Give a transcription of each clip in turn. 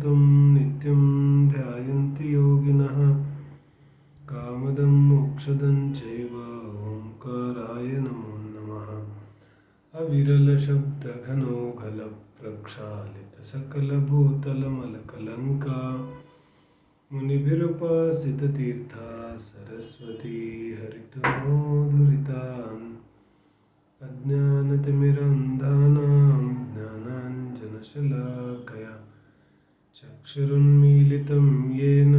तं नित्यं ध्यायन्ति योगिनः कामदं मोक्षदं चैव ओंकाराय नमो नमः। अविरलशब्दघनौघलप्रक्षालितसकलभूतलमलकलङ्का मुनिभिरुपासिततीर्था सरस्वती हरितमोधुरितान् अज्ञानतिमिरन्धानां ज्ञानाञ्जनशलाकया चक्षुरुन्मीलितं येन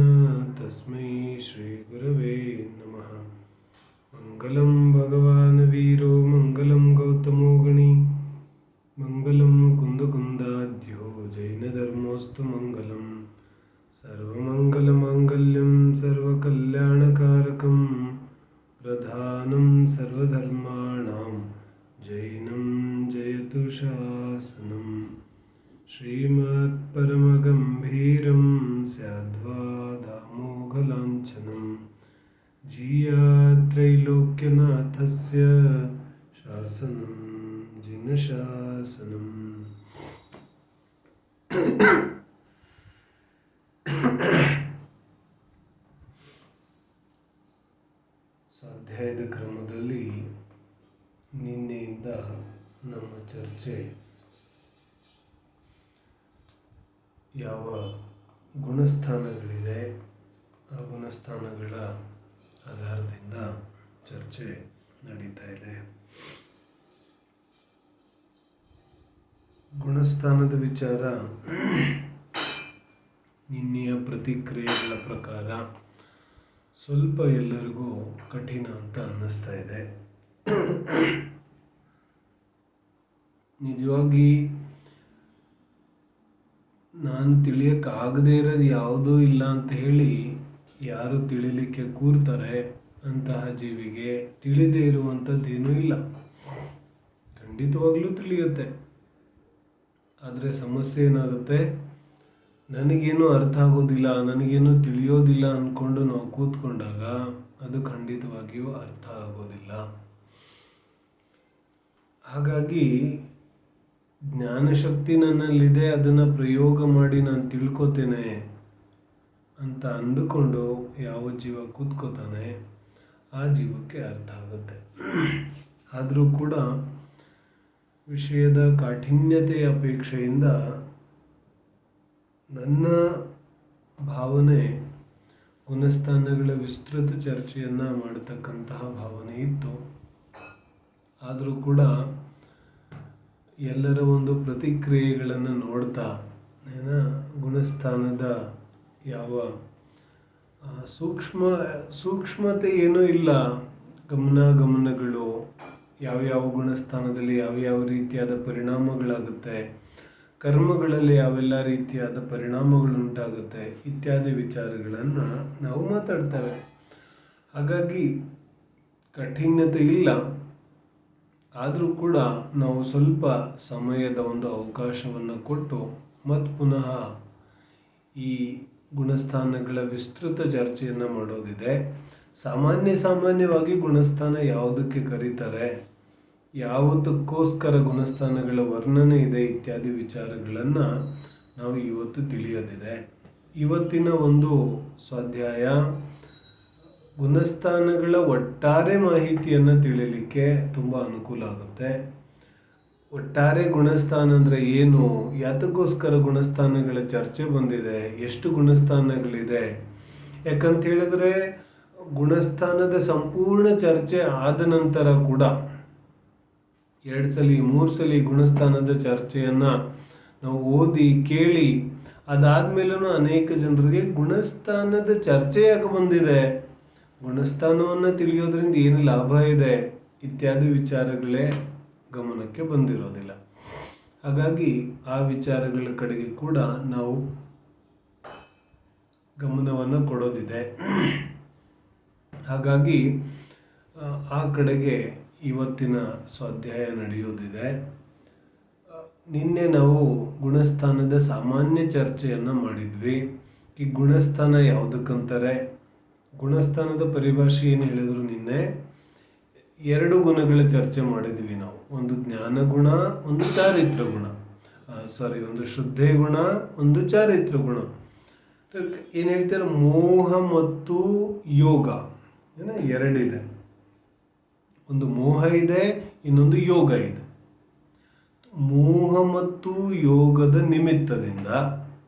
तस्मै श्रीगुरवे नमः। मङ्गलं भगवान् वीरो मङ्गलं गौतमो गणी मङ्गलं कुन्दकुन्दाढ्यो जैनधर्मोऽस्तु मङ्गलं सर्वमङ्गलमाङ्गल्यं सर्वकल्याणकारकं प्रधानं सर्वधर्माणां जैनं जयतु शासनं। श्रीमत्परमगम्भीरं स्याद्वादामोघलाञ्छनं जीयात्रैलोक्यनाथस्य शासनं जिनशासनम्। ಸ್ವಾಧ್ಯಾಯದ ಕ್ರಮದಲ್ಲಿ ನಿನ್ನೆಯಿಂದ ನಮ್ಮ ಚರ್ಚೆ ಯಾವ ಗುಣಸ್ಥಾನಗಳಿದೆ ಆ ಗುಣಸ್ಥಾನಗಳ ಆಧಾರದಿಂದ ಚರ್ಚೆ ನಡೀತಾ ಇದೆ. ಗುಣಸ್ಥಾನದ ವಿಚಾರ ನಿನ್ನೆಯ ಪ್ರತಿಕ್ರಿಯೆಗಳ ಪ್ರಕಾರ ಸ್ವಲ್ಪ ಎಲ್ಲರಿಗೂ ಕಠಿಣ ಅಂತ ಅನ್ನಿಸ್ತಾ ಇದೆ. ನಿಜವಾಗಿ ನಾನು ತಿಳಿಯಕ್ಕಾಗದೇ ಇರೋದು ಯಾವುದೂ ಇಲ್ಲ ಅಂತ ಹೇಳಿ ಯಾರು ತಿಳಿಲಿಕ್ಕೆ ಕೂರ್ತಾರೆ ಅಂತಹ ಜೀವಿಗೆ ತಿಳಿದೇ ಇರುವಂಥದ್ದೇನೂ ಇಲ್ಲ. ಖಂಡಿತವಾಗ್ಲೂ ತಿಳಿಯುತ್ತೆ. ಆದರೆ ಸಮಸ್ಯೆ ಏನಾಗುತ್ತೆ, ನನಗೇನು ಅರ್ಥ ಆಗೋದಿಲ್ಲ, ನನಗೇನು ತಿಳಿಯೋದಿಲ್ಲ ಅಂದ್ಕೊಂಡು ನಾವು ಕೂತ್ಕೊಂಡಾಗ ಅದು ಖಂಡಿತವಾಗಿಯೂ ಅರ್ಥ ಆಗೋದಿಲ್ಲ. ಹಾಗಾಗಿ ಜ್ಞಾನಶಕ್ತಿ ನನ್ನಲ್ಲಿದೆ, ಅದನ್ನು ಪ್ರಯೋಗ ಮಾಡಿ ನಾನು ತಿಳ್ಕೊತೇನೆ ಅಂತ ಅಂದುಕೊಂಡು ಯಾವ ಜೀವ ಕೂತ್ಕೋತಾನೆ ಆ ಜೀವಕ್ಕೆ ಅರ್ಥ ಆಗುತ್ತೆ. ಆದರೂ ಕೂಡ ವಿಷಯದ ಕಾಠಿಣ್ಯತೆಯ ಅಪೇಕ್ಷೆಯಿಂದ ನನ್ನ ಭಾವನೆ ಗುಣಸ್ಥಾನಗಳ ವಿಸ್ತೃತ ಚರ್ಚೆಯನ್ನು ಮಾಡತಕ್ಕಂತಹ ಭಾವನೆ ಇತ್ತು. ಆದರೂ ಕೂಡ ಎಲ್ಲರ ಒಂದು ಪ್ರತಿಕ್ರಿಯೆಗಳನ್ನು ನೋಡ್ತಾ ಗುಣಸ್ಥಾನದ ಯಾವ ಸೂಕ್ಷ್ಮತೆ ಏನೂ ಇಲ್ಲ, ಗಮನಗಳು ಯಾವ್ಯಾವ ಗುಣಸ್ಥಾನದಲ್ಲಿ ಯಾವ್ಯಾವ ರೀತಿಯಾದ ಪರಿಣಾಮಗಳಾಗುತ್ತೆ, ಕರ್ಮಗಳಲ್ಲಿ ಯಾವೆಲ್ಲ ರೀತಿಯಾದ ಪರಿಣಾಮಗಳುಂಟಾಗುತ್ತೆ ಇತ್ಯಾದಿ ವಿಚಾರಗಳನ್ನು ನಾವು ಮಾತಾಡ್ತೇವೆ. ಹಾಗಾಗಿ ಕಠಿಣ್ಯತೆ ಇಲ್ಲ. ಆದರೂ ಕೂಡ ನಾವು ಸ್ವಲ್ಪ ಸಮಯದ ಒಂದು ಅವಕಾಶವನ್ನು ಕೊಟ್ಟು ಮತ್ತು ಪುನಃ ಈ ಗುಣಸ್ಥಾನಗಳ ವಿಸ್ತೃತ ಚರ್ಚೆಯನ್ನು ಮಾಡೋದಿದೆ. ಸಾಮಾನ್ಯವಾಗಿ ಗುಣಸ್ಥಾನ ಯಾವುದಕ್ಕೆ ಕರೀತಾರೆ, ಯಾವುದಕ್ಕೋಸ್ಕರ ಗುಣಸ್ಥಾನಗಳ ವರ್ಣನೆ ಇದೆ ಇತ್ಯಾದಿ ವಿಚಾರಗಳನ್ನು ನಾವು ಇವತ್ತು ತಿಳಿಯೋದಿದೆ. ಇವತ್ತಿನ ಒಂದು ಸ್ವಾಧ್ಯಾಯ ಗುಣಸ್ಥಾನಗಳ ಒಟ್ಟಾರೆ ಮಾಹಿತಿಯನ್ನು ತಿಳಿಯಲಿಕ್ಕೆ ತುಂಬ ಅನುಕೂಲ ಆಗುತ್ತೆ. ಒಟ್ಟಾರೆ ಗುಣಸ್ಥಾನ ಅಂದರೆ ಏನು, ಯಾತಕ್ಕೋಸ್ಕರ ಗುಣಸ್ಥಾನಗಳ ಚರ್ಚೆ ಬಂದಿದೆ, ಎಷ್ಟು ಗುಣಸ್ಥಾನಗಳಿದೆ. ಯಾಕಂತ ಹೇಳಿದ್ರೆ ಗುಣಸ್ಥಾನದ ಸಂಪೂರ್ಣ ಚರ್ಚೆ ಆದ ನಂತರ ಕೂಡ 2 ಸಲ 3 ಸಲ ಗುಣಸ್ಥಾನದ ಚರ್ಚೆಯನ್ನು ನಾವು ಓದಿ ಕೇಳಿ ಅದಾದ್ಮೇಲೂ ಅನೇಕ ಜನರಿಗೆ ಗುಣಸ್ಥಾನದ ಚರ್ಚೆ ಯಾಕೆ ಬಂದಿದೆ, ಗುಣಸ್ಥಾನವನ್ನು ತಿಳಿಯೋದ್ರಿಂದ ಏನು ಲಾಭ ಇದೆ ಇತ್ಯಾದಿ ವಿಚಾರಗಳೇ ಗಮನಕ್ಕೆ ಬಂದಿರೋದಿಲ್ಲ. ಹಾಗಾಗಿ ಆ ವಿಚಾರಗಳ ಕಡೆಗೆ ಕೂಡ ನಾವು ಗಮನವನ್ನು ಕೊಡೋದಿದೆ. ಹಾಗಾಗಿ ಆ ಕಡೆಗೆ ಇವತ್ತಿನ ಸ್ವಾಧ್ಯಾಯ ನಡೆಯೋದಿದೆ. ನಿನ್ನೆ ನಾವು ಗುಣಸ್ಥಾನದ ಸಾಮಾನ್ಯ ಚರ್ಚೆಯನ್ನು ಮಾಡಿದ್ವಿ. ಈ ಗುಣಸ್ಥಾನ ಯಾವುದಕ್ಕಂತಾರೆ, ಗುಣಸ್ಥಾನದ ಪರಿಭಾಷೆ ಏನು ಹೇಳಿದ್ರು ನಿನ್ನೆ, 2 ಗುಣಗಳ ಚರ್ಚೆ ಮಾಡಿದ್ವಿ ನಾವು. ಒಂದು ಜ್ಞಾನ ಗುಣ, ಒಂದು ಚಾರಿತ್ರ ಗುಣ. ಒಂದು ಶ್ರದ್ಧೆ ಗುಣ, ಒಂದು ಚಾರಿತ್ರ ಗುಣ. ಏನು ಹೇಳ್ತಾರೆ, ಮೋಹ ಮತ್ತು ಯೋಗ ಎರಡಿದೆ. ಒಂದು ಮೋಹ ಇದೆ, ಇನ್ನೊಂದು ಯೋಗ ಇದೆ. ಮೋಹ ಮತ್ತು ಯೋಗದ ನಿಮಿತ್ತದಿಂದ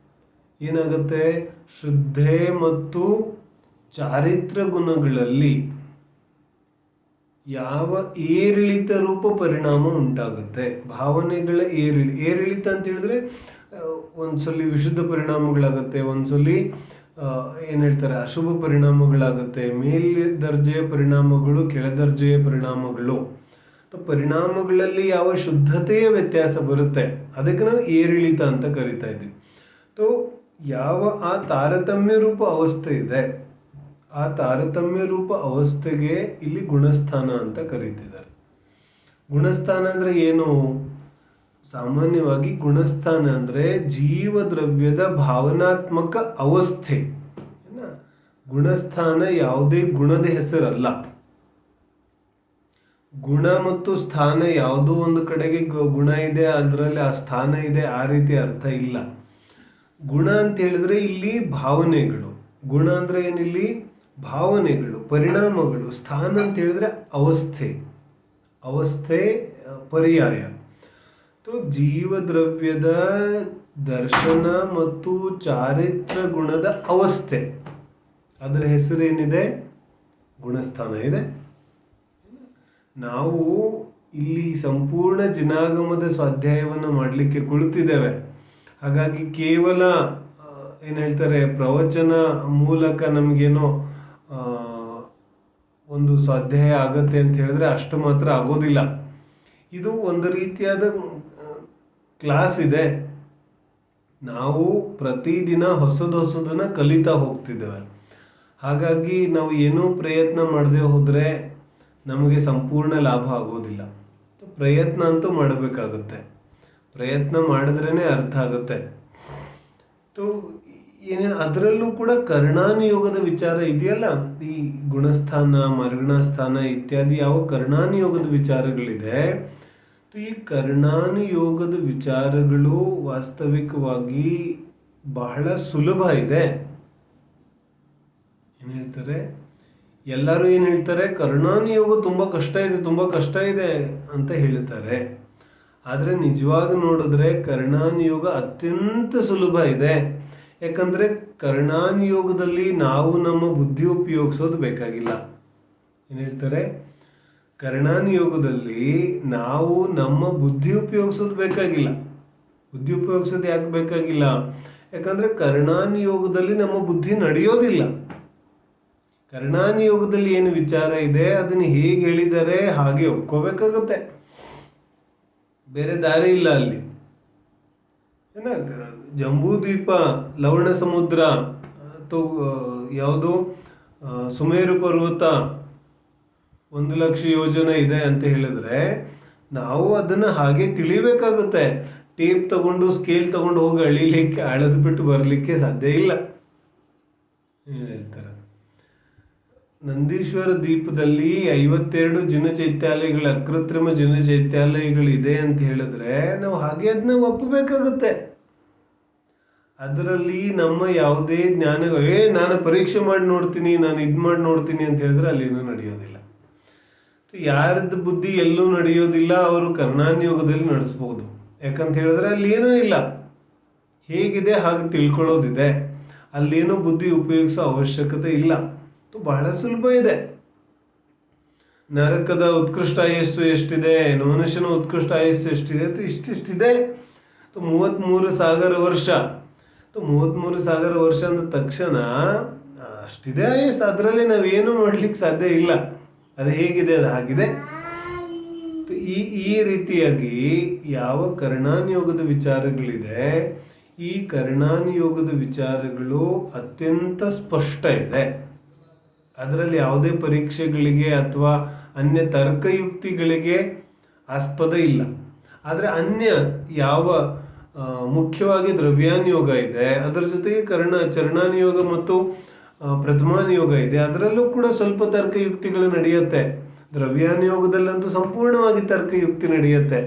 ಏನಾಗುತ್ತೆ, ಶ್ರದ್ಧೆ ಮತ್ತು ಚಾರಿತ್ರ ಗುಣಗಳಲ್ಲಿ ಯಾವ ಏರಿಳಿತ ರೂಪ ಪರಿಣಾಮ ಉಂಟಾಗುತ್ತೆ, ಭಾವನೆಗಳ ಏರಿಳಿತ ಅಂತ ಹೇಳಿದ್ರೆ ಒಂದ್ಸಲಿ ವಿಶುದ್ಧ ಪರಿಣಾಮಗಳಾಗುತ್ತೆ, ಒಂದ್ಸಲಿ ಏನು ಹೇಳ್ತಾರೆ ಅಶುಭ ಪರಿಣಾಮಗಳಾಗುತ್ತೆ, ಮೇಲ್ ದರ್ಜೆಯ ಪರಿಣಾಮಗಳು, ಕೆಳದರ್ಜೆಯ ಪರಿಣಾಮಗಳು. ಪರಿಣಾಮಗಳಲ್ಲಿ ಯಾವ ಶುದ್ಧತೆಯ ವ್ಯತ್ಯಾಸ ಬರುತ್ತೆ ಅದಕ್ಕೆ ನಾವು ಏರಿಳಿತ ಅಂತ ಕರಿತಾ ಇದ್ದೀವಿ. ಯಾವ ಆ ತಾರತಮ್ಯ ರೂಪ ಅವಸ್ಥೆ ಇದೆ, ಆ ತಾರತಮ್ಯ ರೂಪ ಅವಸ್ಥೆಗೆ ಇಲ್ಲಿ ಗುಣಸ್ಥಾನ ಅಂತ ಕರೀತಿದ್ದಾರೆ. ಗುಣಸ್ಥಾನ ಅಂದ್ರೆ ಏನು? ಸಾಮಾನ್ಯವಾಗಿ ಗುಣಸ್ಥಾನ ಅಂದ್ರೆ ಜೀವದ್ರವ್ಯದ ಭಾವನಾತ್ಮಕ ಅವಸ್ಥೆ. ಗುಣಸ್ಥಾನ ಯಾವುದೇ ಗುಣದ ಹೆಸರಲ್ಲ. ಗುಣ ಮತ್ತು ಸ್ಥಾನ ಯಾವುದೋ ಒಂದು ಕಡೆಗೆ ಗುಣ ಇದೆ, ಅದರಲ್ಲಿ ಆ ಸ್ಥಾನ ಇದೆ, ಆ ರೀತಿ ಅರ್ಥ ಇಲ್ಲ. ಗುಣ ಅಂತ ಹೇಳಿದ್ರೆ ಇಲ್ಲಿ ಭಾವನೆಗಳು. ಗುಣ ಅಂದ್ರೆ ಏನಿಲ್ಲಿ ಭಾವನೆಗಳು, ಪರಿಣಾಮಗಳು. ಸ್ಥಾನ ಅಂತ ಹೇಳಿದ್ರೆ ಅವಸ್ಥೆ ಪರ್ಯಾಯ. ಜೀವದ್ರವ್ಯದ ದರ್ಶನ ಮತ್ತು ಚಾರಿತ್ರ ಗುಣದ ಅವಸ್ಥೆ, ಅದರ ಹೆಸರೇನಿದೆ? ಗುಣಸ್ಥಾನ ಇದೆ. ನಾವು ಇಲ್ಲಿ ಸಂಪೂರ್ಣ ಜಿನಾಗಮದ ಸ್ವಾಧ್ಯಾಯವನ್ನು ಮಾಡಲಿಕ್ಕೆ ಕುಳಿತಿದ್ದೇವೆ. ಹಾಗಾಗಿ ಕೇವಲ ಏನು ಹೇಳ್ತಾರೆ ಪ್ರವಚನ ಮೂಲಕ ನಮಗೇನೋ ಒಂದು ಸ್ವಾಧ್ಯಾಯ ಆಗತ್ತೆ ಅಂತ ಹೇಳಿದ್ರೆ ಅಷ್ಟು ಮಾತ್ರ ಆಗೋದಿಲ್ಲ. ಇದು ಒಂದು ರೀತಿಯಾದ ಕ್ಲಾಸ್ ಇದೆ. ನಾವು ಪ್ರತಿದಿನ ಹೊಸದನ್ನ ಕಲಿತಾ ಹೋಗ್ತಿದ್ದೇವೆ. ಹಾಗಾಗಿ ನಾವು ಏನೂ ಪ್ರಯತ್ನ ಮಾಡದೆ ಹೋದ್ರೆ ನಮಗೆ ಸಂಪೂರ್ಣ ಲಾಭ ಆಗೋದಿಲ್ಲ. ಪ್ರಯತ್ನ ಅಂತೂ ಮಾಡಬೇಕಾಗುತ್ತೆ. ಪ್ರಯತ್ನ ಮಾಡಿದ್ರೇನೆ ಅರ್ಥ ಆಗುತ್ತೆ. ಅದರಲ್ಲೂ ಕೂಡ ಕರ್ಣಾನುಯೋಗದ ವಿಚಾರ ಇದೆಯಲ್ಲ, ಈ ಗುಣಸ್ಥಾನ, ಮರ್ಗಣ ಸ್ಥಾನ ಇತ್ಯಾದಿ ಯಾವ ಕರ್ಣಾನುಯೋಗದ ವಿಚಾರಗಳಿದೆ, ಈ ಕರ್ಣಾನುಯೋಗದ ವಿಚಾರಗಳು ವಾಸ್ತವಿಕವಾಗಿ ಬಹಳ ಸುಲಭ ಇದೆ. ಏನ್ ಹೇಳ್ತಾರೆ, ಎಲ್ಲರೂ ಏನ್ ಹೇಳ್ತಾರೆ, ಕರ್ಣಾನುಯೋಗ ತುಂಬಾ ಕಷ್ಟ ಇದೆ ಅಂತ ಹೇಳ್ತಾರೆ. ಆದ್ರೆ ನಿಜವಾಗಿ ನೋಡಿದ್ರೆ ಕರ್ಣಾನುಯೋಗ ಅತ್ಯಂತ ಸುಲಭ ಇದೆ. ಯಾಕಂದ್ರೆ ಕರ್ಣಾನುಯೋಗದಲ್ಲಿ ನಾವು ನಮ್ಮ ಬುದ್ಧಿ ಉಪಯೋಗಿಸೋದು ಬೇಕಾಗಿಲ್ಲ. ಏನ್ ಹೇಳ್ತಾರೆ, ಕರ್ಣಾನುಯೋಗದಲ್ಲಿ ನಾವು ನಮ್ಮ ಬುದ್ಧಿ ಉಪಯೋಗಿಸೋದು ಬೇಕಾಗಿಲ್ಲ. ಬುದ್ಧಿ ಉಪಯೋಗಿಸೋದು ಯಾಕೆ ಬೇಕಾಗಿಲ್ಲ? ಯಾಕಂದ್ರೆ ಕರ್ಣಾನುಯೋಗದಲ್ಲಿ ನಮ್ಮ ಬುದ್ಧಿ ನಡೆಯೋದಿಲ್ಲ. ಕರ್ಣಾನುಯೋಗದಲ್ಲಿ ಏನು ವಿಚಾರ ಇದೆ ಅದನ್ನು ಹೇಗೆ ಹೇಳಿದ್ದಾರೆ ಹಾಗೆ ಒಪ್ಕೋಬೇಕಾಗತ್ತೆ. ಬೇರೆ ದಾರಿ ಇಲ್ಲ ಅಲ್ಲಿ. ಜಂಬೂ ದ್ವೀಪ, ಲವಣ ಸಮುದ್ರ ಅಥವಾ ಯಾವುದು ಸುಮೇರು ಪರ್ವತ 1,00,000 ಯೋಜನೆ ಇದೆ ಅಂತ ಹೇಳಿದ್ರೆ ನಾವು ಅದನ್ನ ಹಾಗೆ ತಿಳಿಬೇಕಾಗುತ್ತೆ. ಟೇಪ್ ತಗೊಂಡು ಸ್ಕೇಲ್ ತಗೊಂಡು ಹೋಗಿ ಅಳಿಲಿಕ್ಕೆ, ಅಳೆದು ಬಿಟ್ಟು ಬರ್ಲಿಕ್ಕೆ ಸಾಧ್ಯ ಇಲ್ಲ. ಹೇಳ್ತಾರೆ, ನಂದೀಶ್ವರ ದ್ವೀಪದಲ್ಲಿ 52 ಜಿನಚೈತ್ಯಾಲಯಗಳು, ಅಕೃತ್ರಿಮ ಜಿನಚೈತ್ಯಾಲಯಗಳು ಇದೆ ಅಂತ ಹೇಳಿದ್ರೆ ನಾವು ಹಾಗೆ ಅದನ್ನ ಒಪ್ಪಬೇಕಾಗುತ್ತೆ. ಅದರಲ್ಲಿ ನಮ್ಮ ಯಾವುದೇ ಜ್ಞಾನ ನಾನು ಪರೀಕ್ಷೆ ಮಾಡಿ ನೋಡ್ತೀನಿ, ನಾನು ಇದು ಮಾಡಿ ನೋಡ್ತೀನಿ ಅಂತ ಹೇಳಿದ್ರೆ ಅಲ್ಲೇನೂ ನಡೆಯೋದಿಲ್ಲ. ಯಾರದ್ದು ಬುದ್ಧಿ ಎಲ್ಲೂ ನಡೆಯೋದಿಲ್ಲ ಅವರು ಕರ್ಣಾನುಯೋಗದಲ್ಲಿ ನಡೆಸ್ಬೋದು. ಯಾಕಂತ ಹೇಳಿದ್ರೆ ಅಲ್ಲಿ ಏನೂ ಇಲ್ಲ, ಹೇಗಿದೆ ಹಾಗೆ ತಿಳ್ಕೊಳ್ಳೋದಿದೆ. ಅಲ್ಲೇನೋ ಬುದ್ಧಿ ಉಪಯೋಗಿಸೋ ಅವಶ್ಯಕತೆ ಇಲ್ಲ. ಬಹಳ ಸುಲಭ ಇದೆ. ನರಕದ ಉತ್ಕೃಷ್ಟ ಆಯಸ್ಸು ಎಷ್ಟಿದೆ, ಮನುಷ್ಯನ ಉತ್ಕೃಷ್ಟ ಆಯಸ್ಸು ಎಷ್ಟಿದೆ? ಇಷ್ಟಿದೆ. 33,000 ವರ್ಷ. 33,000 ವರ್ಷ ಅಂದ ತಕ್ಷಣ ಅಷ್ಟಿದೆ ಆಯಸ್ಸು. ಅದರಲ್ಲಿ ನಾವೇನು ಮಾಡ್ಲಿಕ್ಕೆ ಸಾಧ್ಯ ಇಲ್ಲ. ಅದು ಹೇಗಿದೆ ಅದು ಹಾಗಿದೆ. ಈ ರೀತಿಯಾಗಿ ಯಾವ ಕರ್ಣಾನುಯೋಗದ ವಿಚಾರಗಳಿದೆ, ಈ ಕರ್ಣಾನುಯೋಗದ ವಿಚಾರಗಳು ಅತ್ಯಂತ ಸ್ಪಷ್ಟ ಇದೆ. ಅದರಲ್ಲಿ ಯಾವುದೇ ಪರೀಕ್ಷೆಗಳಿಗೆ ಅಥವಾ ಅನ್ಯ ತರ್ಕಯುಕ್ತಿಗಳಿಗೆ ಆಸ್ಪದ ಇಲ್ಲ. ಆದರೆ ಅನ್ಯ ಯಾವ ಮುಖ್ಯವಾಗಿ ದ್ರವ್ಯಾನುಯೋಗ ಇದೆ, ಅದರ ಜೊತೆಗೆ ಚರಣಾನುಯೋಗ ಮತ್ತು ಪ್ರಥಮಾನುಯೋಗ ಇದೆ, ಅದರಲ್ಲೂ ಕೂಡ ಸ್ವಲ್ಪ ತರ್ಕಯುಕ್ತಿಗಳು ನಡೆಯುತ್ತೆ. ದ್ರವ್ಯಾನುಯೋಗದಲ್ಲಂತೂ ಸಂಪೂರ್ಣವಾಗಿ ತರ್ಕಯುಕ್ತಿ ನಡೆಯುತ್ತೆ.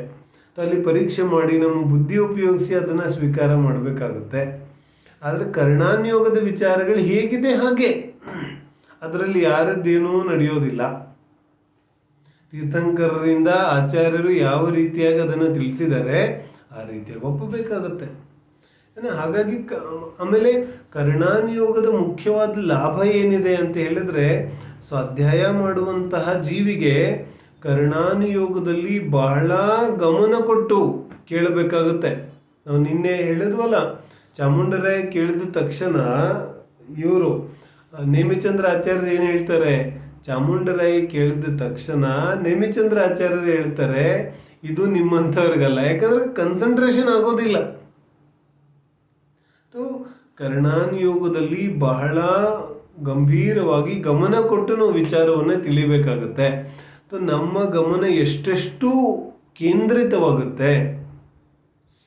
ಅಲ್ಲಿ ಪರೀಕ್ಷೆ ಮಾಡಿ ನಮ್ಮ ಬುದ್ಧಿ ಉಪಯೋಗಿಸಿ ಅದನ್ನು ಸ್ವೀಕಾರ ಮಾಡಬೇಕಾಗುತ್ತೆ. ಆದರೆ ಕರ್ಣಾನುಯೋಗದ ವಿಚಾರಗಳು ಹೇಗಿದೆ ಹಾಗೆ, ಅದರಲ್ಲಿ ಯಾರದ್ದೇನೂ ನಡೆಯೋದಿಲ್ಲ. ತೀರ್ಥಂಕರರಿಂದ ಆಚಾರ್ಯರು ಯಾವ ರೀತಿಯಾಗಿ ಅದನ್ನು ತಿಳಿಸಿದ್ದಾರೆ ಆ ರೀತಿಯಾಗಿ ಒಪ್ಪಬೇಕಾಗುತ್ತೆ. ಹಾಗಾಗಿ ಆಮೇಲೆ ಕರ್ಣಾನುಯೋಗದ ಮುಖ್ಯವಾದ ಲಾಭ ಏನಿದೆ ಅಂತ ಹೇಳಿದ್ರೆ, ಸ್ವಾಧ್ಯಾಯ ಮಾಡುವಂತಹ ಜೀವಿಗೆ ಕರ್ಣಾನುಯೋಗದಲ್ಲಿ ಬಹಳ ಗಮನ ಕೊಟ್ಟು ಕೇಳಬೇಕಾಗುತ್ತೆ. ನಾವು ನಿನ್ನೆ ಹೇಳಿದ್ವಲ್ಲ, ಚಾಮುಂಡರಾಯ ಕೇಳಿದ ತಕ್ಷಣ ಇವರು ನೇಮಿಚಂದ್ರ ಆಚಾರ್ಯರು ಏನು ಹೇಳ್ತಾರೆ, ಚಾಮುಂಡರಾಯ ಕೇಳಿದ ತಕ್ಷಣ ನೇಮಿಚಂದ್ರ ಆಚಾರ್ಯರು ಹೇಳ್ತಾರೆ ಇದು ನಿಮ್ಮಂಥವ್ರಿಗಲ್ಲ, ಯಾಕಂದ್ರೆ ಕನ್ಸಂಟ್ರೇಷನ್ ಆಗೋದಿಲ್ಲ. ಕರ್ಣಾನುಯೋಗದಲ್ಲಿ ಬಹಳ ಗಂಭೀರವಾಗಿ ಗಮನ ಕೊಟ್ಟು ನಾವು ವಿಚಾರವನ್ನು ತಿಳಿಬೇಕಾಗುತ್ತೆ. ನಮ್ಮ ಗಮನ ಎಷ್ಟೆಷ್ಟು ಕೇಂದ್ರಿತವಾಗುತ್ತೆ,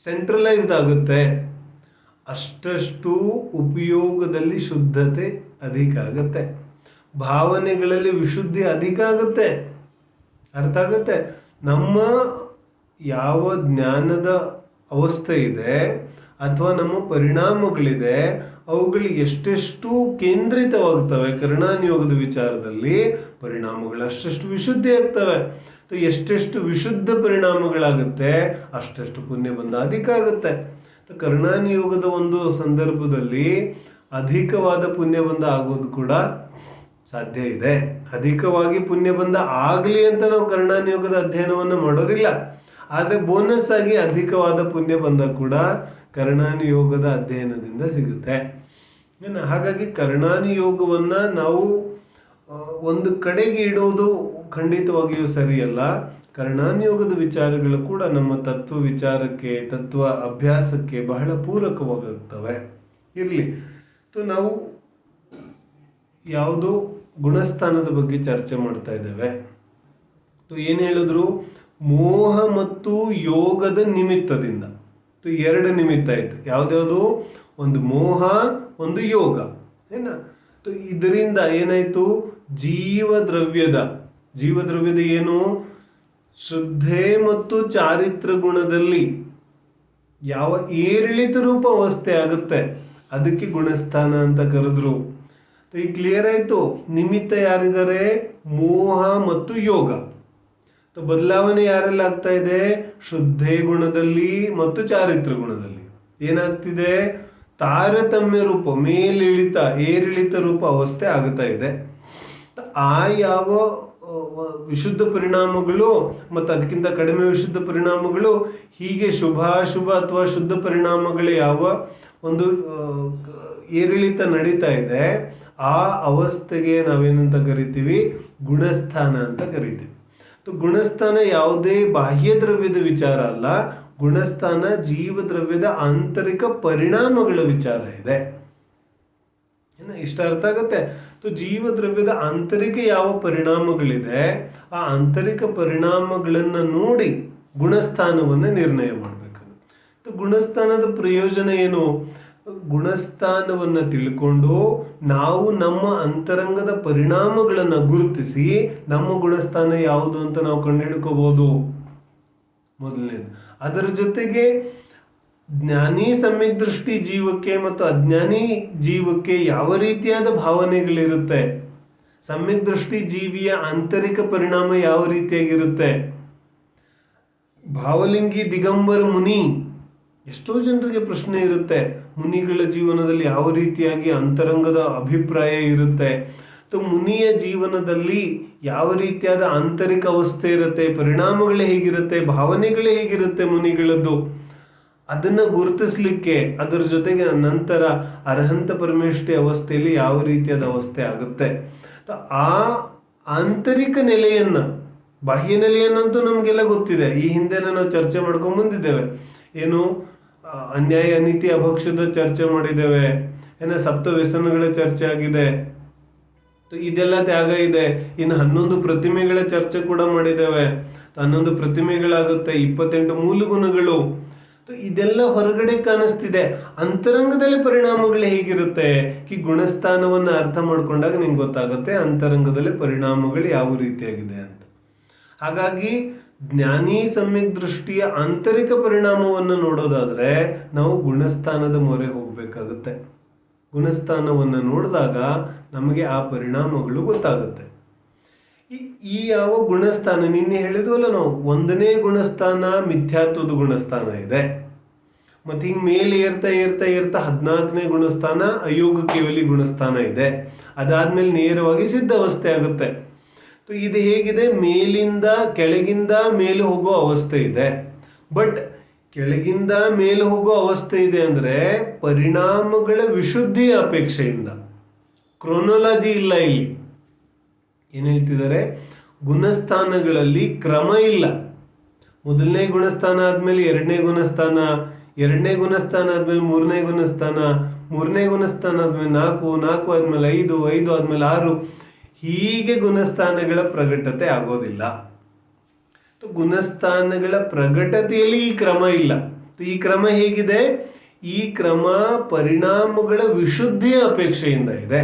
ಸೆಂಟ್ರಲೈಸ್ಡ್ ಆಗುತ್ತೆ, ಅಷ್ಟಷ್ಟು ಉಪಯೋಗದಲ್ಲಿ ಶುದ್ಧತೆ ಅಧಿಕ ಆಗುತ್ತೆ, ಭಾವನೆಗಳಲ್ಲಿ ವಿಶುದ್ಧಿ ಅಧಿಕ ಆಗುತ್ತೆ. ಅರ್ಥ ಆಗುತ್ತೆ. ನಮ್ಮ ಯಾವ ಜ್ಞಾನದ ಅವಸ್ಥೆ ಇದೆ ಅಥವಾ ನಮ್ಮ ಪರಿಣಾಮಗಳಿದೆ ಅವುಗಳು ಎಷ್ಟೆಷ್ಟು ಕೇಂದ್ರಿತವಾಗ್ತವೆ ಕರ್ಣಾನುಯೋಗದ ವಿಚಾರದಲ್ಲಿ, ಪರಿಣಾಮಗಳು ಅಷ್ಟೆಷ್ಟು ವಿಶುದ್ಧಿ ಆಗ್ತವೆ. ಎಷ್ಟೆಷ್ಟು ವಿಶುದ್ಧ ಪರಿಣಾಮಗಳಾಗುತ್ತೆ ಅಷ್ಟೆಷ್ಟು ಪುಣ್ಯ ಬಂಧ ಅಧಿಕ ಆಗುತ್ತೆ. ಕರ್ಣಾನುಯೋಗದ ಒಂದು ಸಂದರ್ಭದಲ್ಲಿ ಅಧಿಕವಾದ ಪುಣ್ಯ ಬಂಧ ಆಗೋದು ಕೂಡ ಸಾಧ್ಯ ಇದೆ. ಅಧಿಕವಾಗಿ ಪುಣ್ಯ ಬಂಧ ಆಗಲಿ ಅಂತ ನಾವು ಕರ್ಣಾನುಯೋಗದ ಅಧ್ಯಯನವನ್ನು ಮಾಡೋದಿಲ್ಲ, ಆದರೆ ಬೋನಸ್ ಆಗಿ ಅಧಿಕವಾದ ಪುಣ್ಯ ಬಂಧ ಕೂಡ ಕರ್ಣಾನುಯೋಗದ ಅಧ್ಯಯನದಿಂದ ಸಿಗುತ್ತೆ. ಹಾಗಾಗಿ ಕರ್ಣಾನುಯೋಗವನ್ನ ನಾವು ಒಂದು ಕಡೆಗೆ ಇಡೋದು ಖಂಡಿತವಾಗಿಯೂ ಸರಿಯಲ್ಲ. ಕರ್ಣಾನುಯೋಗದ ವಿಚಾರಗಳು ಕೂಡ ನಮ್ಮ ತತ್ವ ವಿಚಾರಕ್ಕೆ, ತತ್ವ ಅಭ್ಯಾಸಕ್ಕೆ ಬಹಳ ಪೂರಕವಾಗುತ್ತವೆ. ಇರಲಿ, ನಾವು ಯಾವುದು ಗುಣಸ್ಥಾನದ ಬಗ್ಗೆ ಚರ್ಚೆ ಮಾಡ್ತಾ ಇದ್ದೇವೆ. ಏನು ಹೇಳಿದ್ರು, ಮೋಹ ಮತ್ತು ಯೋಗದ ನಿಮಿತ್ತದಿಂದ ಎರಡು ನಿಮಿತ್ತ ಆಯ್ತು. ಯಾವ್ದ್ಯಾವುದು, ಒಂದು ಮೋಹ, ಒಂದು ಯೋಗ. ಇದರಿಂದ ಏನಾಯ್ತು, ಜೀವದ್ರವ್ಯದ ಏನು, ಶ್ರದ್ಧೆ ಮತ್ತು ಚಾರಿತ್ರ ಗುಣದಲ್ಲಿ ಯಾವ ಏರಿಳಿತ ರೂಪ ಅವಸ್ಥೆ ಆಗುತ್ತೆ ಅದಕ್ಕೆ ಗುಣಸ್ಥಾನ ಅಂತ ಕರೆದ್ರು. ಈ ಕ್ಲಿಯರ್ ಆಯ್ತು. ನಿಮಿತ್ತ ಯಾರಿದ್ದಾರೆ, ಮೋಹ ಮತ್ತು ಯೋಗ. ಬದಲಾವಣೆ ಯಾರೆಲ್ಲ ಆಗ್ತಾ ಇದೆ, ಶುದ್ಧೇ ಗುಣದಲ್ಲಿ ಮತ್ತು ಚಾರಿತ್ರ ಗುಣದಲ್ಲಿ ಏನಾಗ್ತಿದೆ, ತಾರತಮ್ಯ ರೂಪ, ಮೇಲಿಳಿತ ಏರಿಳಿತ ರೂಪ ಅವಸ್ಥೆ ಆಗ್ತಾ ಇದೆ. ಆ ಯಾವ ವಿಶುದ್ಧ ಪರಿಣಾಮಗಳು ಮತ್ತು ಅದಕ್ಕಿಂತ ಕಡಿಮೆ ವಿಶುದ್ಧ ಪರಿಣಾಮಗಳು, ಹೀಗೆ ಶುಭಾಶುಭ ಅಥವಾ ಶುದ್ಧ ಪರಿಣಾಮಗಳು ಯಾವ ಒಂದು ಏರಿಳಿತ ನಡೀತಾ ಇದೆ ಆ ಅವಸ್ಥೆಗೆ ನಾವೇನಂತ ಕರಿತೀವಿ, ಗುಣಸ್ಥಾನ ಅಂತ ಕರಿತೀವಿ. ಗುಣಸ್ಥಾನ ಯಾವುದೇ ಬಾಹ್ಯ ದ್ರವ್ಯದ ವಿಚಾರ ಅಲ್ಲ, ಗುಣಸ್ಥಾನ ಜೀವ ದ್ರವ್ಯದ ಆಂತರಿಕ ಪರಿಣಾಮಗಳ ವಿಚಾರ ಇದೆ. ಇಷ್ಟ ಅರ್ಥ ಆಗತ್ತೆ. ಜೀವ ದ್ರವ್ಯದ ಆಂತರಿಕ ಯಾವ ಪರಿಣಾಮಗಳಿದೆ ಆ ಆಂತರಿಕ ಪರಿಣಾಮಗಳನ್ನ ನೋಡಿ ಗುಣಸ್ಥಾನವನ್ನ ನಿರ್ಣಯ ಮಾಡಬೇಕಾಗುತ್ತೆ. ಗುಣಸ್ಥಾನದ ಪ್ರಯೋಜನ ಏನು, ಗುಣಸ್ಥಾನವನ್ನ ತಿಳ್ಕೊಂಡು ನಾವು ನಮ್ಮ ಅಂತರಂಗದ ಪರಿಣಾಮಗಳನ್ನ ಗುರುತಿಸಿ ನಮ್ಮ ಗುಣಸ್ಥಾನ ಯಾವುದು ಅಂತ ನಾವು ಕಂಡುಹಿಡ್ಕೋಬಹುದು ಮೊದಲನೇದು. ಅದರ ಜೊತೆಗೆ ಜ್ಞಾನಿ ಸಮ್ಯಕ್ ದೃಷ್ಟಿ ಜೀವಕ್ಕೆ ಮತ್ತು ಅಜ್ಞಾನಿ ಜೀವಕ್ಕೆ ಯಾವ ರೀತಿಯಾದ ಭಾವನೆಗಳಿರುತ್ತೆ, ಸಮ್ಯಕ್ ದೃಷ್ಟಿ ಜೀವಿಯ ಆಂತರಿಕ ಪರಿಣಾಮ ಯಾವ ರೀತಿಯಾಗಿರುತ್ತೆ, ಭಾವಲಿಂಗಿ ದಿಗಂಬರ ಮುನಿ, ಎಷ್ಟೋ ಜನರಿಗೆ ಪ್ರಶ್ನೆ ಇರುತ್ತೆ, ಮುನಿಗಳ ಜೀವನದಲ್ಲಿ ಯಾವ ರೀತಿಯಾಗಿ ಅಂತರಂಗದ ಅಭಿಪ್ರಾಯ ಇರುತ್ತೆ, ಮುನಿಯ ಜೀವನದಲ್ಲಿ ಯಾವ ರೀತಿಯಾದ ಆಂತರಿಕ ಅವಸ್ಥೆ ಇರುತ್ತೆ, ಪರಿಣಾಮಗಳೇ ಹೇಗಿರುತ್ತೆ, ಭಾವನೆಗಳೇ ಹೇಗಿರುತ್ತೆ ಮುನಿಗಳದ್ದು, ಅದನ್ನ ಗುರುತಿಸ್ಲಿಕ್ಕೆ ಅದರ ಜೊತೆಗೆ ನಂತರ ಅರ್ಹಂತ ಪರಮೇಷ್ಠಿ ಅವಸ್ಥೆಯಲ್ಲಿ ಯಾವ ರೀತಿಯಾದ ಅವಸ್ಥೆ ಆಗುತ್ತೆ, ಆ ಆಂತರಿಕ ನೆಲೆಯನ್ನ, ಬಾಹ್ಯ ನೆಲೆಯನ್ನಂತೂ ನಮಗೆಲ್ಲ ಗೊತ್ತಿದೆ, ಈ ಹಿಂದೆ ನಾವು ಚರ್ಚೆ ಮಾಡ್ಕೊಂಡ್ ಬಂದಿದ್ದೇವೆ. ಏನು, ಅನ್ಯಾಯ ಅನೀತಿ ಅಭಕ್ಷದ ಚರ್ಚೆ ಮಾಡಿದ್ದೇವೆ, ಸಪ್ತ ವ್ಯಸನಗಳ ಚರ್ಚೆ ಆಗಿದೆ, ಇದೆಲ್ಲ ತ್ಯಾಗ ಇದೆ. ಇನ್ನು 11 ಪ್ರತಿಮೆಗಳ ಚರ್ಚೆ ಕೂಡ ಮಾಡಿದ್ದೇವೆ. 11 ಪ್ರತಿಮೆಗಳಾಗುತ್ತೆ, 28 ಮೂಲ ಗುಣಗಳು, ಇದೆಲ್ಲ ಹೊರಗಡೆ ಕಾಣಿಸ್ತಿದೆ. ಅಂತರಂಗದಲ್ಲಿ ಪರಿಣಾಮಗಳು ಹೇಗಿರುತ್ತೆ, ಈ ಗುಣಸ್ಥಾನವನ್ನ ಅರ್ಥ ಮಾಡ್ಕೊಂಡಾಗ ನಿಮ್ಗೆ ಗೊತ್ತಾಗುತ್ತೆ ಅಂತರಂಗದಲ್ಲಿ ಪರಿಣಾಮಗಳು ಯಾವ ರೀತಿಯಾಗಿದೆ ಅಂತ. ಹಾಗಾಗಿ ಜ್ಞಾನಿ ಸಮ್ಯಕ್ ದೃಷ್ಟಿಯ ಆಂತರಿಕ ಪರಿಣಾಮವನ್ನು ನೋಡೋದಾದ್ರೆ ನಾವು ಗುಣಸ್ಥಾನದ ಮೊರೆ ಹೋಗ್ಬೇಕಾಗುತ್ತೆ. ಗುಣಸ್ಥಾನವನ್ನು ನೋಡಿದಾಗ ನಮಗೆ ಆ ಪರಿಣಾಮಗಳು ಗೊತ್ತಾಗುತ್ತೆ. ಈ ಯಾವ ಗುಣಸ್ಥಾನ ನಿನ್ನೆ ಹೇಳಿದ್ವಲ್ಲ ನಾವು, 1ನೇ ಗುಣಸ್ಥಾನ ಮಿಥ್ಯಾತ್ವದ ಗುಣಸ್ಥಾನ ಇದೆ. ಮತ್ತೆ ಹಿಂಗ್ ಮೇಲೆ ಏರ್ತಾ ಏರ್ತಾ ಏರ್ತಾ 14ನೇ ಗುಣಸ್ಥಾನ ಅಯೋಗ ಕೇವಲಿ ಗುಣಸ್ಥಾನ ಇದೆ. ಅದಾದ್ಮೇಲೆ ನೇರವಾಗಿ ಸಿದ್ಧಾವಸ್ಥೆ ಆಗುತ್ತೆ. ಇದು ಹೇಗಿದೆ, ಮೇಲಿಂದ ಕೆಳಗಿಂದ ಮೇಲೆ ಹೋಗೋ ಅವಸ್ಥೆ ಇದೆ. ಬಟ್ ಕೆಳಗಿಂದ ಮೇಲೆ ಹೋಗೋ ಅವಸ್ಥೆ ಇದೆ ಅಂದ್ರೆ ಪರಿಣಾಮಗಳ ವಿಶುದ್ಧಿಯ ಅಪೇಕ್ಷೆಯಿಂದ. ಕ್ರೊನೊಲಾಜಿ ಇಲ್ಲ ಇಲ್ಲಿ. ಏನ್ ಹೇಳ್ತಿದ್ದಾರೆ, ಗುಣಸ್ಥಾನಗಳಲ್ಲಿ ಕ್ರಮ ಇಲ್ಲ. 1ನೇ ಗುಣಸ್ಥಾನ ಆದ್ಮೇಲೆ 2ನೇ ಗುಣಸ್ಥಾನ, 2ನೇ ಗುಣಸ್ಥಾನ ಆದ್ಮೇಲೆ 3ನೇ ಗುಣಸ್ಥಾನ, 3ನೇ ಗುಣಸ್ಥಾನ ಆದ್ಮೇಲೆ 4, 4 ಆದ್ಮೇಲೆ 5, 5 ಆದ್ಮೇಲೆ 6, ಹೀಗೆ ಗುಣಸ್ಥಾನಗಳ ಪ್ರಗಟತೆ ಆಗೋದಿಲ್ಲ. ಗುಣಸ್ಥಾನಗಳ ಪ್ರಗಟತೆಯಲ್ಲಿ ಈ ಕ್ರಮ ಇಲ್ಲ. ಈ ಕ್ರಮ ಹೇಗಿದೆ, ಈ ಕ್ರಮ ಪರಿಣಾಮಗಳ ವಿಶುದ್ಧಿಯ ಅಪೇಕ್ಷೆಯಿಂದ ಇದೆ.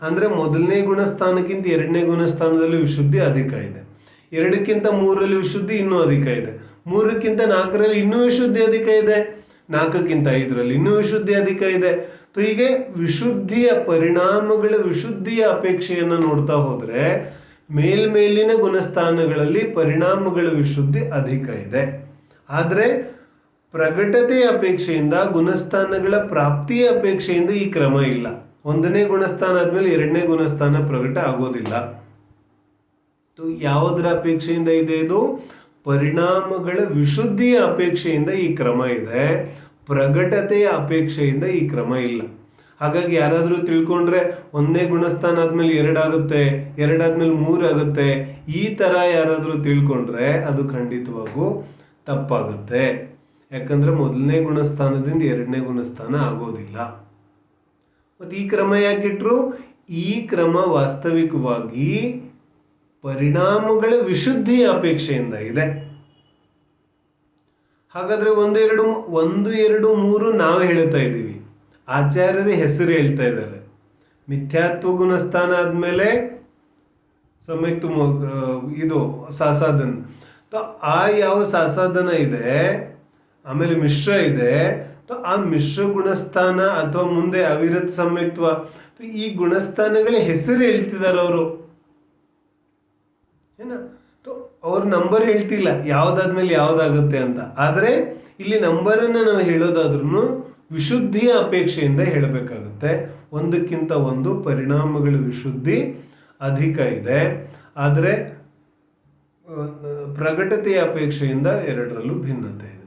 ಅಂದ್ರೆ 1ನೇ ಗುಣಸ್ಥಾನಕ್ಕಿಂತ 2ನೇ ಗುಣಸ್ಥಾನದಲ್ಲಿ ವಿಶುದ್ಧಿ ಅಧಿಕ ಇದೆ, 2ಕ್ಕಿಂತ 3ರಲ್ಲಿ ವಿಶುದ್ಧಿ ಇನ್ನೂ ಅಧಿಕ ಇದೆ, 3ಕ್ಕಿಂತ 4ರಲ್ಲಿ ಇನ್ನೂ ವಿಶುದ್ಧಿ ಅಧಿಕ ಇದೆ, 4ಕ್ಕಿಂತ 5ರಲ್ಲಿ ಇನ್ನೂ ವಿಶುದ್ಧಿ ಅಧಿಕ ಇದೆ. ಹೀಗೆ ವಿಶುದ್ಧಿಯ ಪರಿಣಾಮಗಳ ವಿಶುದ್ಧಿಯ ಅಪೇಕ್ಷೆಯನ್ನು ನೋಡ್ತಾ ಹೋದ್ರೆ ಮೇಲ್ಮೇಲಿನ ಗುಣಸ್ಥಾನಗಳಲ್ಲಿ ಪರಿಣಾಮಗಳ ವಿಶುದ್ಧಿ ಅಧಿಕ ಇದೆ. ಆದ್ರೆ ಪ್ರಗಟತೆಯ ಅಪೇಕ್ಷೆಯಿಂದ, ಗುಣಸ್ಥಾನಗಳ ಪ್ರಾಪ್ತಿಯ ಅಪೇಕ್ಷೆಯಿಂದ ಈ ಕ್ರಮ ಇಲ್ಲ. 1ನೇ ಗುಣಸ್ಥಾನ ಆದ್ಮೇಲೆ 2ನೇ ಗುಣಸ್ಥಾನ ಪ್ರಗಟ ಆಗೋದಿಲ್ಲ. ಯಾವುದರ ಅಪೇಕ್ಷೆಯಿಂದ ಇದೆ ಇದು? ಪರಿಣಾಮಗಳ ವಿಶುದ್ಧಿಯ ಅಪೇಕ್ಷೆಯಿಂದ ಈ ಕ್ರಮ ಇದೆ. ಪ್ರಗಟತೆಯ ಅಪೇಕ್ಷೆಯಿಂದ ಈ ಕ್ರಮ ಇಲ್ಲ. ಹಾಗಾಗಿ ಯಾರಾದ್ರೂ ತಿಳ್ಕೊಂಡ್ರೆ 1ನೇ ಗುಣಸ್ಥಾನ ಆದ್ಮೇಲೆ 2 ಆಗುತ್ತೆ, 2 ಆದ್ಮೇಲೆ 3 ಆಗುತ್ತೆ, ಈ ತರ ಯಾರಾದ್ರೂ ತಿಳ್ಕೊಂಡ್ರೆ ಅದು ಖಂಡಿತವಾಗೂ ತಪ್ಪಾಗುತ್ತೆ. ಯಾಕಂದ್ರೆ 1ನೇ ಗುಣಸ್ಥಾನದಿಂದ 2ನೇ ಗುಣಸ್ಥಾನ ಆಗೋದಿಲ್ಲ. ಮತ್ತೆ ಈ ಕ್ರಮ ಯಾಕಿಟ್ರು? ಈ ಕ್ರಮ ವಾಸ್ತವಿಕವಾಗಿ ಪರಿಣಾಮಗಳ ವಿಶುದ್ಧಿಯ ಅಪೇಕ್ಷೆಯಿಂದ ಇದೆ. ಹಾಗಾದ್ರೆ 1, 2, 3 ನಾವು ಹೇಳ್ತಾ ಇದ್ದೀವಿ, ಆಚಾರ್ಯರ ಹೆಸರು ಹೇಳ್ತಾ ಇದ್ದಾರೆ. ಮಿಥ್ಯಾತ್ವ ಗುಣಸ್ಥಾನ ಆದ್ಮೇಲೆ ಸಮ್ಯಕ್ ಇದು ಸಾಸಾಧನ. ಆ ಯಾವ ಸಾಸಾಧನ ಇದೆ, ಆಮೇಲೆ ಮಿಶ್ರ ಇದೆ, ಆ ಮಿಶ್ರ ಗುಣಸ್ಥಾನ ಅಥವಾ ಮುಂದೆ ಅವಿರತ್ ಸಮ್ಯಕ್ತ್ವ, ಈ ಗುಣಸ್ಥಾನಗಳ ಹೆಸರು ಹೇಳ್ತಿದ್ದಾರೆ ಅವರು. ಏನ ಅವ್ರ ನಂಬರ್ ಹೇಳ್ತಿಲ್ಲ ಯಾವ್ದಾದ್ಮೇಲೆ ಯಾವ್ದಾಗುತ್ತೆ ಅಂತ. ಆದ್ರೆ ಇಲ್ಲಿ ನಂಬರನ್ನ ನಾವು ಹೇಳೋದಾದ್ರೂ ವಿಶುದ್ಧಿಯ ಅಪೇಕ್ಷೆಯಿಂದ ಹೇಳಬೇಕಾಗುತ್ತೆ. 1ಕ್ಕಿಂತ 1 ಪರಿಣಾಮಗಳ ವಿಶುದ್ಧಿ ಅಧಿಕ ಇದೆ. ಆದ್ರೆ ಪ್ರಗಟತೆಯ ಅಪೇಕ್ಷೆಯಿಂದ 2ರಲ್ಲೂ ಭಿನ್ನತೆ ಇದೆ.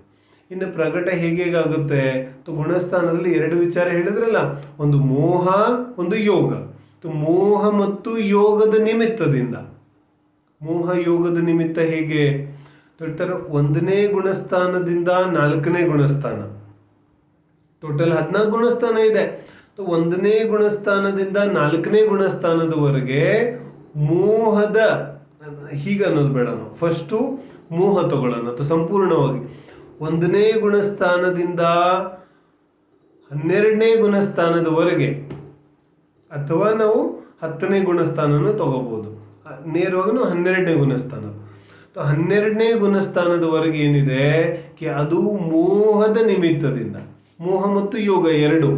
ಇನ್ನು ಪ್ರಗಟ ಹೇಗಾಗುತ್ತೆ? ಗುಣಸ್ಥಾನದಲ್ಲಿ 2 ವಿಚಾರ ಹೇಳಿದ್ರಲ್ಲ, ಒಂದು ಮೋಹ, ಒಂದು ಯೋಗ. ಮೋಹ ಮತ್ತು ಯೋಗದ ನಿಮಿತ್ತದಿಂದ, ಮೋಹ ಯೋಗದ ನಿಮಿತ್ತ ಹೇಗೆ ಹೇಳ್ತಾರೆ, 1ನೇ ಗುಣಸ್ಥಾನದಿಂದ 4ನೇ ಗುಣಸ್ಥಾನ, ಟೋಟಲ್ 14 ಗುಣಸ್ಥಾನ ಇದೆ. 1ನೇ ಗುಣಸ್ಥಾನದಿಂದ 4ನೇ ಗುಣಸ್ಥಾನದವರೆಗೆ ಮೋಹದ, ಹೀಗನ್ನೋದು ಬೇಡ, ನಾವು ಫಸ್ಟು ಮೋಹ ತಗೊಳ್ಳೋಣ ಸಂಪೂರ್ಣವಾಗಿ. 1ನೇ ಗುಣಸ್ಥಾನದಿಂದ 12ನೇ ಗುಣಸ್ಥಾನದವರೆಗೆ, ಅಥವಾ ನಾವು 10ನೇ ಗುಣಸ್ಥಾನನೂ ತಗೋಬಹುದು, ನೇರವಾಗಿ 12ನೇ ಗುಣಸ್ಥಾನ. 12ನೇ ಗುಣಸ್ಥಾನದವರೆಗೆ ಏನಿದೆ ಅದು ಮೋಹದ ನಿಮಿತ್ತದಿಂದ, ಮೋಹ ಮತ್ತು ಯೋಗ 2.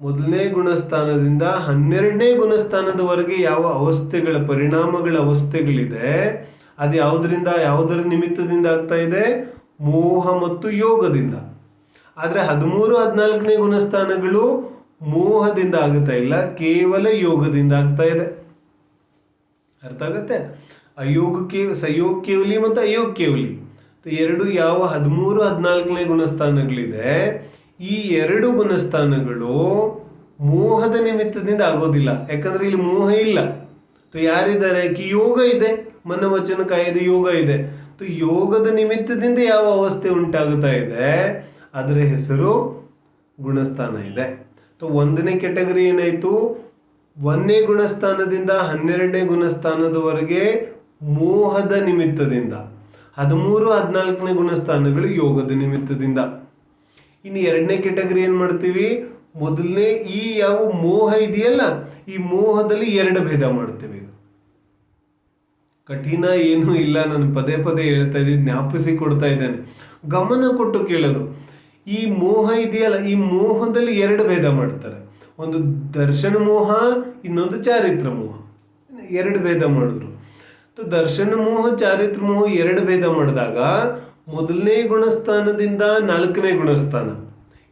1ನೇ ಗುಣಸ್ಥಾನದಿಂದ 12ನೇ ಗುಣಸ್ಥಾನದವರೆಗೆ ಯಾವ ಅವಸ್ಥೆಗಳ, ಪರಿಣಾಮಗಳ ಅವಸ್ಥೆಗಳಿದೆ, ಅದು ಯಾವುದರ ನಿಮಿತ್ತದಿಂದ ಆಗ್ತಾ ಇದೆ? ಮೋಹ ಮತ್ತು ಯೋಗದಿಂದ. ಆದ್ರೆ 13, 14ನೇ ಗುಣಸ್ಥಾನಗಳು ಮೋಹದಿಂದ ಆಗುತ್ತಾ ಇಲ್ಲ, ಕೇವಲ ಯೋಗದಿಂದ ಆಗ್ತಾ ಇದೆ. ಅರ್ಥ ಆಗತ್ತೆ? ಸಯೋಗ ಕೇವಲಿ ಮತ್ತು ಅಯೋಗ ಕೇವಲಿ 2 ಯಾವ 13, 14ನೇ ಗುಣಸ್ಥಾನಗಳಿದೆ, ಈ 2 ಗುಣಸ್ಥಾನಗಳು ಮೋಹದ ನಿಮಿತ್ತದಿಂದ ಆಗೋದಿಲ್ಲ. ಯಾಕಂದ್ರೆ ಇಲ್ಲಿ ಮೋಹ ಇಲ್ಲ. ಯಾರಿದ್ದಾರೆ? ಯೋಗ ಇದೆ, ಮನವಚನ ಕಾಯದ ಯೋಗ ಇದೆ. ಯೋಗದ ನಿಮಿತ್ತದಿಂದ ಯಾವ ಅವಸ್ಥೆ ಉಂಟಾಗುತ್ತಾ ಇದೆ ಅದರ ಹೆಸರು ಗುಣಸ್ಥಾನ ಇದೆ. 1ನೇ ಕೆಟಗರಿ ಏನಾಯ್ತು? 1ನೇ ಗುಣಸ್ಥಾನದಿಂದ 12ನೇ ಗುಣಸ್ಥಾನದವರೆಗೆ ಮೋಹದ ನಿಮಿತ್ತದಿಂದ, 13, 14ನೇ ಗುಣಸ್ಥಾನಗಳು ಯೋಗದ ನಿಮಿತ್ತದಿಂದ. ಇನ್ನು 2ನೇ ಕೆಟಗರಿ ಏನ್ ಮಾಡ್ತೀವಿ? ಮೊದಲನೇ ಈ ಯಾವ ಮೋಹ ಇದೆಯಲ್ಲ, ಈ ಮೋಹದಲ್ಲಿ 2 ಭೇದ ಮಾಡ್ತೀವಿ. ಕಠಿಣ ಏನೂ ಇಲ್ಲ, ನಾನು ಪದೇ ಪದೇ ಹೇಳ್ತಾ ಇದ್ದೀನಿ, ಜ್ಞಾಪಿಸಿ ಕೊಡ್ತಾ ಇದ್ದೇನೆ. ಗಮನ ಕೊಟ್ಟು ಕೇಳೋದು. ಈ ಮೋಹ ಇದೆಯಲ್ಲ, ಈ ಮೋಹದಲ್ಲಿ ಎರಡು ಭೇದ ಮಾಡ್ತಾರೆ. ಒಂದು ದರ್ಶನ ಮೋಹ, ಇನ್ನೊಂದು ಚಾರಿತ್ರ ಮೋಹ. ಎರಡು ಭೇದ ಮಾಡಿದ್ರು. ದರ್ಶನ ಮೋಹ ಚಾರಿತ್ರ ಮೋಹ ಎರಡು ಭೇದ ಮಾಡಿದಾಗ ಮೊದಲನೇ ಗುಣಸ್ಥಾನದಿಂದ ನಾಲ್ಕನೇ ಗುಣಸ್ಥಾನ,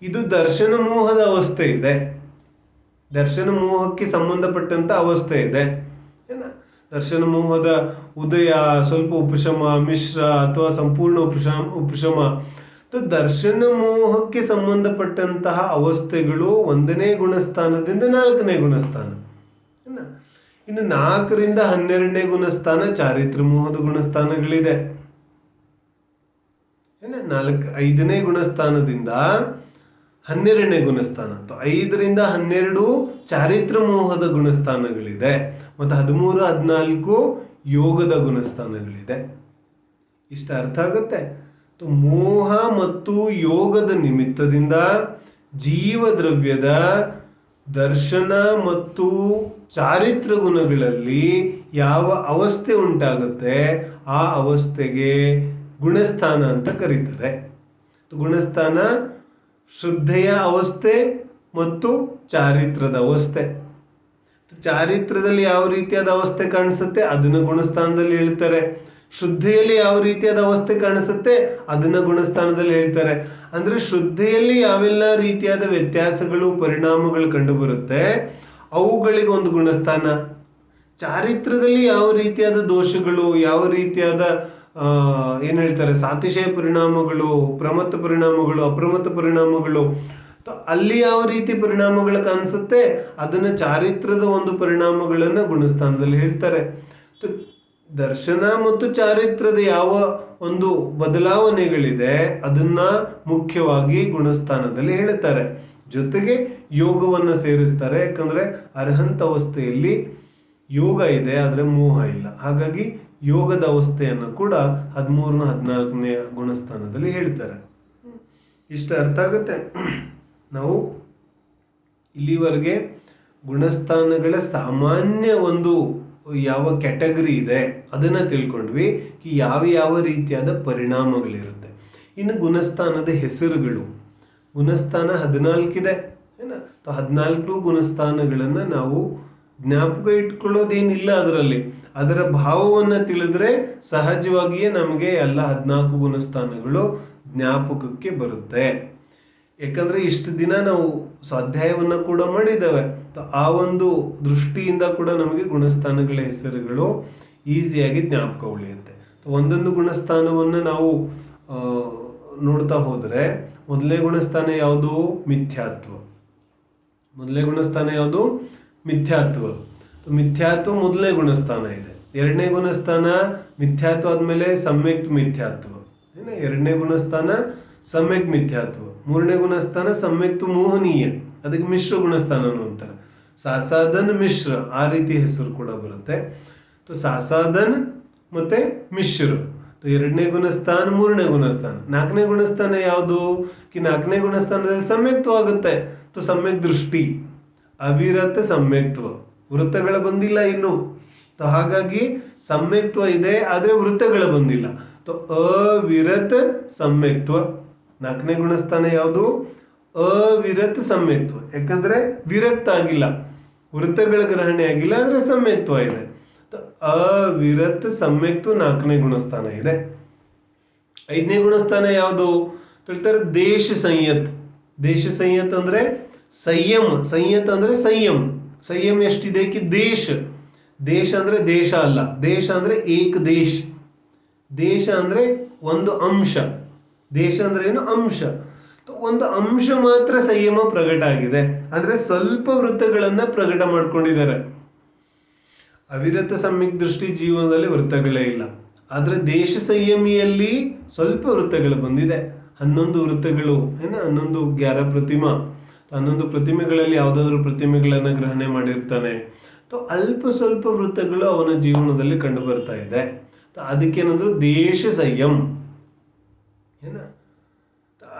ಇದು ದರ್ಶನ ಮೋಹದ ಅವಸ್ಥೆ ಇದೆ. ದರ್ಶನ ಮೋಹಕ್ಕೆ ಸಂಬಂಧಪಟ್ಟಂತ ಅವಸ್ಥೆ ಇದೆ. ದರ್ಶನ ಮೋಹದ ಉದಯ, ಸ್ವಲ್ಪ ಉಪಶಮ, ಮಿಶ್ರ ಅಥವಾ ಸಂಪೂರ್ಣ ಉಪಶಮ. ದರ್ಶನ ಮೋಹಕ್ಕೆ ಸಂಬಂಧಪಟ್ಟಂತಹ ಅವಸ್ಥೆಗಳು ಒಂದನೇ ಗುಣಸ್ಥಾನದಿಂದ ನಾಲ್ಕನೇ ಗುಣಸ್ಥಾನ. ಇನ್ನು 4ರಿಂದ 12ನೇ ಗುಣಸ್ಥಾನ ಚಾರಿತ್ರ ಮೋಹದ ಗುಣಸ್ಥಾನಗಳಿದೆ. 5ನೇ ಗುಣಸ್ಥಾನದಿಂದ 12ನೇ ಗುಣಸ್ಥಾನ, 5ರಿಂದ 12 ಚಾರಿತ್ರ ಮೋಹದ ಗುಣಸ್ಥಾನಗಳಿದೆ. ಮತ್ತು 13, 14 ಯೋಗದ ಗುಣಸ್ಥಾನಗಳಿದೆ. ಇಷ್ಟ ಅರ್ಥ ಆಗುತ್ತೆ. ಮೋಹ ಮತ್ತು ಯೋಗದ ನಿಮಿತ್ತದಿಂದ ಜೀವದ್ರವ್ಯದ ದರ್ಶನ ಮತ್ತು ಚಾರಿತ್ರ ಗುಣಗಳಲ್ಲಿ ಯಾವ ಅವಸ್ಥೆ ಉಂಟಾಗುತ್ತೆ ಆ ಅವಸ್ಥೆಗೆ ಗುಣಸ್ಥಾನ ಅಂತ ಕರೀತಾರೆ. ಗುಣಸ್ಥಾನ ಶ್ರದ್ಧೆಯ ಅವಸ್ಥೆ ಮತ್ತು ಚಾರಿತ್ರದ ಅವಸ್ಥೆ. ಚಾರಿತ್ರದಲ್ಲಿ ಯಾವ ರೀತಿಯಾದ ಅವಸ್ಥೆ ಕಾಣಿಸುತ್ತೆ ಅದನ್ನ ಗುಣಸ್ಥಾನದಲ್ಲಿ ಹೇಳ್ತಾರೆ. ಶುದ್ಧಿಯಲ್ಲಿ ಯಾವ ರೀತಿಯಾದ ಅವಸ್ಥೆ ಕಾಣಿಸುತ್ತೆ ಅದನ್ನ ಗುಣಸ್ಥಾನದಲ್ಲಿ ಹೇಳ್ತಾರೆ. ಅಂದ್ರೆ ಶುದ್ಧಿಯಲ್ಲಿ ಯಾವೆಲ್ಲ ರೀತಿಯಾದ ವ್ಯತ್ಯಾಸಗಳು, ಪರಿಣಾಮಗಳು ಕಂಡು ಬರುತ್ತೆ ಅವುಗಳಿಗೆ ಒಂದು ಗುಣಸ್ಥಾನ. ಚಾರಿತ್ರದಲ್ಲಿ ಯಾವ ರೀತಿಯಾದ ದೋಷಗಳು, ಯಾವ ರೀತಿಯಾದ ಏನ್ ಹೇಳ್ತಾರೆ ಸಾತಿಶಯ ಪರಿಣಾಮಗಳು, ಪ್ರಮತ್ತ ಪರಿಣಾಮಗಳು, ಅಪ್ರಮತ್ತ ಪರಿಣಾಮಗಳು, ಅಲ್ಲಿ ಯಾವ ರೀತಿ ಪರಿಣಾಮಗಳು ಕಾಣಿಸುತ್ತೆ ಅದನ್ನ ಚಾರಿತ್ರದ ಒಂದು ಪರಿಣಾಮಗಳನ್ನ ಗುಣಸ್ಥಾನದಲ್ಲಿ ಹೇಳ್ತಾರೆ. ದರ್ಶನ ಮತ್ತು ಚಾರಿತ್ರದ ಯಾವ ಒಂದು ಬದಲಾವಣೆಗಳಿದೆ ಅದನ್ನ ಮುಖ್ಯವಾಗಿ ಗುಣಸ್ಥಾನದಲ್ಲಿ ಹೇಳ್ತಾರೆ. ಜೊತೆಗೆ ಯೋಗವನ್ನ ಸೇರಿಸ್ತಾರೆ. ಯಾಕಂದ್ರೆ ಅರ್ಹಂತ ಅವಸ್ಥೆಯಲ್ಲಿ ಯೋಗ ಇದೆ ಆದ್ರೆ ಮೋಹ ಇಲ್ಲ. ಹಾಗಾಗಿ ಯೋಗದ ಅವಸ್ಥೆಯನ್ನು ಕೂಡ 13ನೇ 14ನೇ ಗುಣಸ್ಥಾನದಲ್ಲಿ ಹೇಳ್ತಾರೆ. ಇಷ್ಟ ಅರ್ಥ ಆಗುತ್ತೆ. ನಾವು ಇಲ್ಲಿವರೆಗೆ ಗುಣಸ್ಥಾನಗಳ ಸಾಮಾನ್ಯ ಒಂದು ಯಾವ ಕ್ಯಾಟಗರಿ ಇದೆ ಅದನ್ನ ತಿಳ್ಕೊಂಡ್ವಿ. ಯಾವ ಯಾವ ರೀತಿಯಾದ ಪರಿಣಾಮಗಳಿರುತ್ತೆ. ಇನ್ನು ಗುಣಸ್ಥಾನದ ಹೆಸರುಗಳು. ಗುಣಸ್ಥಾನ 14 ಇದೆ. 14 ಗುಣಸ್ಥಾನಗಳನ್ನ ನಾವು ಜ್ಞಾಪಕ ಇಟ್ಕೊಳ್ಳೋದೇನಿಲ್ಲ. ಅದರ ಭಾವವನ್ನ ತಿಳಿದ್ರೆ ಸಹಜವಾಗಿಯೇ ನಮಗೆ ಎಲ್ಲ 14 ಗುಣಸ್ಥಾನಗಳು ಜ್ಞಾಪಕಕ್ಕೆ ಬರುತ್ತೆ. ಯಾಕಂದ್ರೆ ಇಷ್ಟು ದಿನ ನಾವು ಸ್ವಾಧ್ಯಾಯವನ್ನ ಕೂಡ ಮಾಡಿದ್ದೇವೆ. ಆ ಒಂದು ದೃಷ್ಟಿಯಿಂದ ಕೂಡ ನಮಗೆ ಗುಣಸ್ಥಾನಗಳ ಹೆಸರುಗಳು ಈಸಿಯಾಗಿ ಜ್ಞಾಪಕ ಉಳಿಯುತ್ತೆ. ಒಂದೊಂದು ಗುಣಸ್ಥಾನವನ್ನ ನಾವು ನೋಡ್ತಾ ಹೋದ್ರೆ ಮೊದಲನೇ ಗುಣಸ್ಥಾನ ಯಾವುದು? ಮಿಥ್ಯಾತ್ವ. ಮೊದಲನೇ ಗುಣಸ್ಥಾನ ಯಾವುದು? ಮಿಥ್ಯಾತ್ವ. ಮಿಥ್ಯಾತ್ವ ಮೊದಲನೇ ಗುಣಸ್ಥಾನ ಇದೆ. ಎರಡನೇ ಗುಣಸ್ಥಾನ ಮಿಥ್ಯಾತ್ವ ಆದ್ಮೇಲೆ ಸಮ್ಯಕ್ ಮಿಥ್ಯಾತ್ವ. ಎರಡನೇ ಗುಣಸ್ಥಾನ ಸಮ್ಯಕ್ ಮಿಥ್ಯಾತ್ವ. ಮೂರನೇ ಗುಣಸ್ಥಾನ ಸಮ್ಯಕ್ತು ಮೋಹನೀಯ, ಅದಕ್ಕೆ ಮಿಶ್ರ ಗುಣಸ್ಥಾನನು ಅಂತಾರೆ. ಸಾಸಾದನ್ ಮಿಶ್ರ, ಆ ರೀತಿ ಹೆಸರು ಕೂಡ ಬರುತ್ತೆ. ಸಾಸಾದನ್ ಮತ್ತೆ ಮಿಶ್ರ ಎರಡನೇ ಗುಣಸ್ಥಾನ, ಮೂರನೇ ಗುಣಸ್ಥಾನ. ನಾಲ್ಕನೇ ಗುಣಸ್ಥಾನ ಯಾವುದು? ನಾಲ್ಕನೇ ಗುಣಸ್ಥಾನದಲ್ಲಿ ಸಮ್ಯಕ್ತ್ವ ಆಗುತ್ತೆ. ಸಮ್ಯಕ್ ದೃಷ್ಟಿ, ಅವಿರತ ಸಮ್ಯಕ್ತ್ವ. ವೃತ್ತಗಳ ಬಂದಿಲ್ಲ ಇನ್ನು. ಹಾಗಾಗಿ ಸಮ್ಯಕ್ತ್ವ ಇದೆ ಆದ್ರೆ ವೃತ್ತಗಳ ಬಂದಿಲ್ಲ. ಅವಿರತ ಸಮ್ಯಕ್ತ್ವ. ನಾಲ್ಕನೇ ಗುಣಸ್ಥಾನ ಯಾವುದು? ಅವಿರತ ಸಮ್ಯಕ್ತ್ವ. ಯಾಕಂದ್ರೆ ವಿರಕ್ತ ಆಗಿಲ್ಲ, ವೃತ್ತಗಳ ಗ್ರಹಣೆ ಆಗಿಲ್ಲ, ಆದ್ರೆ ಸಮ್ಯಕ್ತ್ವ ಇದೆ. ಅವಿರತ ಸಮ್ಯಕ್ತ್ವ ನಾಲ್ಕನೇ ಗುಣಸ್ಥಾನ ಇದೆ. ಐದನೇ ಗುಣಸ್ಥಾನ ಯಾವುದು ಹೇಳ್ತಾರೆ? ದೇಶ ಸಂಯತ್. ದೇಶ ಸಂಯತ್ ಅಂದ್ರೆ ಸಂಯಮ. ಸಂಯತ್ ಅಂದ್ರೆ ಸಂಯಮ. ಸಂಯಮ ಎಷ್ಟಿದೆ? ದೇಶ. ದೇಶ ಅಂದ್ರೆ ದೇಶ ಅಲ್ಲ, ದೇಶ ಅಂದ್ರೆ ಏಕ ದೇಶ. ದೇಶ ಅಂದ್ರೆ ಒಂದು ಅಂಶ. ದೇಶ ಅಂದ್ರೆ ಏನು? ಅಂಶ. ಒಂದು ಅಂಶ ಮಾತ್ರ ಸಂಯಮ ಪ್ರಕಟ ಆಗಿದೆ, ಅಂದ್ರೆ ಸ್ವಲ್ಪ ವೃತ್ತಗಳನ್ನ ಪ್ರಕಟ ಮಾಡ್ಕೊಂಡಿದ್ದಾರೆ. ಅವಿರತ ಸಮ್ಯಕ್ ದೃಷ್ಟಿ ಜೀವನದಲ್ಲಿ ವೃತ್ತಗಳೇ ಇಲ್ಲ. ಆದ್ರೆ ದೇಶ ಸಂಯಮಿಯಲ್ಲಿ ಸ್ವಲ್ಪ ವೃತ್ತಗಳು ಬಂದಿದೆ. 11 ವೃತ್ತಗಳು, 11 11 ಪ್ರತಿಮಾ. 11 ಪ್ರತಿಮೆಗಳಲ್ಲಿ ಯಾವ್ದಾದ್ರು ಪ್ರತಿಮೆಗಳನ್ನ ಗ್ರಹಣೆ ಮಾಡಿರ್ತಾನೆ. ಅಲ್ಪ ಸ್ವಲ್ಪ ವೃತ್ತಗಳು ಅವನ ಜೀವನದಲ್ಲಿ ಕಂಡು ಬರ್ತಾ ಇದೆ. ಅದಕ್ಕೇನಾದ್ರು ದೇಶ ಸಂಯಮ.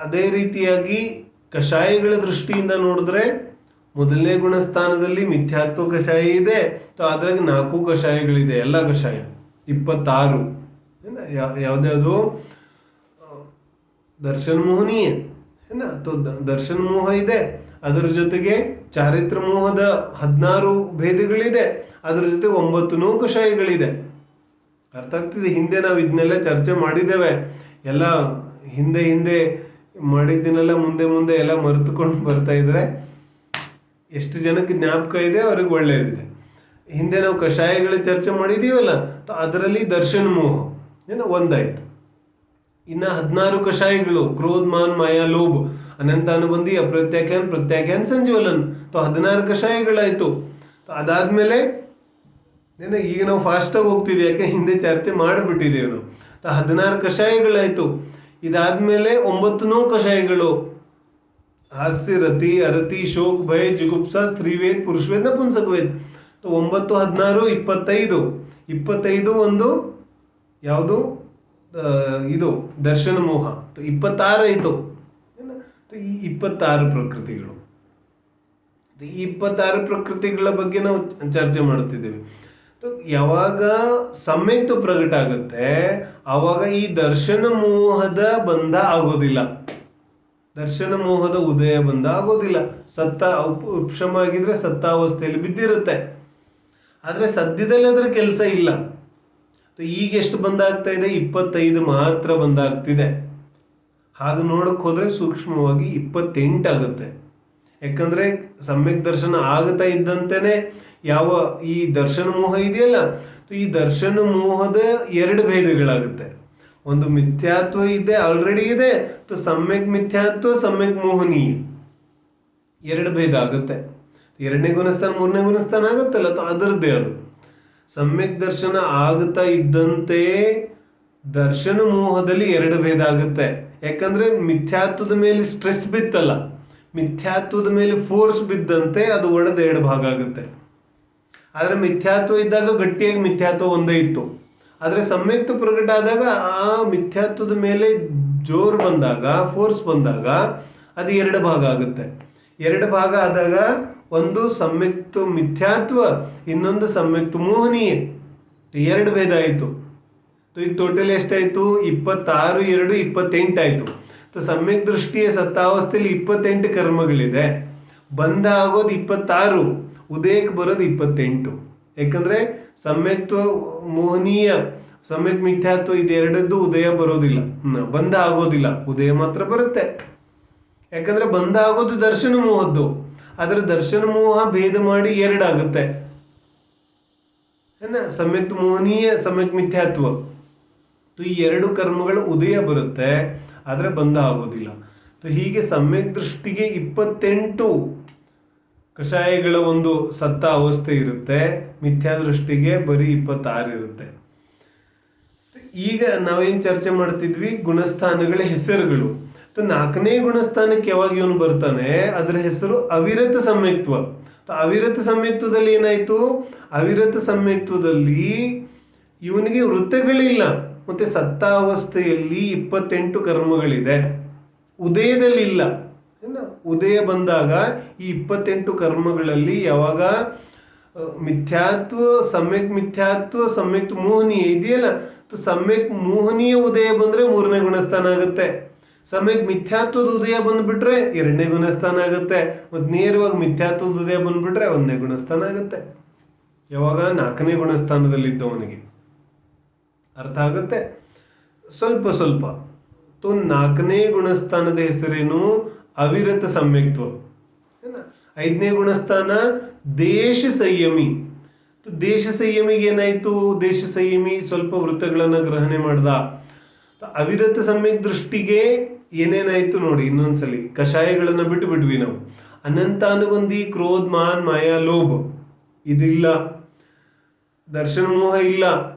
ಅದೇ ರೀತಿಯಾಗಿ ಕಷಾಯಗಳ ದೃಷ್ಟಿಯಿಂದ ನೋಡಿದ್ರೆ ಮೊದಲನೇ ಗುಣಸ್ಥಾನದಲ್ಲಿ ಮಿಥ್ಯಾತ್ವ ಕಷಾಯ ಇದೆ. ಅದ್ರಾಗ 4 ಕಷಾಯಗಳಿದೆ. ಎಲ್ಲ ಕಷಾಯ 26 है ना। ಯಾವ್ದ್ಯಾವುದು ದರ್ಶನ ಮೋಹನೀಯ है ना, तो ದರ್ಶನ ಮೋಹ ಇದೆ, ಅದರ ಜೊತೆಗೆ ಚಾರಿತ್ರ ಮೋಹದ 16 ಭೇದಗಳಿದೆ, ಅದರ ಜೊತೆಗೆ 9 ನೌಕಶಾಹಿಗಳಿದೆ. ಅರ್ಥ ಆಗ್ತಿದೆ? ಹಿಂದೆ ನಾವು ಇದನ್ನೆಲ್ಲ ಚರ್ಚೆ ಮಾಡಿದ್ದೇವೆ. ಎಲ್ಲ ಹಿಂದೆ ಮಾಡಿದ್ದನ್ನೆಲ್ಲ ಮುಂದೆ ಎಲ್ಲ ಮರೆತುಕೊಂಡು ಬರ್ತಾ ಇದ್ರೆ ಎಷ್ಟು ಜನಕ್ಕೆ ಜ್ಞಾಪಕ ಇದೆ ಅವ್ರಿಗೆ ಒಳ್ಳೇದಿದೆ. ಹಿಂದೆ ನಾವು ಕಷಾಯಗಳ ಚರ್ಚೆ ಮಾಡಿದೀವಲ್ಲ, ಅದರಲ್ಲಿ ದರ್ಶನ ಮೋಹ ಏನೋ ಒಂದಾಯ್ತು. ಇನ್ನ 16 ಕಷಾಯಗಳು ಕ್ರೋಧ ಮಾನ್ ಮಾಯಾ ಲೋಭ ಅನಂತ ಅನುಬಂಧಿ ಅಪ್ರತ್ಯಾಖ್ಯಾನ್ ಪ್ರತ್ಯಾಖ್ಯಾನ್ ಸಂಜೀವಲನ್, 16 ಕಷಾಯಗಳಾಯ್ತು. ಅದಾದ್ಮೇಲೆ ಏನೋ ಈಗ ನಾವು ಫಾಸ್ಟಾಗಿ ಹೋಗ್ತಿದ್ವಿ, ಯಾಕೆ ಹಿಂದೆ ಚರ್ಚೆ ಮಾಡಿಬಿಟ್ಟಿದ್ದೇವೆ ನಾವು. 16 ಕಷಾಯಗಳಾಯ್ತು. ಇದಾದ್ಮೇಲೆ 9 ಕಷಾಯಗಳು: ಹಾಸ್ಯ, ರತಿ, ಅರತಿ, ಶೋಕ್, ಭಯ, ಜಿಗುಪ್ಸಾ, ಸ್ತ್ರೀವೇದ್, ಪುರುಷವೇದ್, ನಪುಂಸಕವೇದ್. 9, 16, 25. 25 ಒಂದು ಯಾವುದು ಇದು ದರ್ಶನ ಮೋಹ. 26 ಆಯ್ತು. ಈ 26 ಪ್ರಕೃತಿಗಳು, ಈ 26 ಪ್ರಕೃತಿಗಳ ಬಗ್ಗೆ ನಾವು ಚರ್ಚೆ ಮಾಡ್ತಿದ್ದೇವೆ. ಯಾವಾಗ ಸಮ್ಯಕ್ತು ಪ್ರಕಟ ಆಗುತ್ತೆ ಆವಾಗ ಈ ದರ್ಶನ ಮೋಹದ ಬಂಧ ಆಗೋದಿಲ್ಲ, ದರ್ಶನ ಮೋಹದ ಉದಯ ಬಂಧ ಆಗೋದಿಲ್ಲ. ಉಪಶಮ ಆಗಿದ್ರೆ ಸತ್ತಾವಸ್ಥೆಯಲ್ಲಿ ಬಿದ್ದಿರುತ್ತೆ, ಆದ್ರೆ ಸದ್ಯದಲ್ಲಿ ಅದರ ಕೆಲಸ ಇಲ್ಲ. ಈಗ ಎಷ್ಟು ಬಂದ ಆಗ್ತಾ ಇದೆ? 25 ಮಾತ್ರ ಬಂದ ಆಗ್ತಿದೆ. ಹಾಗೆ ನೋಡಕ್ ಹೋದ್ರೆ ಸೂಕ್ಷ್ಮವಾಗಿ 28 ಆಗುತ್ತೆ. ಯಾಕಂದ್ರೆ ಸಮ್ಯಕ್ ದರ್ಶನ ಆಗ್ತಾ ಇದ್ದಂತೆನೆ ಯಾವ ಈ ದರ್ಶನ ಮೋಹ ಇದೆಯಲ್ಲ, ಈ ದರ್ಶನ ಮೋಹದ 2 ಭೇದಗಳಾಗುತ್ತೆ. ಒಂದು ಮಿಥ್ಯಾತ್ವ ಇದೆ, ಆಲ್ರೆಡಿ ಇದೆ. ಸಮ್ಯಕ್ ಮಿಥ್ಯಾತ್ವ, ಸಮ್ಯಕ್ ಮೋಹನೀಯ 2 ಭೇದ ಆಗುತ್ತೆ. 2ನೇ ಗುಣಸ್ಥಾನ 3ನೇ ಗುಣಸ್ಥಾನ ಆಗುತ್ತಲ್ಲ, ಅದರದ್ದೇ ಅದು. ಸಮ್ಯಕ್ ದರ್ಶನ ಆಗ್ತಾ ಇದ್ದಂತೆ ದರ್ಶನ ಮೋಹದಲ್ಲಿ 2 ಭೇದ ಆಗುತ್ತೆ. ಯಾಕಂದ್ರೆ ಮಿಥ್ಯಾತ್ವದ ಮೇಲೆ ಸ್ಟ್ರೆಸ್ ಬಿತ್ತಲ್ಲ, ಮಿಥ್ಯಾತ್ವದ ಮೇಲೆ ಫೋರ್ಸ್ ಬಿದ್ದಂತೆ ಅದು ಒಡೆದ 2 ಭಾಗ ಆಗುತ್ತೆ. ಆದ್ರೆ ಮಿಥ್ಯಾತ್ವ ಇದ್ದಾಗ ಗಟ್ಟಿಯಾಗಿ ಮಿಥ್ಯಾತ್ವ ಒಂದೇ ಇತ್ತು. ಆದ್ರೆ ಸಮ್ಯಕ್ತ ಪ್ರಕಟ ಆದಾಗ ಆ ಮಿಥ್ಯಾತ್ವದ ಮೇಲೆ ಜೋರ್ ಬಂದಾಗ, ಫೋರ್ಸ್ ಬಂದಾಗ ಅದು 2 ಭಾಗ ಆಗುತ್ತೆ. 2 ಭಾಗ ಆದಾಗ ಒಂದು ಸಮ್ಯಕ್ತ ಮಿಥ್ಯಾತ್ವ, ಇನ್ನೊಂದು ಸಮ್ಯಕ್ತ ಮೋಹನೀಯ, 2 ಭೇದ ಆಯಿತು. ಈಗ ಟೋಟಲ್ ಎಷ್ಟಾಯ್ತು? 26, 2, 28 ಆಯ್ತು. ಸಮ್ಯಕ್ ದೃಷ್ಟಿಯ ಸತ್ತಾವಸ್ಥೆಯಲ್ಲಿ 28 ಕರ್ಮಗಳಿದೆ. ಬಂಧ ಆಗೋದು 26, ಉದಯಕ್ಕೆ ಬರೋದು 28. ಯಾಕಂದ್ರೆ ಸಮ್ಯಕ್ತ್ವ ಮೋಹನೀಯ, ಸಮ್ಯಕ್ ಮಿಥ್ಯಾತ್ವ ಇದೆರಡದ್ದು ಉದಯ ಬರೋದಿಲ್ಲ, ಬಂಧ ಆಗೋದಿಲ್ಲ, ಉದಯ ಮಾತ್ರ ಬರುತ್ತೆ. ಯಾಕಂದ್ರೆ ಬಂಧ ಆಗೋದು ದರ್ಶನ ಮೋಹದ್ದು, ಅದರ ದರ್ಶನ ಮೋಹ ಭೇದ ಮಾಡಿ 2 ಆಗುತ್ತೆ. ಸಮ್ಯಕ್ ಮೋಹನೀಯ, ಸಮ್ಯಕ್ ಮಿಥ್ಯಾತ್ವ, ಈ 2 ಕರ್ಮಗಳು ಉದಯ ಬರುತ್ತೆ, ಆದ್ರೆ ಬಂಧ ಆಗೋದಿಲ್ಲ. ಹೀಗೆ ಸಮ್ಯಕ್ ದೃಷ್ಟಿಗೆ 28 ಕಷಾಯಗಳ ಒಂದು ಸತ್ತ ಅವಸ್ಥೆ ಇರುತ್ತೆ, ಮಿಥ್ಯಾ ದೃಷ್ಟಿಗೆ ಬರೀ 26 ಇರುತ್ತೆ. ಈಗ ನಾವೇನ್ ಚರ್ಚೆ ಮಾಡ್ತಿದ್ವಿ? ಗುಣಸ್ಥಾನಗಳ ಹೆಸರುಗಳು. 4ನೇ ಗುಣಸ್ಥಾನಕ್ಕೆ ಯಾವಾಗ ಇವನು ಬರ್ತಾನೆ, ಅದರ ಹೆಸರು ಅವಿರತ ಸಮ್ಯಕ್ತ್ವ. ಅವಿರತ ಸಮ್ಯಕ್ತ್ವದಲ್ಲಿ ಏನಾಯ್ತು? ಅವಿರತ ಸಮ್ಯಕ್ತ್ವದಲ್ಲಿ ಇವನಿಗೆ ವೃತ್ತಗಳಿಲ್ಲ, ಮತ್ತೆ ಸತ್ತಾವಸ್ಥೆಯಲ್ಲಿ 28 ಕರ್ಮಗಳಿದೆ, ಉದಯದಲ್ಲಿ ಇಲ್ಲ. ಉದಯ ಬಂದಾಗ ಈ 28 ಕರ್ಮಗಳಲ್ಲಿ ಯಾವಾಗ ಮಿಥ್ಯಾತ್ವ, ಸಮ್ಯಕ್ ಮಿಥ್ಯಾತ್ವ, ಸಮ್ಯಕ್ ಮೋಹನೀಯ ಇದೆಯಲ್ಲ, ಸಮ್ಯಕ್ ಮೋಹನೀಯ ಉದಯ ಬಂದ್ರೆ 3ನೇ ಗುಣಸ್ಥಾನ ಆಗುತ್ತೆ. ಸಮ್ಯಕ್ ಮಿಥ್ಯಾತ್ವದ ಉದಯ ಬಂದ್ಬಿಟ್ರೆ 2ನೇ ಗುಣಸ್ಥಾನ ಆಗುತ್ತೆ. ಮತ್ತೆ ನೇರವಾಗಿ ಮಿಥ್ಯಾತ್ವದ ಉದಯ ಬಂದ್ಬಿಟ್ರೆ 1ನೇ ಗುಣಸ್ಥಾನ ಆಗುತ್ತೆ. ಯಾವಾಗ 4ನೇ ಗುಣಸ್ಥಾನದಲ್ಲಿದ್ದವನಿಗೆ ಅರ್ಥ ಆಗುತ್ತೆ ಸ್ವಲ್ಪ ಸ್ವಲ್ಪ. 4ನೇ ಗುಣಸ್ಥಾನದ ಹೆಸರೇನು? ಅವಿರತ ಸಮ್ಯಕ್ತ್ವ. 5ನೇ ಗುಣಸ್ಥಾನ ದೇಶ ಸಂಯಮಿ. ದೇಶ ಸಂಯಮಿಗೆ ಏನಾಯ್ತು? ದೇಶ ಸಂಯಮಿ ಸ್ವಲ್ಪ ವೃತ್ತಗಳನ್ನ ಗ್ರಹಣೆ ಮಾಡ್ದ. ಅವಿರತ ಸಮ್ಯಕ್ ದೃಷ್ಟಿಗೆ ಏನೇನಾಯ್ತು ನೋಡಿ ಇನ್ನೊಂದ್ಸಲಿ. ಕಷಾಯಗಳನ್ನ ಬಿಟ್ಟು ಬಿಟ್ವಿ ನಾವು. ಅನಂತ ಅನುಬಂಧಿ, ಕ್ರೋಧ, ಮಾನ್, ಮಾಯಾ, ಲೋಭ ಇದಿಲ್ಲ, ದರ್ಶನ ಮೋಹ ಇಲ್ಲ,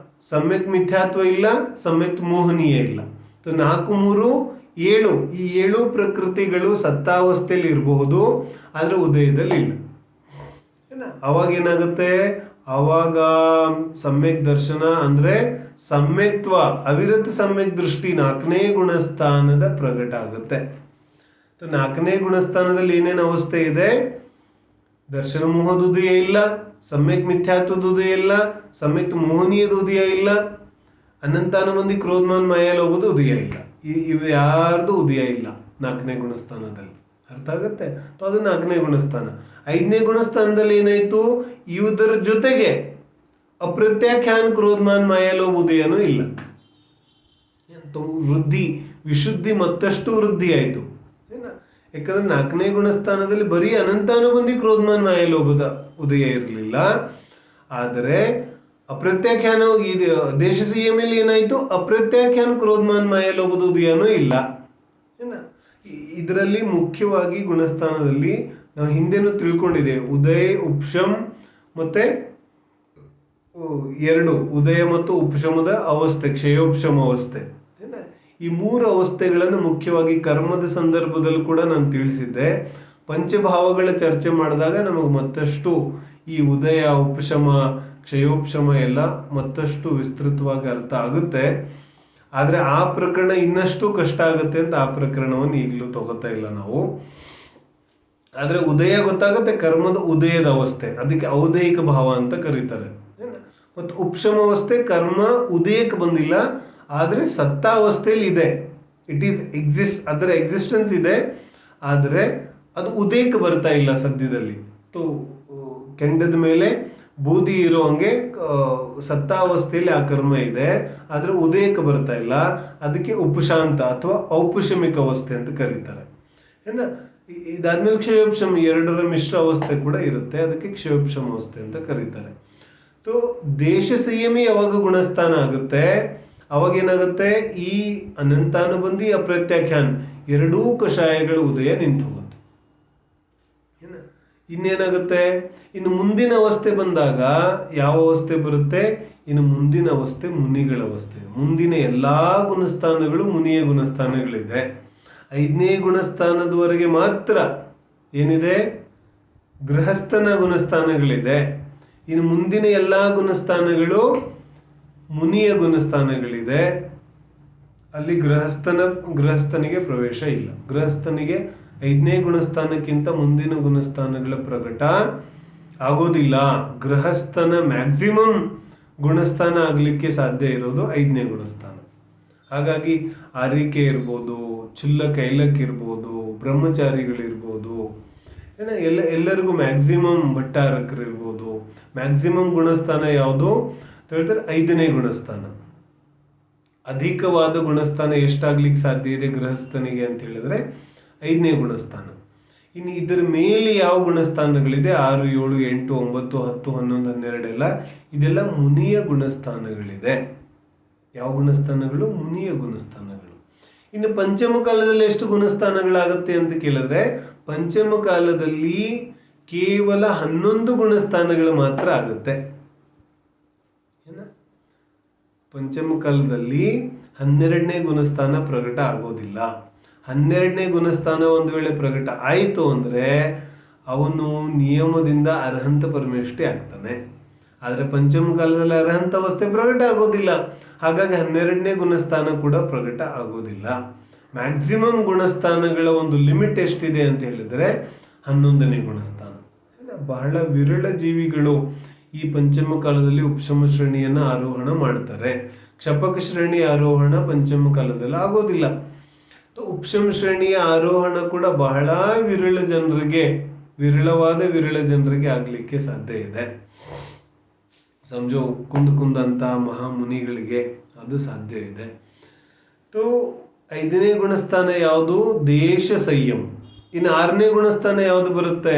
ಸಮ್ಯಕ್ ಮಿಥ್ಯಾತ್ವ ಇಲ್ಲ, ಸಮ್ಯಕ್ ಮೋಹನೀಯ ಇಲ್ಲ. 4, 3, 7 ಈ 7 ಪ್ರಕೃತಿಗಳು ಸತ್ತಾವಸ್ಥೆಯಲ್ಲಿ ಇರಬಹುದು, ಆದ್ರೆ ಉದಯದಲ್ಲಿ ಇಲ್ಲ. ಅವಾಗ ಏನಾಗುತ್ತೆ? ಅವಾಗ ಸಮ್ಯಕ್ ದರ್ಶನ ಅಂದ್ರೆ ಸಮ್ಯಕ್ತ್ವ, ಅವಿರತ ಸಮ್ಯಕ್ ದೃಷ್ಟಿ 4ನೇ ಗುಣಸ್ಥಾನದ ಪ್ರಕಟ ಆಗುತ್ತೆ. 4ನೇ ಗುಣಸ್ಥಾನದಲ್ಲಿ ಏನೇನು ಅವಸ್ಥೆ ಇದೆ? ದರ್ಶನ ಮೋಹದ ಉದಯ ಇಲ್ಲ, ಸಮ್ಯಕ್ ಮಿಥ್ಯಾತ್ವದ ಉದಯ ಇಲ್ಲ, ಸಮ್ಯಕ್ ಮೋಹನೀಯದ ಉದಯ ಇಲ್ಲ, ಅನಂತಾನುಬಂಧಿ ಕ್ರೋಧಮಾನ್ ಮಾಯಾ ಲೋಭದ ಉದಯ ಇಲ್ಲ. ಇವು ಯಾರ್ದು ಉದಯ ಇಲ್ಲ 4ನೇ ಗುಣಸ್ಥಾನದಲ್ಲಿ. ಅರ್ಥ ಆಗುತ್ತೆ? ಅದು 4ನೇ ಗುಣಸ್ಥಾನ. 5ನೇ ಗುಣಸ್ಥಾನದಲ್ಲಿ ಏನಾಯ್ತು, ಇವುದರ ಜೊತೆಗೆ ಅಪ್ರತ್ಯಾಖ್ಯಾನ್ ಕ್ರೋಧಮಾನ್ ಮಾಯಾ ಲೋಭ ಉದಯನೂ ಇಲ್ಲ. ವೃದ್ಧಿ ವಿಶುದ್ಧಿ ಮತ್ತಷ್ಟು ವೃದ್ಧಿ ಆಯಿತು. ಯಾಕಂದ್ರೆ 4ನೇ ಗುಣಸ್ಥಾನದಲ್ಲಿ ಬರೀ ಅನಂತಾನುಬಂಧಿ ಕ್ರೋಧಮಾನ್ ಮಾಯಾ ಲೋಭದ ಉದಯ ಇರಲಿಲ್ಲ. ಆದರೆ ಅಪ್ರತ್ಯಾಖ್ಯಾನ ದೇಶ ಸಂಯಮದಲ್ಲಿ ಏನಾಯ್ತು, ಅಪ್ರತ್ಯಾಖ್ಯಾನ್ ಕ್ರೋಧಮಾನ್ ಮಾಯಾ ಲೋಭದ ಉದಯನೂ ಇಲ್ಲ. ಇದರಲ್ಲಿ ಮುಖ್ಯವಾಗಿ ಗುಣಸ್ಥಾನದಲ್ಲಿ ನಾವು ಹಿಂದೆನೂ ತಿಳ್ಕೊಂಡಿದೆ, ಉದಯ ಉಪಶಮ್ ಮತ್ತೆ 2 ಉದಯ ಮತ್ತು ಉಪಶಮದ ಅವಸ್ಥೆ, ಕ್ಷಯೋಪಶಮ ಅವಸ್ಥೆ. ಈ 3 ಅವಸ್ಥೆಗಳನ್ನು ಮುಖ್ಯವಾಗಿ ಕರ್ಮದ ಸಂದರ್ಭದಲ್ಲಿ ಕೂಡ ನಾನು ತಿಳಿಸಿದ್ದೆ. ಪಂಚಭಾವಗಳ ಚರ್ಚೆ ಮಾಡಿದಾಗ ನಮಗೆ ಮತ್ತಷ್ಟು ಈ ಉದಯ ಉಪಶಮ ಕ್ಷಯೋಪಶಮ ಎಲ್ಲ ಮತ್ತಷ್ಟು ವಿಸ್ತೃತವಾಗಿ ಅರ್ಥ ಆಗುತ್ತೆ. ಆದರೆ ಆ ಪ್ರಕರಣ ಇನ್ನಷ್ಟು ಕಷ್ಟ ಆಗುತ್ತೆ ಅಂತ ಆ ಪ್ರಕರಣವನ್ನು ಈಗಲೂ ತಗೋತಾ ಇಲ್ಲ ನಾವು. ಆದರೆ ಉದಯ ಗೊತ್ತಾಗುತ್ತೆ, ಕರ್ಮದ ಉದಯದ ಅವಸ್ಥೆ, ಅದಕ್ಕೆ ಔದಯಿಕ ಭಾವ ಅಂತ ಕರೀತಾರೆ. ಮತ್ತು ಉಪಶಮ ಅವಸ್ಥೆ ಕರ್ಮ ಉದಯಕ್ಕೆ ಬಂದಿಲ್ಲ, ಆದರೆ ಸತ್ತಾವಸ್ಥೆಯಲ್ಲಿ ಇದೆ, ಇಟ್ ಈಸ್ ಅದರ ಎಕ್ಸಿಸ್ಟೆನ್ಸ್ ಇದೆ, ಆದರೆ ಅದು ಉದಯಕ್ಕೆ ಬರ್ತಾ ಇಲ್ಲ ಸದ್ಯದಲ್ಲಿ. ಕೆಂಡದ ಮೇಲೆ ಬೂದಿ ಇರೋ ಹಂಗೆ ಸತ್ತಾವಸ್ಥೆಯಲ್ಲಿ ಆ ಕರ್ಮ ಇದೆ, ಆದರೆ ಉದಯಕ್ಕೆ ಬರ್ತಾ ಇಲ್ಲ, ಅದಕ್ಕೆ ಉಪಶಾಂತ ಅಥವಾ ಔಪಶಮಿಕ ಅವಸ್ಥೆ ಅಂತ ಕರೀತಾರೆ. ಇದಾದ್ಮೇಲೆ ಕ್ಷಯೋಪಶಮ 2ರ ಮಿಶ್ರ ಅವಸ್ಥೆ ಕೂಡ ಇರುತ್ತೆ, ಅದಕ್ಕೆ ಕ್ಷಯೋಪಶಮ ಅವಸ್ಥೆ ಅಂತ ಕರೀತಾರೆ. ದೇಶ ಸಂಯಮಿ ಯಾವಾಗ ಗುಣಸ್ಥಾನ ಆಗುತ್ತೆ, ಅವಾಗ ಏನಾಗುತ್ತೆ, ಈ ಅನಂತಾನುಬಂಧಿ ಅಪ್ರತ್ಯಾಖ್ಯಾನ್ 2 ಕಷಾಯಗಳ ಉದಯ ನಿಂತು ಹೋಗುತ್ತೆ. ಇನ್ನೇನಾಗುತ್ತೆ, ಇನ್ನು ಮುಂದಿನ ಅವಸ್ಥೆ ಬಂದಾಗ ಯಾವ ಅವಸ್ಥೆ ಬರುತ್ತೆ, ಇನ್ನು ಮುಂದಿನ ಅವಸ್ಥೆ ಮುನಿಗಳ ಅವಸ್ಥೆ. ಮುಂದಿನ ಎಲ್ಲಾ ಗುಣಸ್ಥಾನಗಳು ಮುನಿಯ ಗುಣಸ್ಥಾನಗಳಿದೆ. 5ನೇ ಗುಣಸ್ಥಾನದವರೆಗೆ ಮಾತ್ರ ಏನಿದೆ, ಗೃಹಸ್ಥನ ಗುಣಸ್ಥಾನಗಳಿದೆ. ಇನ್ನು ಮುಂದಿನ ಎಲ್ಲಾ ಗುಣಸ್ಥಾನಗಳು ಮುನಿಯ ಗುಣಸ್ಥಾನಗಳಿದೆ. ಅಲ್ಲಿ ಗೃಹಸ್ಥನಿಗೆ ಪ್ರವೇಶ ಇಲ್ಲ. ಗೃಹಸ್ಥನಿಗೆ 5ನೇ ಗುಣಸ್ಥಾನಕ್ಕಿಂತ ಮುಂದಿನ ಗುಣಸ್ಥಾನಗಳ ಪ್ರಕಟ ಆಗೋದಿಲ್ಲ. ಗೃಹಸ್ಥನ ಮ್ಯಾಕ್ಸಿಮಮ್ ಗುಣಸ್ಥಾನ ಆಗಲಿಕ್ಕೆ ಸಾಧ್ಯ ಇರೋದು 5ನೇ ಗುಣಸ್ಥಾನ. ಹಾಗಾಗಿ ಆರಿಕೆ ಇರ್ಬೋದು, ಚಿಲ್ಲ ಕೈಲಕ್ ಇರ್ಬೋದು, ಬ್ರಹ್ಮಚಾರಿಗಳಿರ್ಬೋದು, ಎಲ್ಲರಿಗೂ ಮ್ಯಾಕ್ಸಿಮಮ್ ಭಟ್ಟಾರಕರಿರ್ಬೋದು, ಮ್ಯಾಕ್ಸಿಮಮ್ ಗುಣಸ್ಥಾನ ಯಾವುದು ಹೇಳ್ತಾರೆ, 5ನೇ ಗುಣಸ್ಥಾನ. ಅಧಿಕವಾದ ಗುಣಸ್ಥಾನ ಎಷ್ಟಾಗ್ಲಿಕ್ಕೆ ಸಾಧ್ಯ ಇದೆ ಗೃಹಸ್ಥನಿಗೆ ಅಂತ ಹೇಳಿದ್ರೆ 5ನೇ ಗುಣಸ್ಥಾನ. ಇನ್ನು ಇದರ ಮೇಲೆ ಯಾವ ಗುಣಸ್ಥಾನಗಳಿದೆ, 6, 7, 8, 9, 10, 11, 12 ಎಲ್ಲ, ಇದೆಲ್ಲ ಮುನಿಯ ಗುಣಸ್ಥಾನಗಳಿದೆ. ಯಾವ ಗುಣಸ್ಥಾನಗಳು? ಮುನಿಯ ಗುಣಸ್ಥಾನಗಳು. ಇನ್ನು ಪಂಚಮ ಕಾಲದಲ್ಲಿ ಎಷ್ಟು ಗುಣಸ್ಥಾನಗಳಾಗುತ್ತೆ ಅಂತ ಕೇಳಿದ್ರೆ, ಪಂಚಮ ಕಾಲದಲ್ಲಿ ಕೇವಲ 11 ಗುಣಸ್ಥಾನಗಳು ಮಾತ್ರ ಆಗುತ್ತೆ. ಪಂಚಮ ಕಾಲದಲ್ಲಿ 12ನೇ ಗುಣಸ್ಥಾನ ಪ್ರಕಟ ಆಗೋದಿಲ್ಲ. 12ನೇ ಗುಣಸ್ಥಾನ ಒಂದು ವೇಳೆ ಪ್ರಕಟ ಆಯಿತು ಅಂದ್ರೆ ಅವನು ನಿಯಮದಿಂದ ಅರ್ಹಂತ ಪರಮೇಷ್ಠಿ ಆಗ್ತಾನೆ. ಆದರೆ ಪಂಚಮ ಕಾಲದಲ್ಲಿ ಅರ್ಹಂತ ಅವಸ್ಥೆ ಪ್ರಕಟ ಆಗೋದಿಲ್ಲ, ಹಾಗಾಗಿ 12ನೇ ಗುಣಸ್ಥಾನ ಕೂಡ ಪ್ರಕಟ ಆಗೋದಿಲ್ಲ. ಮ್ಯಾಕ್ಸಿಮಮ್ ಗುಣಸ್ಥಾನಗಳ ಒಂದು ಲಿಮಿಟ್ ಎಷ್ಟಿದೆ ಅಂತ ಹೇಳಿದ್ರೆ 11ನೇ ಗುಣಸ್ಥಾನ. ಬಹಳ ವಿರಳ ಜೀವಿಗಳು ಈ ಪಂಚಮ ಕಾಲದಲ್ಲಿ ಉಪಶಮ ಶ್ರೇಣಿಯನ್ನ ಆರೋಹಣ ಮಾಡ್ತಾರೆ. ಕ್ಷಪಕ ಶ್ರೇಣಿ ಆರೋಹಣ ಪಂಚಮ ಕಾಲದಲ್ಲಿ ಆಗೋದಿಲ್ಲ. ಉಪಶಮ ಶ್ರೇಣಿಯ ಆರೋಹಣ ಕೂಡ ಬಹಳ ವಿರಳ ಜನರಿಗೆ ಆಗ್ಲಿಕ್ಕೆ ಸಾಧ್ಯ ಇದೆ. ಸಮಜೋ ಕುಂದ ಅಂತ ಮಹಾಮುನಿಗಳಿಗೆ ಅದು ಸಾಧ್ಯ ಇದೆ. 5ನೇ ಗುಣಸ್ಥಾನ ಯಾವುದು? ದೇಶ ಸಂಯಮ. ಇನ್ನು 6ನೇ ಗುಣಸ್ಥಾನ ಯಾವುದು ಬರುತ್ತೆ?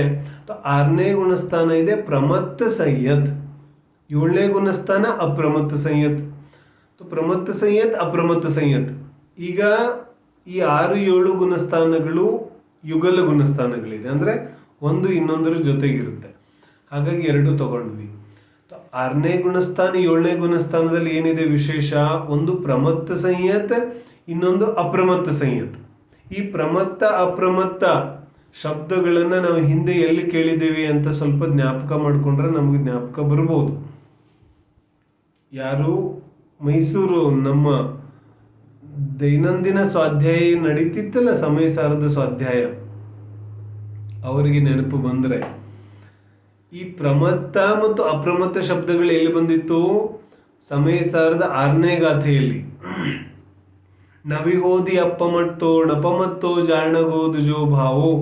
6ನೇ ಗುಣಸ್ಥಾನ ಇದೆ ಪ್ರಮತ್ತ ಸಂಯತ್. 7ನೇ ಗುಣಸ್ಥಾನ ಅಪ್ರಮತ್ತ ಸಂಯತ್. ಪ್ರಮತ್ತ ಸಂಯತ್, ಅಪ್ರಮತ್ತ ಸಂಯತ್. ಈಗ ಈ 6, 7 ಗುಣಸ್ಥಾನಗಳು ಯುಗಲ ಗುಣಸ್ಥಾನಗಳಿದೆ, ಅಂದ್ರೆ ಒಂದು ಇನ್ನೊಂದರ ಜೊತೆಗಿರುತ್ತೆ. ಹಾಗಾಗಿ 2 ತಗೊಂಡ್ವಿ. 6ನೇ ಗುಣಸ್ಥಾನ 7ನೇ ಗುಣಸ್ಥಾನದಲ್ಲಿ ಏನಿದೆ ವಿಶೇಷ? ಒಂದು ಪ್ರಮತ್ತ ಸಂಯತ್, ಇನ್ನೊಂದು ಅಪ್ರಮತ್ತ ಸಂಯತ್. ಈ ಪ್ರಮತ್ತ ಅಪ್ರಮತ್ತ ಶಬ್ದಗಳನ್ನ ನಾವು ಹಿಂದೆ ಎಲ್ಲಿ ಕೇಳಿದ್ದೇವೆ ಅಂತ ಸ್ವಲ್ಪ ಜ್ಞಾಪಕ ಮಾಡ್ಕೊಂಡ್ರೆ ನಮ್ಗೆ ಜ್ಞಾಪಕ ಬರ್ಬೋದು. ಯಾರು ಮೈಸೂರು ನಮ್ಮ ದೈನಂದಿನ ಸ್ವಾಧ್ಯಾಯ ನಡೀತಿತ್ತಲ್ಲ, ಸಮಯ ಸಾರದ ಸ್ವಾಧ್ಯಾಯ, ಅವರಿಗೆ ನೆನಪು ಬಂದ್ರೆ ಈ ಪ್ರಮತ್ತ ಮತ್ತು ಅಪ್ರಮತ್ತ ಶಬ್ದಗಳು ಎಲ್ಲಿ ಬಂದಿತ್ತು? ಸಮಯ ಸಾರದ 6ನೇ ಗಾಥೆಯಲ್ಲಿ ನವಿಹೋದಿ ಅಪ್ಪಮತ್ತೋ ನಪಮತ್ತೋ ಜಾಣಗೋದು ಜೋ ಭಾವೋ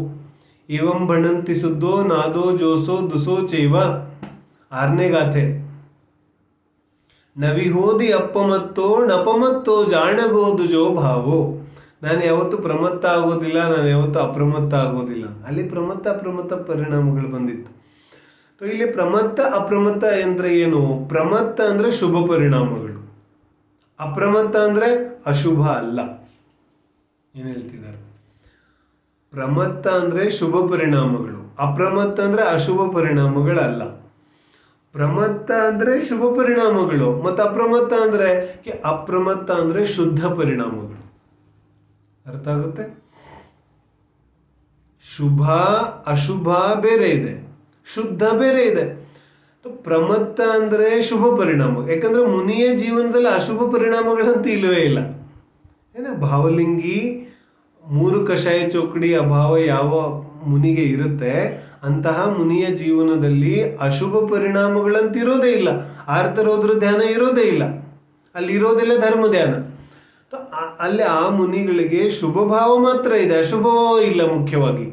ಇವಂ ಬಣಂತಿ ಸುದ್ದೋ ನಾದೋ ಜೋಸೋ ದುಸೋ ಚೈವ. 6ನೇ ಗಾಥೆ. ನವಿಹೋದಿ ಅಪ್ಪಮತ್ತೋ ನಪಮತ್ತೋ ಜಾಣಗೋದು ಜೋ ಭಾವೋ. ನಾನು ಯಾವತ್ತು ಪ್ರಮತ್ತ ಆಗೋದಿಲ್ಲ, ನಾನು ಯಾವತ್ತು ಅಪ್ರಮತ್ತ ಆಗೋದಿಲ್ಲ. ಅಲ್ಲಿ ಪ್ರಮತ್ತ ಅಪ್ರಮತ್ತ ಪರಿಣಾಮಗಳು ಬಂದಿತ್ತು. ಇಲ್ಲಿ ಪ್ರಮತ್ತ ಅಪ್ರಮತ್ತ ಅಂದ್ರೆ ಏನು? ಪ್ರಮತ್ತ ಅಂದ್ರೆ ಶುಭ ಪರಿಣಾಮಗಳು, ಅಪ್ರಮತ್ತ ಅಂದ್ರೆ ಅಶುಭ ಅಲ್ಲ. ಏನ್ ಹೇಳ್ತಿದ್ದಾರೆ? ಪ್ರಮತ್ತ ಅಂದ್ರೆ ಶುಭ ಪರಿಣಾಮಗಳು, ಅಪ್ರಮತ್ತ ಅಂದ್ರೆ ಅಶುಭ ಪರಿಣಾಮಗಳಲ್ಲ. ಪ್ರಮತ್ತ ಅಂದ್ರೆ ಶುಭ ಪರಿಣಾಮಗಳು ಮತ್ತು ಅಪ್ರಮತ್ತ ಅಂದ್ರೆ ಶುದ್ಧ ಪರಿಣಾಮಗಳು. ಅರ್ಥ ಆಗುತ್ತೆ? ಶುಭ ಅಶುಭ ಬೇರೆ ಇದೆ, ಶುದ್ಧ ಬೇರೆ ಇದೆ. ಪ್ರಮತ್ತ ಅಂದ್ರೆ ಶುಭ ಪರಿಣಾಮ. ಯಾಕಂದ್ರೆ ಮುನಿಯ ಜೀವನದಲ್ಲಿ ಅಶುಭ ಪರಿಣಾಮಗಳಂತೂ ಇಲ್ಲವೇ ಇಲ್ಲ. ಭಾವಲಿಂಗಿ 3 ಕಷಾಯ ಚೌಕಡಿ ಅಭಾವ ಯಾವ ಮುನಿಗೆ ಇರುತ್ತೆ, ಅಂತಹ ಮುನಿಯ ಜೀವನದಲ್ಲಿ ಅಶುಭ ಪರಿಣಾಮಗಳಂತ ಇರೋದೇ ಇಲ್ಲ. ಆರ್ತರೋದ್ರ ಧ್ಯಾನ ಇರೋದೇ ಇಲ್ಲ, ಅಲ್ಲಿ ಇರೋದೆಲ್ಲ ಧರ್ಮ ಧ್ಯಾನ. ಅಲ್ಲಿ ಆ ಮುನಿಗಳಿಗೆ ಶುಭ ಭಾವ ಮಾತ್ರ ಇದೆ, ಅಶುಭ ಭಾವ ಇಲ್ಲ. ಮುಖ್ಯವಾಗಿ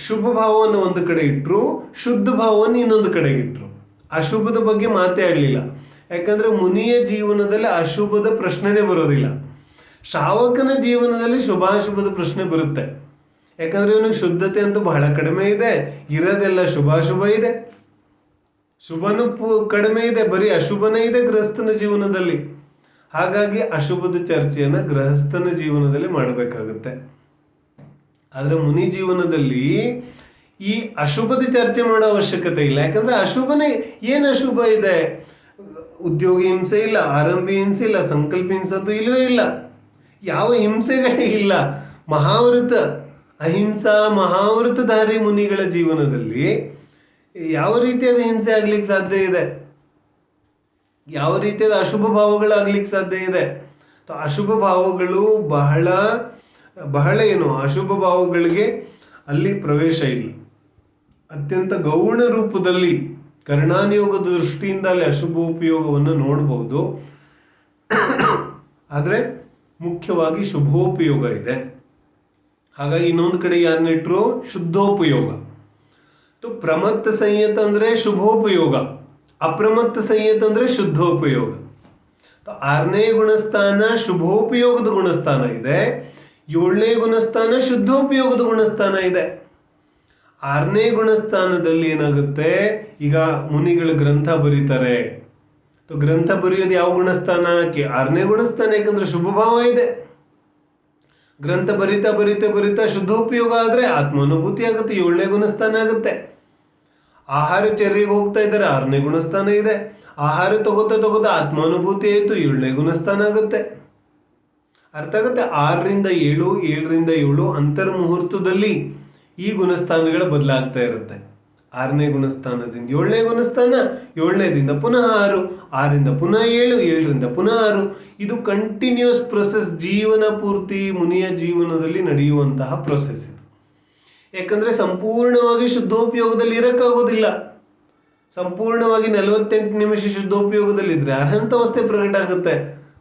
ಶುಭ ಭಾವವನ್ನು ಒಂದು ಕಡೆ ಇಟ್ರು, ಶುದ್ಧ ಭಾವವನ್ನು ಇನ್ನೊಂದು ಕಡೆಗೆ ಇಟ್ರು. ಅಶುಭದ ಬಗ್ಗೆ ಮಾತೇ ಆಡಲಿಲ್ಲ. ಯಾಕಂದ್ರೆ ಮುನಿಯ ಜೀವನದಲ್ಲಿ ಅಶುಭದ ಪ್ರಶ್ನೆನೇ ಬರೋದಿಲ್ಲ. ಶ್ರಾವಕನ ಜೀವನದಲ್ಲಿ ಶುಭಾಶುಭದ ಪ್ರಶ್ನೆ ಬರುತ್ತೆ. ಯಾಕಂದ್ರೆ ಇವನಿಗೆ ಶುದ್ಧತೆ ಅಂತೂ ಬಹಳ ಕಡಿಮೆ ಇದೆ, ಇರೋದೆಲ್ಲ ಶುಭಾಶುಭ ಇದೆ. ಶುಭನೂ ಕಡಿಮೆ ಇದೆ, ಬರೀ ಅಶುಭನೇ ಇದೆ ಗೃಹಸ್ಥನ ಜೀವನದಲ್ಲಿ. ಹಾಗಾಗಿ ಅಶುಭದ ಚರ್ಚೆಯನ್ನ ಗೃಹಸ್ಥನ ಜೀವನದಲ್ಲಿ ಮಾಡಬೇಕಾಗುತ್ತೆ. ಆದ್ರೆ ಮುನಿ ಜೀವನದಲ್ಲಿ ಈ ಅಶುಭದ ಚರ್ಚೆ ಮಾಡೋ ಅವಶ್ಯಕತೆ ಇಲ್ಲ. ಯಾಕಂದ್ರೆ ಅಶುಭನೇ, ಏನು ಅಶುಭ ಇದೆ? ಉದ್ಯೋಗಿ ಹಿಂಸೆ ಇಲ್ಲ, ಆರಂಭಿ ಹಿಂಸೆ ಇಲ್ಲ, ಸಂಕಲ್ಪ ಹಿಂಸೆ ಅಂತೂ ಇಲ್ಲವೇ ಇಲ್ಲ. ಯಾವ ಹಿಂಸೆಗಳೇ ಇಲ್ಲ. ಮಹಾವೃತ ಅಹಿಂಸಾ ಮಹಾವೃತಧಾರಿ ಮುನಿಗಳ ಜೀವನದಲ್ಲಿ ಯಾವ ರೀತಿಯಾದ ಹಿಂಸೆ ಆಗ್ಲಿಕ್ಕೆ ಸಾಧ್ಯ ಇದೆ? ಯಾವ ರೀತಿಯಾದ ಅಶುಭ ಭಾವಗಳಾಗ್ಲಿಕ್ಕೆ ಸಾಧ್ಯ ಇದೆ? ಅಶುಭ ಭಾವಗಳು ಬಹಳ ಏನು, ಅಶುಭ ಭಾವಗಳಿಗೆ ಅಲ್ಲಿ ಪ್ರವೇಶ ಇಲ್ಲ. ಅತ್ಯಂತ ಗೌಣ ರೂಪದಲ್ಲಿ ಕರ್ಣಾನಿಯೋಗದ ದೃಷ್ಟಿಯಿಂದ ಅಲ್ಲಿ ಅಶುಭೋಪಯೋಗವನ್ನು ನೋಡಬಹುದು. ಆದ್ರೆ ಮುಖ್ಯವಾಗಿ ಶುಭೋಪಯೋಗ ಇದೆ. ಹಾಗಾಗಿ ಇನ್ನೊಂದು ಕಡೆ ಯಾರನ್ನಿಟ್ರು? ಶುದ್ಧೋಪಯೋಗ. ಪ್ರಮತ್ತ ಸಂಯತ ಅಂದ್ರೆ ಶುಭೋಪಯೋಗ, ಅಪ್ರಮತ್ತ ಸಂಯತ ಅಂದ್ರೆ ಶುದ್ಧೋಪಯೋಗ. 6ನೇ ಗುಣಸ್ಥಾನ ಶುಭೋಪಯೋಗದ ಗುಣಸ್ಥಾನ ಇದೆ, 7ನೇ ಗುಣಸ್ಥಾನ ಶುದ್ಧೋಪಯೋಗದ ಗುಣಸ್ಥಾನ ಇದೆ. 6ನೇ ಗುಣಸ್ಥಾನದಲ್ಲಿ ಏನಾಗುತ್ತೆ? ಈಗ ಮುನಿಗಳು ಗ್ರಂಥ ಬರೀತಾರೆ. ಗ್ರಂಥ ಬರೆಯೋದು ಯಾವ ಗುಣಸ್ಥಾನಕ್ಕೆ? 6ನೇ ಗುಣಸ್ಥಾನ. ಯಾಕಂದ್ರೆ ಶುಭ ಭಾವ ಇದೆ. ಗ್ರಂಥ ಬರಿತಾ ಶುದ್ಧೋಪಯೋಗ ಆದ್ರೆ ಆತ್ಮಾನುಭೂತಿ ಆಗುತ್ತೆ, 7ನೇ ಗುಣಸ್ಥಾನ ಆಗುತ್ತೆ. ಆಹಾರ ಚರ್ಯೆಗೆ ಹೋಗ್ತಾ ಇದ್ದಾರೆ, 6ನೇ ಗುಣಸ್ಥಾನ ಇದೆ. ಆಹಾರ ತಗೋತಾ ಆತ್ಮಾನುಭೂತಿ ಆಯ್ತು, 7ನೇ ಗುಣಸ್ಥಾನ ಆಗುತ್ತೆ. ಅರ್ಥ ಆಗುತ್ತೆ? 6ರಿಂದ 7, 7ರಿಂದ 7 ಅಂತರ್ಮುಹೂರ್ತದಲ್ಲಿ ಈ ಗುಣಸ್ಥಾನಗಳು ಬದಲಾಗ್ತಾ ಇರುತ್ತೆ. 6ನೇ ಗುಣಸ್ಥಾನದಿಂದ 7ನೇ ಗುಣಸ್ಥಾನ, 7ನೇದಿಂದ ಪುನಃ 6, 6ರಿಂದ ಪುನಃ 7, 7ರಿಂದ ಪುನಃ 6. ಇದು ಕಂಟಿನ್ಯೂಸ್ ಪ್ರೊಸೆಸ್, ಜೀವನ ಪೂರ್ತಿ ಮುನಿಯ ಜೀವನದಲ್ಲಿ ನಡೆಯುವಂತಹ ಪ್ರೊಸೆಸ್ ಇದು. ಯಾಕಂದ್ರೆ ಸಂಪೂರ್ಣವಾಗಿ ಶುದ್ಧೋಪಯೋಗದಲ್ಲಿ ಇರಕ್ಕಾಗೋದಿಲ್ಲ. ಸಂಪೂರ್ಣವಾಗಿ 48 ನಿಮಿಷ ಶುದ್ಧೋಪಯೋಗದಲ್ಲಿ ಇದ್ರೆ ಅರ್ಹಂತಾವಸ್ಥೆ ಪ್ರಕಟ ಆಗುತ್ತೆ.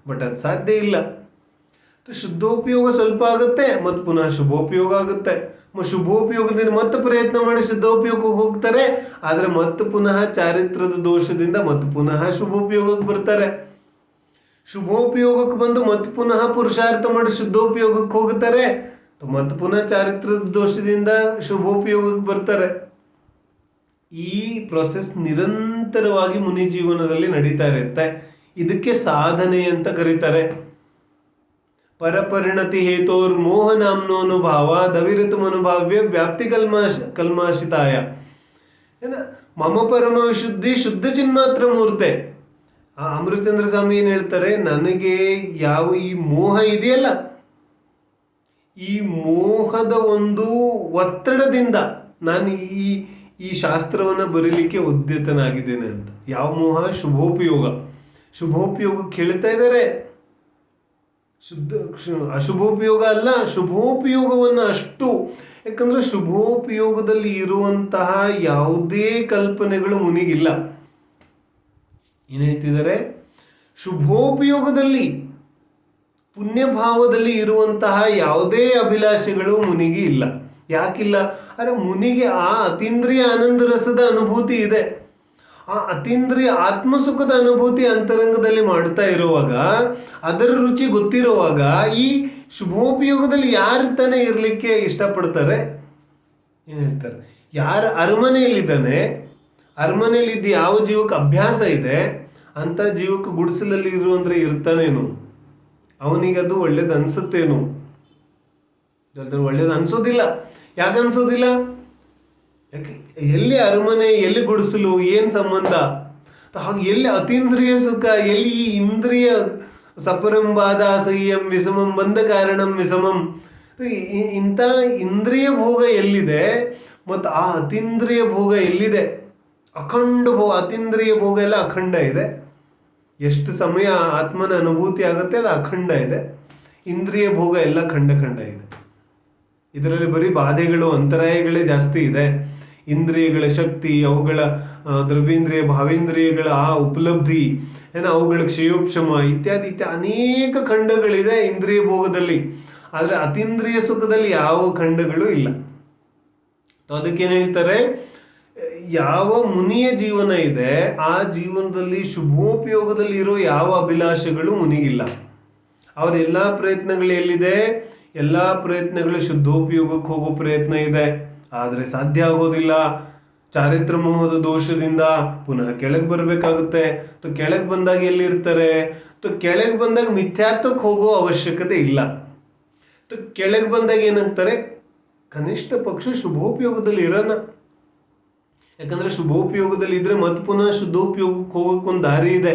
ಬಟ್ ಅದು ಸಾಧ್ಯ ಇಲ್ಲ. ಶುದ್ಧೋಪಯೋಗ ಸ್ವಲ್ಪ ಆಗುತ್ತೆ, ಮತ್ತು ಪುನಃ ಶುಭೋಪಯೋಗ ಆಗುತ್ತೆ. ಶುಭೋಪಯೋಗದಿಂದ ಮತ್ತೆ ಪ್ರಯತ್ನ ಮಾಡಿ ಶುದ್ಧೋಪಯೋಗಕ್ಕೆ ಹೋಗ್ತಾರೆ, ಆದ್ರೆ ಮತ್ತೆ ಪುನಃ ಚಾರಿತ್ರದ ದೋಷದಿಂದ ಮತ್ತೆ ಪುನಃ ಶುಭೋಪಯೋಗಕ್ಕೆ ಬರ್ತಾರೆ. ಶುಭೋಪಯೋಗಕ್ಕೆ ಬಂದು ಮತ್ತೆ ಪುನಃ ಪುರುಷಾರ್ಥ ಮಾಡಿ ಶುದ್ಧೋಪಯೋಗಕ್ಕೆ ಹೋಗುತ್ತಾರೆ, ಮತ್ತೆ ಪುನಃ ಚಾರಿತ್ರದ ದೋಷದಿಂದ ಶುಭೋಪಯೋಗಕ್ಕೆ ಬರ್ತಾರೆ. ಈ ಪ್ರೊಸೆಸ್ ನಿರಂತರವಾಗಿ ಮುನಿ ಜೀವನದಲ್ಲಿ ನಡೀತಾ ಇರುತ್ತೆ. ಇದಕ್ಕೆ ಸಾಧನೆ ಅಂತ ಕರೀತಾರೆ. ಪರಪರಿಣತಿ ಹೇತೋರ್ ಮೋಹ ನಾಮ್ನೋನುಭಾವ ದವಿರತು ಮನುಭಾವ್ಯ ವ್ಯಾಪ್ತಿ ಕಲ್ಮಾಶಿತಾಯ. ಮಮ ಪರಮ ವಿಶುದ್ಧಿ ಶುದ್ಧ ಚಿನ್ಮಾತ್ರ ಮೂರ್ತೆ. ಅಮೃತಚಂದ್ರ ಸ್ವಾಮಿ ಏನ್ ಹೇಳ್ತಾರೆ? ನನಗೆ ಯಾವ ಈ ಮೋಹ ಇದೆಯಲ್ಲ, ಈ ಮೋಹದ ಒಂದು ಒತ್ತಡದಿಂದ ನಾನು ಈ ಶಾಸ್ತ್ರವನ್ನ ಬರೀಲಿಕ್ಕೆ ಉದ್ಯತನಾಗಿದ್ದೇನೆ ಅಂತ. ಯಾವ ಮೋಹ? ಶುಭೋಪಯೋಗಕ್ಕೆ ಹೇಳ್ತಾ ಇದ್ದಾರೆ. ಅಶುಭೋಪಯೋಗ ಅಲ್ಲ, ಶುಭೋಪಯೋಗವನ್ನ ಅಷ್ಟು. ಯಾಕಂದ್ರೆ ಶುಭೋಪಯೋಗದಲ್ಲಿ ಇರುವಂತಹ ಯಾವುದೇ ಕಲ್ಪನೆಗಳು ಮುನಿಗಿಲ್ಲ. ಏನು ಹೇಳ್ತಿದ್ದಾರೆ? ಶುಭೋಪಯೋಗದಲ್ಲಿ ಪುಣ್ಯಭಾವದಲ್ಲಿ ಇರುವಂತಹ ಯಾವುದೇ ಅಭಿಲಾಷೆಗಳು ಮುನಿಗೆ ಇಲ್ಲ. ಯಾಕಿಲ್ಲ? ಅರೆ ಮುನಿಗೆ ಆ ಅತೀಂದ್ರಿಯ ಆನಂದ ರಸದ ಅನುಭೂತಿ ಇದೆ. ಆ ಅತೀಂದ್ರಿಯ ಆತ್ಮಸುಖದ ಅನುಭೂತಿ ಅಂತರಂಗದಲ್ಲಿ ಮಾಡ್ತಾ ಇರುವಾಗ, ಅದರ ರುಚಿ ಗೊತ್ತಿರುವಾಗ, ಈ ಶುಭೋಪಯೋಗದಲ್ಲಿ ಯಾರು ತಾನೇ ಇರಲಿಕ್ಕೆ ಇಷ್ಟಪಡ್ತಾರೆ? ಏನು ಹೇಳ್ತಾರೆ? ಯಾರ ಅರಮನೆಯಲ್ಲಿದ್ದಾನೆ, ಅರಮನೆಯಲ್ಲಿದ್ದು ಯಾವ ಜೀವಕ್ಕೆ ಅಭ್ಯಾಸ ಇದೆ ಅಂತ ಜೀವಕ್ಕೆ ಗುಡಿಸಲಲ್ಲಿ ಇರುವಂದ್ರೆ ಇರ್ತಾನೇನು? ಅವನಿಗದು ಒಳ್ಳೇದು ಅನ್ಸುತ್ತೇನು? ಒಳ್ಳೇದು ಅನ್ಸೋದಿಲ್ಲ. ಯಾಕೆ ಅನ್ಸೋದಿಲ್ಲ? ಯಾಕೆ? ಎಲ್ಲಿ ಅರಮನೆ, ಎಲ್ಲಿ ಗುಡಿಸಲು, ಏನ್ ಸಂಬಂಧ? ಹಾಗೆ ಎಲ್ಲಿ ಅತೀಂದ್ರಿಯ ಸುಖ, ಎಲ್ಲಿ ಈ ಇಂದ್ರಿಯ ಸಪರಂಬಾದ ಅಸಹ್ಯಂ ವಿಷಮಂ ಬಂದ ಕಾರಣಂ ವಿಷಮಂ, ಇಂಥ ಇಂದ್ರಿಯ ಭೋಗ ಎಲ್ಲಿದೆ ಮತ್ತು ಆ ಅತೀಂದ್ರಿಯ ಭೋಗ ಎಲ್ಲಿದೆ? ಅಖಂಡ ಭೋಗ. ಅತೀಂದ್ರಿಯ ಭೋಗ ಎಲ್ಲ ಅಖಂಡ ಇದೆ. ಎಷ್ಟು ಸಮಯ ಆತ್ಮನ ಅನುಭೂತಿ ಆಗುತ್ತೆ ಅದು ಅಖಂಡ ಇದೆ. ಇಂದ್ರಿಯ ಭೋಗ ಎಲ್ಲ ಖಂಡ ಖಂಡ ಇದೆ. ಇದರಲ್ಲಿ ಬರೀ ಬಾಧೆಗಳು, ಅಂತರಾಯಗಳೇ ಜಾಸ್ತಿ ಇದೆ. ಇಂದ್ರಿಯಗಳ ಶಕ್ತಿ, ಅವುಗಳ ದ್ರವ್ಯೇಂದ್ರಿಯ ಭಾವೇಂದ್ರಿಯಗಳ ಆ ಉಪಲಬ್ಧಿ, ಅವುಗಳ ಕ್ಷಯೋಪಶಮ ಇತ್ಯಾದಿ ಅನೇಕ ಖಂಡಗಳಿದೆ ಇಂದ್ರಿಯ ಭೋಗದಲ್ಲಿ. ಆದರೆ ಅತೀಂದ್ರಿಯ ಸುಖದಲ್ಲಿ ಯಾವ ಖಂಡಗಳು ಇಲ್ಲ. ಅದಕ್ಕೇನು ಹೇಳ್ತಾರೆ? ಯಾವ ಮುನಿಯ ಜೀವನ ಇದೆ ಆ ಜೀವನದಲ್ಲಿ ಶುಭೋಪಯೋಗದಲ್ಲಿ ಇರೋ ಯಾವ ಅಭಿಲಾಷೆಗಳು ಮುನಿಗಿಲ್ಲ. ಅವರ ಎಲ್ಲಾ ಪ್ರಯತ್ನಗಳು ಎಲ್ಲಿದೆ? ಎಲ್ಲಾ ಪ್ರಯತ್ನಗಳು ಶುದ್ಧೋಪಯೋಗಕ್ಕೆ ಹೋಗೋ ಪ್ರಯತ್ನ ಇದೆ, ಆದರೆ ಸಾಧ್ಯ ಆಗೋದಿಲ್ಲ. ಚಾರಿತ್ರ ಮೋಹದ ದೋಷದಿಂದ ಪುನಃ ಕೆಳಗೆ ಬರಬೇಕಾಗುತ್ತೆ. ಕೆಳಗೆ ಬಂದಾಗ ಎಲ್ಲಿರ್ತಾರೆ? ಕೆಳಗೆ ಬಂದಾಗ ಮಿಥ್ಯಾತ್ವಕ್ಕೆ ಹೋಗೋ ಅವಶ್ಯಕತೆ ಇಲ್ಲ. ಕೆಳಗೆ ಬಂದಾಗ ಏನಾಗ್ತಾರೆ? ಕನಿಷ್ಠ ಪಕ್ಷ ಶುಭೋಪಯೋಗದಲ್ಲಿ ಇರೋಣ. ಯಾಕಂದ್ರೆ ಶುಭೋಪಯೋಗದಲ್ಲಿ ಇದ್ರೆ ಮತ್ತೆ ಪುನಃ ಶುದ್ಧೋಪಯೋಗಕ್ಕೆ ಹೋಗೋಕ್ಕೊಂದು ದಾರಿ ಇದೆ.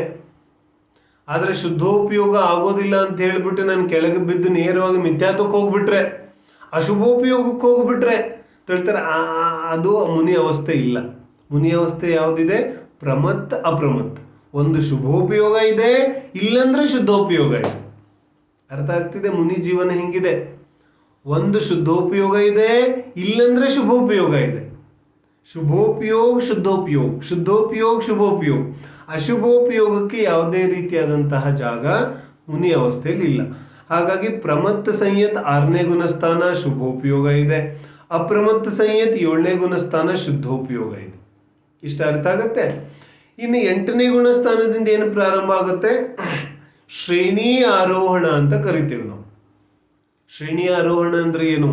ಆದ್ರೆ ಶುದ್ಧೋಪಯೋಗ ಆಗೋದಿಲ್ಲ ಅಂತ ಹೇಳ್ಬಿಟ್ಟು ನಾನು ಕೆಳಗೆ ಬಿದ್ದು ನೇರವಾಗಿ ಮಿಥ್ಯಾತ್ವಕ್ಕೆ ಹೋಗ್ಬಿಟ್ರೆ, ಅಶುಭೋಪಯೋಗಕ್ಕೆ ಹೋಗ್ಬಿಟ್ರೆ ಹೇಳ್ತಾರೆ ಅದು ಮುನಿ ಅವಸ್ಥೆ ಇಲ್ಲ. ಮುನಿ ಅವಸ್ಥೆ ಯಾವುದಿದೆ? ಪ್ರಮತ್ ಅಪ್ರಮತ್. ಒಂದು ಶುಭೋಪಯೋಗ ಇದೆ, ಇಲ್ಲಂದ್ರೆ ಶುದ್ಧೋಪಯೋಗ ಇದೆ. ಅರ್ಥ ಆಗ್ತಿದೆ? ಮುನಿ ಜೀವನ ಹೆಂಗಿದೆ? ಒಂದು ಶುದ್ಧೋಪಯೋಗ ಇದೆ, ಇಲ್ಲಂದ್ರೆ ಶುಭೋಪಯೋಗ ಇದೆ. ಶುಭೋಪಯೋಗ ಶುದ್ಧೋಪಯೋಗ, ಶುದ್ಧೋಪಯೋಗ ಶುಭೋಪಯೋಗ. ಅಶುಭೋಪಯೋಗಕ್ಕೆ ಯಾವುದೇ ರೀತಿಯಾದಂತಹ ಜಾಗ ಮುನಿ ಅವಸ್ಥೆಯಲ್ಲಿ ಇಲ್ಲ. ಹಾಗಾಗಿ ಪ್ರಮತ್ತ ಸಂಯತ್ 6ನೇ ಗುಣಸ್ಥಾನ ಶುಭೋಪಯೋಗ ಇದೆ, ಅಪ್ರಮತ್ತ ಸಂಯತ್ 7ನೇ ಗುಣಸ್ಥಾನ ಶುದ್ಧೋಪಯೋಗ ಇದೆ. ಇಷ್ಟ ಅರ್ಥ ಆಗತ್ತೆ? ಇನ್ನು 8ನೇ ಗುಣಸ್ಥಾನದಿಂದ ಏನು ಪ್ರಾರಂಭ ಆಗುತ್ತೆ? ಶ್ರೇಣಿ ಆರೋಹಣ ಅಂತ ಕರಿತೀವಿ ನಾವು. ಶ್ರೇಣಿ ಆರೋಹಣ ಅಂದ್ರೆ ಏನು?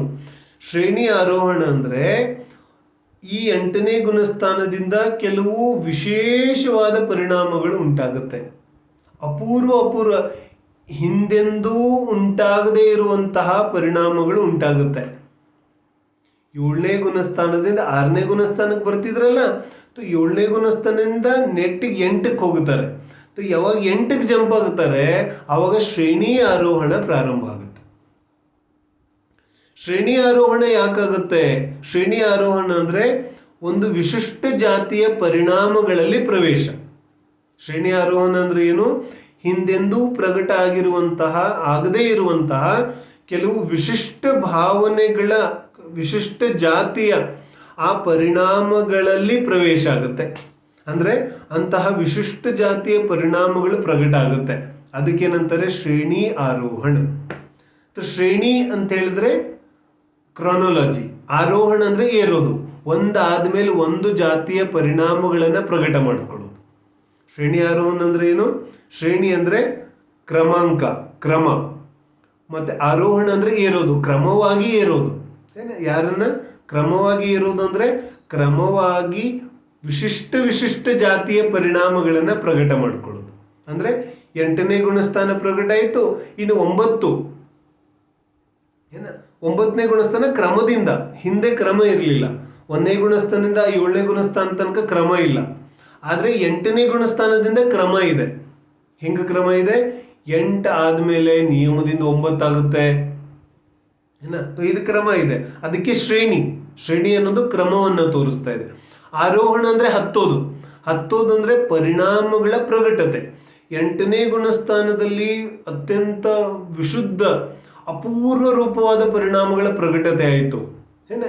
ಶ್ರೇಣಿ ಆರೋಹಣ ಅಂದ್ರೆ ಈ 8ನೇ ಗುಣಸ್ಥಾನದಿಂದ ಕೆಲವು ವಿಶೇಷವಾದ ಪರಿಣಾಮಗಳು ಉಂಟಾಗುತ್ತೆ. ಅಪೂರ್ವ ಹಿಂದೆಂದೂ ಉಂಟಾಗದೇ ಇರುವಂತಹ ಪರಿಣಾಮಗಳು ಉಂಟಾಗುತ್ತೆ. 7ನೇ ಗುಣಸ್ಥಾನದಿಂದ 6ನೇ ಗುಣಸ್ಥಾನಕ್ಕೆ ಬರ್ತಿದ್ರಲ್ಲ, 7ನೇ ಗುಣಸ್ಥಾನದಿಂದ ನೆಟ್ಟಿಗೆ 8ಕ್ಕೆ ಹೋಗುತ್ತಾರೆ. ಯಾವಾಗ 8ಕ್ಕೆ ಜಂಪ್ ಆಗುತ್ತಾರೆ ಅವಾಗ ಶ್ರೇಣಿ ಆರೋಹಣ ಪ್ರಾರಂಭ ಆಗುತ್ತೆ. ಶ್ರೇಣಿ ಆರೋಹಣ ಯಾಕಾಗುತ್ತೆ? ಶ್ರೇಣಿ ಆರೋಹಣ ಅಂದ್ರೆ ಒಂದು ವಿಶಿಷ್ಟ ಜಾತಿಯ ಪರಿಣಾಮಗಳಲ್ಲಿ ಪ್ರವೇಶ. ಶ್ರೇಣಿ ಆರೋಹಣ ಅಂದ್ರೆ ಏನು? ಹಿಂದೆಂದೂ ಪ್ರಕಟ ಆಗದೇ ಇರುವಂತಹ ಕೆಲವು ವಿಶಿಷ್ಟ ಭಾವನೆಗಳ, ವಿಶಿಷ್ಟ ಜಾತಿಯ ಆ ಪರಿಣಾಮಗಳಲ್ಲಿ ಪ್ರವೇಶ ಆಗುತ್ತೆ. ಅಂದ್ರೆ ಅಂತಹ ವಿಶಿಷ್ಟ ಜಾತಿಯ ಪರಿಣಾಮಗಳು ಪ್ರಕಟ ಆಗುತ್ತೆ. ಅದಕ್ಕೇನಂತಾರೆ? ಶ್ರೇಣಿ ಆರೋಹಣ. ಶ್ರೇಣಿ ಅಂತ ಹೇಳಿದ್ರೆ ಕ್ರಾನೋಲಜಿ, ಆರೋಹಣ ಅಂದ್ರೆ ಏರೋದು, ಒಂದಾದ್ಮೇಲೆ ಒಂದು ಜಾತಿಯ ಪರಿಣಾಮಗಳನ್ನ ಪ್ರಕಟ ಮಾಡಿಕೊಳ್ಳೋದು. ಶ್ರೇಣಿ ಆರೋಹಣ ಅಂದ್ರೆ ಏನು? ಶ್ರೇಣಿ ಅಂದ್ರೆ ಕ್ರಮಾಂಕ, ಕ್ರಮ. ಮತ್ತೆ ಆರೋಹಣ ಅಂದ್ರೆ ಏರೋದು, ಕ್ರಮವಾಗಿ ಏರೋದು. ಯಾರನ್ನ ಕ್ರಮವಾಗಿ ಏರೋದು ಅಂದ್ರೆ ಕ್ರಮವಾಗಿ ವಿಶಿಷ್ಟ ಜಾತಿಯ ಪರಿಣಾಮಗಳನ್ನ ಪ್ರಕಟ ಮಾಡಿಕೊಳ್ಳೋದು. ಅಂದ್ರೆ 8ನೇ ಗುಣಸ್ಥಾನ ಪ್ರಕಟ ಆಯಿತು. ಇನ್ನು 9ನೇ ಗುಣಸ್ಥಾನ ಕ್ರಮದಿಂದ, ಹಿಂದೆ ಕ್ರಮ ಇರಲಿಲ್ಲ. 1ನೇ ಗುಣಸ್ಥಾನದಿಂದ 7ನೇ ಗುಣಸ್ಥಾನ ತನಕ ಕ್ರಮ ಇಲ್ಲ. ಆದ್ರೆ 8ನೇ ಗುಣಸ್ಥಾನದಿಂದ ಕ್ರಮ ಇದೆ. ಹೆಂಗ ಕ್ರಮ ಇದೆ? 8 ಆದ್ಮೇಲೆ ನಿಯಮದಿಂದ 9 ಆಗುತ್ತೆ. ಇದು ಕ್ರಮ ಇದೆ. ಅದಕ್ಕೆ ಶ್ರೇಣಿ ಅನ್ನೋದು ಕ್ರಮವನ್ನು ತೋರಿಸ್ತಾ ಇದೆ. ಆರೋಹಣ ಅಂದ್ರೆ ಹತ್ತೋದು ಅಂದ್ರೆ ಪರಿಣಾಮಗಳ ಪ್ರಕಟತೆ. 8ನೇ ಗುಣಸ್ಥಾನದಲ್ಲಿ ಅತ್ಯಂತ ವಿಶುದ್ಧ ಅಪೂರ್ವ ರೂಪವಾದ ಪರಿಣಾಮಗಳ ಪ್ರಕಟತೆ ಆಯಿತು.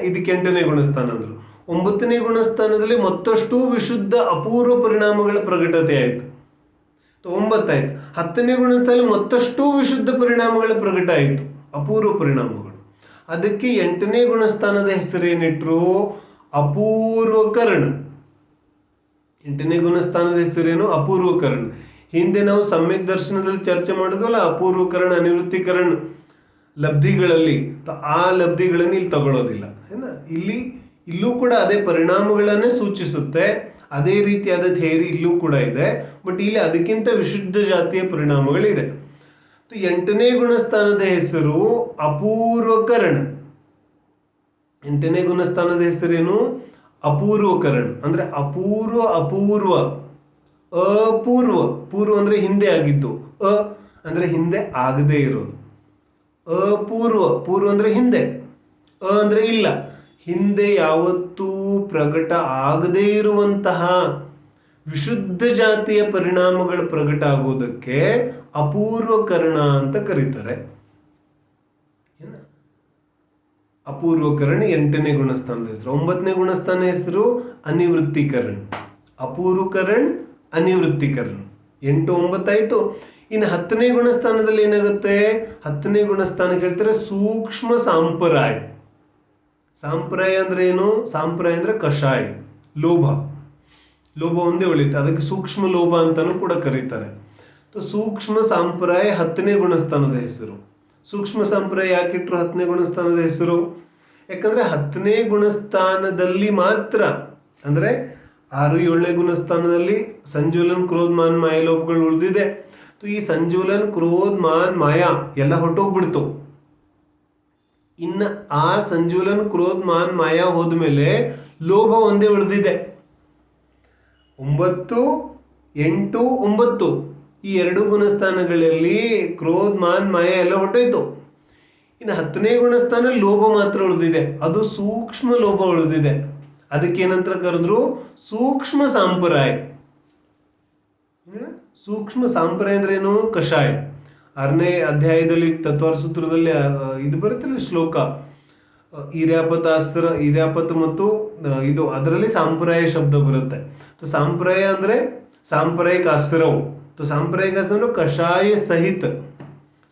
ಇದಕ್ಕೆ 8ನೇ ಗುಣಸ್ಥಾನ ಅಂದ್ರು. 9ನೇ ಗುಣಸ್ಥಾನದಲ್ಲಿ ಮತ್ತಷ್ಟು ವಿಶುದ್ಧ ಅಪೂರ್ವ ಪರಿಣಾಮಗಳ ಪ್ರಕಟತೆ ಆಯಿತು. 9 10ನೇ ಗುಣಸ್ಥಾನದಲ್ಲಿ ಮತ್ತಷ್ಟು ವಿಶುದ್ಧ ಪರಿಣಾಮಗಳ ಪ್ರಕಟ ಆಯಿತು, ಅಪೂರ್ವ ಪರಿಣಾಮಗಳು. ಅದಕ್ಕೆ 8ನೇ ಗುಣಸ್ಥಾನದ ಹೆಸರೇನಿಟ್ರು? ಅಪೂರ್ವಕರಣ. 8ನೇ ಗುಣಸ್ಥಾನದ ಹೆಸರೇನು? ಅಪೂರ್ವಕರಣ. ಹಿಂದೆ ನಾವು ಸಮ್ಯಕ್ ದರ್ಶನದಲ್ಲಿ ಚರ್ಚೆ ಮಾಡಿದ್ವಲ್ಲ, ಅಪೂರ್ವಕರಣ ಅನಿವೃತ್ತಿಕರಣ ಲಬ್ಧಿಗಳಲ್ಲಿ. ಆ ಲಬ್ಧಿಗಳನ್ನು ಇಲ್ಲಿ ತಗೊಳ್ಳೋದಿಲ್ಲ ಏನ. ಇಲ್ಲೂ ಕೂಡ ಅದೇ ಪರಿಣಾಮಗಳನ್ನೇ ಸೂಚಿಸುತ್ತೆ, ಅದೇ ರೀತಿಯಾದ ಥಿಯರಿ ಇಲ್ಲೂ ಕೂಡ ಇದೆ. ಬಟ್ ಇಲ್ಲಿ ಅದಕ್ಕಿಂತ ವಿಶುದ್ಧ ಜಾತಿಯ ಪರಿಣಾಮಗಳಿದೆ. 8ನೇ ಗುಣಸ್ಥಾನದ ಹೆಸರು ಅಪೂರ್ವಕರಣ. 8ನೇ ಗುಣಸ್ಥಾನದ ಹೆಸರೇನು? ಅಪೂರ್ವಕರಣ. ಅಂದ್ರೆ ಅಪೂರ್ವ ಅಪೂರ್ವ ಪೂರ್ವ ಅಂದ್ರೆ ಹಿಂದೆ ಆಗಿದ್ದು, ಅಂದ್ರೆ ಹಿಂದೆ ಆಗದೆ ಇರೋದು. ಪೂರ್ವ ಅಂದ್ರೆ ಹಿಂದೆ, ಅಂದ್ರೆ ಇಲ್ಲ, ಹಿಂದೆ ಯಾವತ್ತೂ ಪ್ರಕಟ ಆಗದೇ ಇರುವಂತಹ ವಿಶುದ್ಧ ಜಾತಿಯ ಪರಿಣಾಮಗಳು ಪ್ರಕಟ ಆಗೋದಕ್ಕೆ ಅಪೂರ್ವಕರಣ ಅಂತ ಕರೀತಾರೆ. ಅಪೂರ್ವಕರಣ 8ನೇ ಗುಣಸ್ಥಾನದ ಹೆಸರು. 9ನೇ ಗುಣಸ್ಥಾನ ಹೆಸರು ಅನಿವೃತ್ತಿಕರಣ. ಅಪೂರ್ವಕರಣ, ಅನಿವೃತ್ತಿಕರಣ. 8, 9 ಆಯ್ತು. ಇನ್ನು 10ನೇ ಗುಣಸ್ಥಾನದಲ್ಲಿ ಏನಾಗುತ್ತೆ? 10ನೇ ಗುಣಸ್ಥಾನಕ್ಕೆ ಹೇಳ್ತಾರೆ ಸೂಕ್ಷ್ಮ ಸಾಂಪ್ರಾಯ. ಸಾಂಪ್ರಾಯ ಅಂದ್ರೆ ಏನು? ಸಾಂಪ್ರಾಯ ಅಂದ್ರೆ ಕಷಾಯ, ಲೋಭ. ಲೋಭ ಒಂದೇ ಉಳಿಯುತ್ತೆ, ಅದಕ್ಕೆ ಸೂಕ್ಷ್ಮ ಲೋಭ ಅಂತಾನೂ ಕೂಡ ಕರೀತಾರೆ. ಸೂಕ್ಷ್ಮ ಸಾಂಪ್ರಾಯ 10ನೇ ಗುಣಸ್ಥಾನದ ಹೆಸರು. ಸೂಕ್ಷ್ಮ ಸಾಂಪ್ರಾಯ ಯಾಕಿಟ್ರು 10ನೇ ಗುಣಸ್ಥಾನದ ಹೆಸರು? ಯಾಕಂದ್ರೆ 10ನೇ ಗುಣಸ್ಥಾನದಲ್ಲಿ ಮಾತ್ರ, ಅಂದ್ರೆ 6, 7ನೇ ಗುಣಸ್ಥಾನದಲ್ಲಿ ಸಂಜುಲನ್, ಕ್ರೋಧ, ಮಾನ್, ಮಾಯ ಲೋಭಗಳು ಉಳಿದಿದೆ. ಈ ಸಂಜುಲನ್, ಕ್ರೋಧ, ಮಾನ್, ಮಾಯಾ ಎಲ್ಲ ಹೊರಟೋಗ್ಬಿಡ್ತು. ಇನ್ನು ಆ ಸಂಜುಲನ್, ಕ್ರೋಧ, ಮಾನ್, ಮಾಯಾ ಹೋದ್ಮೇಲೆ ಲೋಭ ಒಂದೇ ಉಳಿದಿದೆ. 9, 8, 9 ಈ 2 ಗುಣಸ್ಥಾನಗಳಲ್ಲಿ ಕ್ರೋಧ, ಮಾನ್, ಮಾಯಾ ಎಲ್ಲ ಹೊರಟೋಯ್ತು. ಇನ್ನು 10ನೇ ಗುಣಸ್ಥಾನ ಲೋಭ ಮಾತ್ರ ಉಳಿದಿದೆ, ಅದು ಸೂಕ್ಷ್ಮ ಲೋಭ ಉಳಿದಿದೆ. ಅದಕ್ಕೆ ಏನಂತ ಕರೆದ್ರು? ಸೂಕ್ಷ್ಮ ಸಾಂಪ್ರಾಯ. ಸೂಕ್ಷ್ಮ ಸಾಂಪ್ರಾಯ ಅಂದ್ರೆ ಏನು? ಕಷಾಯ. 6ನೇ ಅಧ್ಯಾಯದಲ್ಲಿ ತತ್ವಾರ ಸೂತ್ರದಲ್ಲಿ ಇದು ಬರುತ್ತಲ್ಲ ಶ್ಲೋಕ, ಈರ್ಯಾಪತ್ ಮತ್ತು ಇದು ಅದರಲ್ಲಿ ಸಾಂಪ್ರಾಯ ಶಬ್ದ ಬರುತ್ತೆ. ಸಾಂಪ್ರಾಯ ಅಂದ್ರೆ ಸಾಂಪ್ರಾಯಿಕ ಅಸ್ತ್ರವು. ಸಾಂಪ್ರಾಯಿಕ ಅಸ್ತ್ರ ಅಂದ್ರೆ ಕಷಾಯ ಸಹಿತ.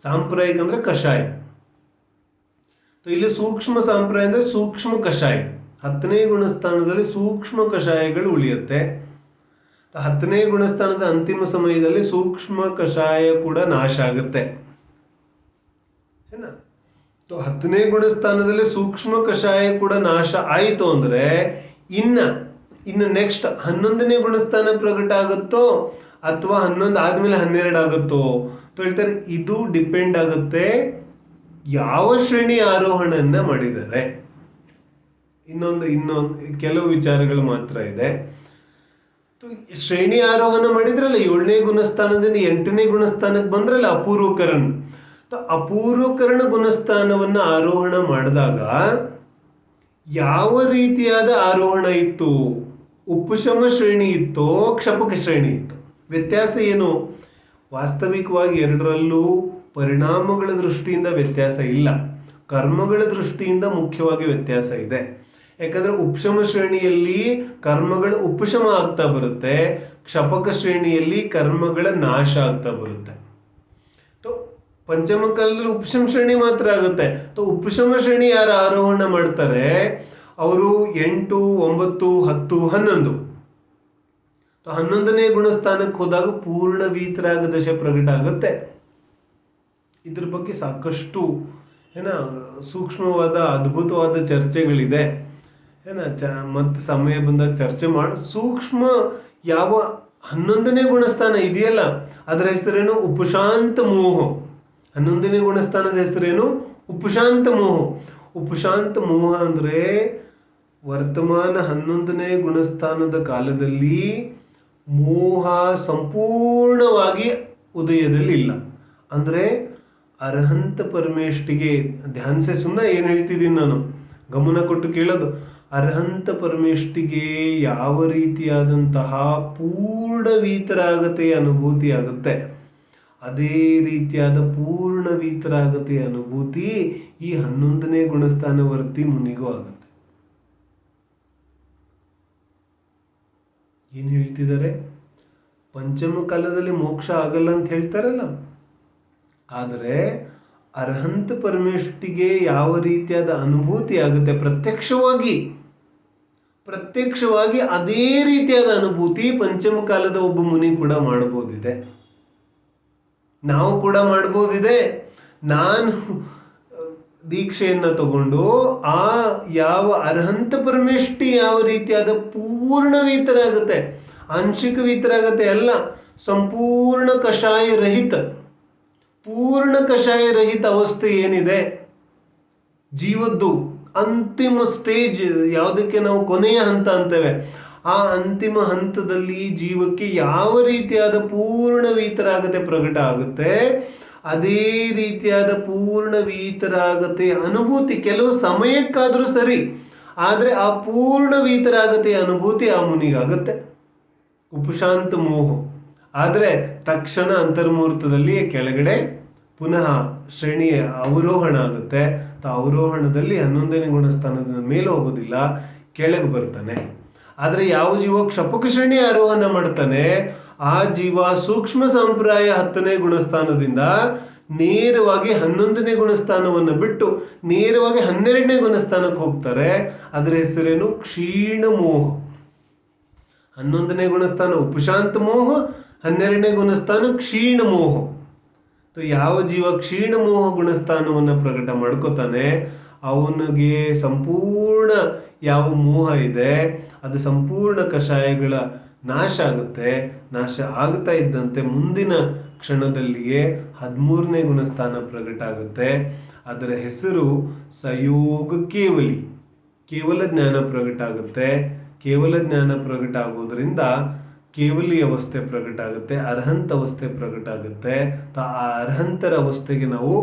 ಸಾಂಪ್ರಾಯಿಕ ಅಂದ್ರೆ ಕಷಾಯ. ಇಲ್ಲಿ ಸೂಕ್ಷ್ಮ ಸಾಂಪ್ರಾಯ ಅಂದ್ರೆ ಸೂಕ್ಷ್ಮ ಕಷಾಯ. 10ನೇ ಗುಣಸ್ಥಾನದಲ್ಲಿ ಸೂಕ್ಷ್ಮ ಕಷಾಯಗಳು ಉಳಿಯುತ್ತೆ. 10ನೇ ಗುಣಸ್ಥಾನದ ಅಂತಿಮ ಸಮಯದಲ್ಲಿ ಸೂಕ್ಷ್ಮ ಕಷಾಯ ಕೂಡ ನಾಶ ಆಗುತ್ತೆ. 10ನೇ ಗುಣಸ್ಥಾನದಲ್ಲಿ ಸೂಕ್ಷ್ಮ ಕಷಾಯ ಕೂಡ ನಾಶ ಆಯಿತು ಅಂದ್ರೆ ಇನ್ನು ನೆಕ್ಸ್ಟ್ 11ನೇ ಗುಣಸ್ಥಾನ ಪ್ರಕಟ ಆಗುತ್ತೋ ಅಥವಾ 11 ಆದ್ಮೇಲೆ 12 ಆಗುತ್ತೋ ಹೇಳ್ತಾರೆ. ಇದು ಡಿಪೆಂಡ್ ಆಗುತ್ತೆ ಯಾವ ಶ್ರೇಣಿ ಆರೋಹಣನ್ನ ಮಾಡಿದ್ದಾರೆ. ಇನ್ನೊಂದು ಕೆಲವು ವಿಚಾರಗಳು ಮಾತ್ರ ಇದೆ. ಶ್ರೇಣಿ ಆರೋಹಣ ಮಾಡಿದ್ರಲ್ಲ 7ನೇ ಗುಣಸ್ಥಾನದಿಂದ 8ನೇ ಗುಣಸ್ಥಾನಕ್ಕೆ ಬಂದ್ರಲ್ಲ ಅಪೂರ್ವಕರಣ. ಅಪೂರ್ವಕರಣ ಗುಣಸ್ಥಾನವನ್ನ ಆರೋಹಣ ಮಾಡಿದಾಗ ಯಾವ ರೀತಿಯಾದ ಆರೋಹಣ ಇತ್ತು? ಉಪಶಮ ಶ್ರೇಣಿ ಇತ್ತೋ ಕ್ಷಪಕ ಶ್ರೇಣಿ ಇತ್ತು? ವ್ಯತ್ಯಾಸ ಏನು? ವಾಸ್ತವಿಕವಾಗಿ ಎರಡರಲ್ಲೂ ಪರಿಣಾಮಗಳ ದೃಷ್ಟಿಯಿಂದ ವ್ಯತ್ಯಾಸ ಇಲ್ಲ, ಕರ್ಮಗಳ ದೃಷ್ಟಿಯಿಂದ ಮುಖ್ಯವಾಗಿ ವ್ಯತ್ಯಾಸ ಇದೆ. ಯಾಕಂದ್ರೆ ಉಪಶಮ ಶ್ರೇಣಿಯಲ್ಲಿ ಕರ್ಮಗಳ ಉಪಶಮ ಆಗ್ತಾ ಬರುತ್ತೆ, ಕ್ಷಪಕ ಶ್ರೇಣಿಯಲ್ಲಿ ಕರ್ಮಗಳ ನಾಶ ಆಗ್ತಾ ಬರುತ್ತೆ. ಪಂಚಮ ಕಾಲದಲ್ಲಿ ಉಪಶಮ ಶ್ರೇಣಿ ಮಾತ್ರ ಆಗುತ್ತೆ. ಉಪಶಮ ಶ್ರೇಣಿ ಯಾರು ಆರೋಹಣ ಮಾಡ್ತಾರೆ ಅವರು 8, 9, 10, 11. 11ನೇ ಗುಣಸ್ಥಾನಕ್ಕೆ ಹೋದಾಗ ಪೂರ್ಣ ವೀತರಾಗ ದಶೆ ಪ್ರಕಟ ಆಗುತ್ತೆ. ಇದ್ರ ಬಗ್ಗೆ ಸಾಕಷ್ಟು ಸೂಕ್ಷ್ಮವಾದ ಅದ್ಭುತವಾದ ಚರ್ಚೆಗಳಿದೆ. ಮತ್ತೆ ಸಮಯ ಬಂದಾಗ ಚರ್ಚೆ ಮಾಡಿ. ಸೂಕ್ಷ್ಮ ಯಾವ 11ನೇ ಗುಣಸ್ಥಾನ ಇದೆಯಲ್ಲ ಅದರ ಹೆಸರೇನು? ಉಪಶಾಂತ ಮೋಹ. 11ನೇ ಗುಣಸ್ಥಾನದ ಹೆಸರೇನು? ಉಪಶಾಂತ ಮೋಹ. ಉಪಶಾಂತ ಮೋಹ ಅಂದ್ರೆ ವರ್ತಮಾನ 11ನೇ ಗುಣಸ್ಥಾನದ ಕಾಲದಲ್ಲಿ ಮೋಹ ಸಂಪೂರ್ಣವಾಗಿ ಉದಯದಲ್ಲಿ ಇಲ್ಲ. ಅಂದ್ರೆ ಅರ್ಹಂತ ಪರಮೇಷ್ಟಿಗೆ ಧ್ಯಾನ್ಸೆ ಸುಮ್ಮನೆ ಏನು ಹೇಳ್ತಿದ್ದೀನಿ ನಾನು, ಗಮನ ಕೊಟ್ಟು ಕೇಳೋದು. ಅರ್ಹಂತ ಪರಮೇಷ್ಟಿಗೆ ಯಾವ ರೀತಿಯಾದಂತಹ ಪೂರ್ಣ ವೀತರಾಗತೆಯ ಅನುಭೂತಿ ಆಗುತ್ತೆ, ಅದೇ ರೀತಿಯಾದ ಪೂರ್ಣ ವೀತರಾಗತೆಯ ಅನುಭೂತಿ ಈ 11ನೇ ಗುಣಸ್ಥಾನವರ್ತಿ ಮುನಿಗೂ ಆಗುತ್ತೆ. ಏನು ಹೇಳ್ತಿದ್ದಾರೆ? ಪಂಚಮ ಕಾಲದಲ್ಲಿ ಮೋಕ್ಷ ಆಗಲ್ಲ ಅಂತ ಹೇಳ್ತಾರಲ್ಲ, ಆದರೆ ಅರ್ಹಂತ ಪರಮೇಷ್ಠಿಗೆ ಯಾವ ರೀತಿಯಾದ ಅನುಭೂತಿ ಆಗುತ್ತೆ ಪ್ರತ್ಯಕ್ಷವಾಗಿ ಅದೇ ರೀತಿಯಾದ ಅನುಭೂತಿ ಪಂಚಮ ಕಾಲದ ಒಬ್ಬ ಮುನಿ ಕೂಡ ಮಾಡಬಹುದಿದೆ, ನಾವು ಕೂಡ ಮಾಡಬಹುದಿದೆ. ನಾನು ದೀಕ್ಷೆಯನ್ನ ತಗೊಂಡು ಆ ಯಾವ ಅರ್ಹಂತ ಪರಮೇಷ್ಠಿ ಯಾವ ರೀತಿಯಾದ ಪೂರ್ಣ ವೀತರಾಗುತ್ತೆ, ಆಂಶಿಕ ವೀತರಾಗತ್ತೆ ಅಲ್ಲ, ಸಂಪೂರ್ಣ ಕಷಾಯ ರಹಿತ ಅವಸ್ಥೆ ಏನಿದೆ ಜೀವದ್ದು, ಅಂತಿಮ ಸ್ಟೇಜ್, ಯಾವುದಕ್ಕೆ ನಾವು ಕೊನೆಯ ಹಂತ ಅಂತೇವೆ, ಆ ಅಂತಿಮ ಹಂತದಲ್ಲಿ ಜೀವಕ್ಕೆ ಯಾವ ರೀತಿಯಾದ ಪೂರ್ಣ ವೀತರಾಗತೆ ಪ್ರಕಟ ಆಗುತ್ತೆ, ಅದೇ ರೀತಿಯಾದ ಪೂರ್ಣ ವೀತರಾಗತೆ ಅನುಭೂತಿ ಕೆಲವು ಸಮಯಕ್ಕಾದ್ರೂ ಸರಿ, ಆದ್ರೆ ಆ ಪೂರ್ಣ ವೀತರಾಗತೆಯ ಅನುಭೂತಿ ಆ ಮುನಿಗಾಗತ್ತೆ, ಉಪಶಾಂತ ಮೋಹ. ಆದ್ರೆ ತಕ್ಷಣ ಅಂತರ್ಮುಹೂರ್ತದಲ್ಲಿ ಕೆಳಗಡೆ ಪುನಃ ಶ್ರೇಣಿಯ ಅವರೋಹಣ ಆಗುತ್ತೆ. ಅವರೋಹಣದಲ್ಲಿ 11ನೇ ಗುಣಸ್ಥಾನದ ಮೇಲೆ ಹೋಗೋದಿಲ್ಲ, ಕೆಳಗೆ ಬರ್ತಾನೆ. ಆದ್ರೆ ಯಾವ ಜೀವ ಕ್ಷಪಕ ಶ್ರೇಣಿ ಆರೋಹಣ ಮಾಡ್ತಾನೆ, ಆ ಜೀವ ಸೂಕ್ಷ್ಮ ಸಂಪ್ರಾಯ 10ನೇ ಗುಣಸ್ಥಾನದಿಂದ ನೇರವಾಗಿ 11ನೇ ಗುಣಸ್ಥಾನವನ್ನು ಬಿಟ್ಟು ನೇರವಾಗಿ 12ನೇ ಗುಣಸ್ಥಾನಕ್ಕೆ ಹೋಗ್ತಾರೆ. ಅದರ ಹೆಸರೇನು? ಕ್ಷೀಣ ಮೋಹ. 11ನೇ ಗುಣಸ್ಥಾನ ಉಪಶಾಂತ ಮೋಹ, 12ನೇ ಗುಣಸ್ಥಾನ ಕ್ಷೀಣ ಮೋಹ. ಯಾವ ಜೀವ ಕ್ಷೀಣ ಮೋಹ ಗುಣಸ್ಥಾನವನ್ನು ಪ್ರಕಟ ಮಾಡ್ಕೋತಾನೆ, ಅವನಿಗೆ ಸಂಪೂರ್ಣ ಯಾವ ಮೋಹ ಇದೆ ಅದು ಸಂಪೂರ್ಣ ಕಷಾಯಗಳ ನಾಶ ಆಗುತ್ತೆ. ನಾಶ ಆಗ್ತಾ ಇದ್ದಂತೆ ಮುಂದಿನ ಕ್ಷಣದಲ್ಲಿಯೇ 13ನೇ ಗುಣಸ್ಥಾನ ಪ್ರಕಟ ಆಗುತ್ತೆ. ಅದರ ಹೆಸರು ಸಯೋಗ ಕೇವಲಿ. ಕೇವಲ ಜ್ಞಾನ ಪ್ರಕಟ ಆಗುತ್ತೆ. ಕೇವಲ ಜ್ಞಾನ ಪ್ರಕಟ ಆಗೋದ್ರಿಂದ ಕೇವಲಿ ಅವಸ್ಥೆ ಪ್ರಕಟ ಆಗುತ್ತೆ, ಅರ್ಹಂತ ಅವಸ್ಥೆ ಪ್ರಕಟ ಆಗುತ್ತೆ. ಆ ಅರ್ಹಂತರ ಅವಸ್ಥೆಗೆ ನಾವು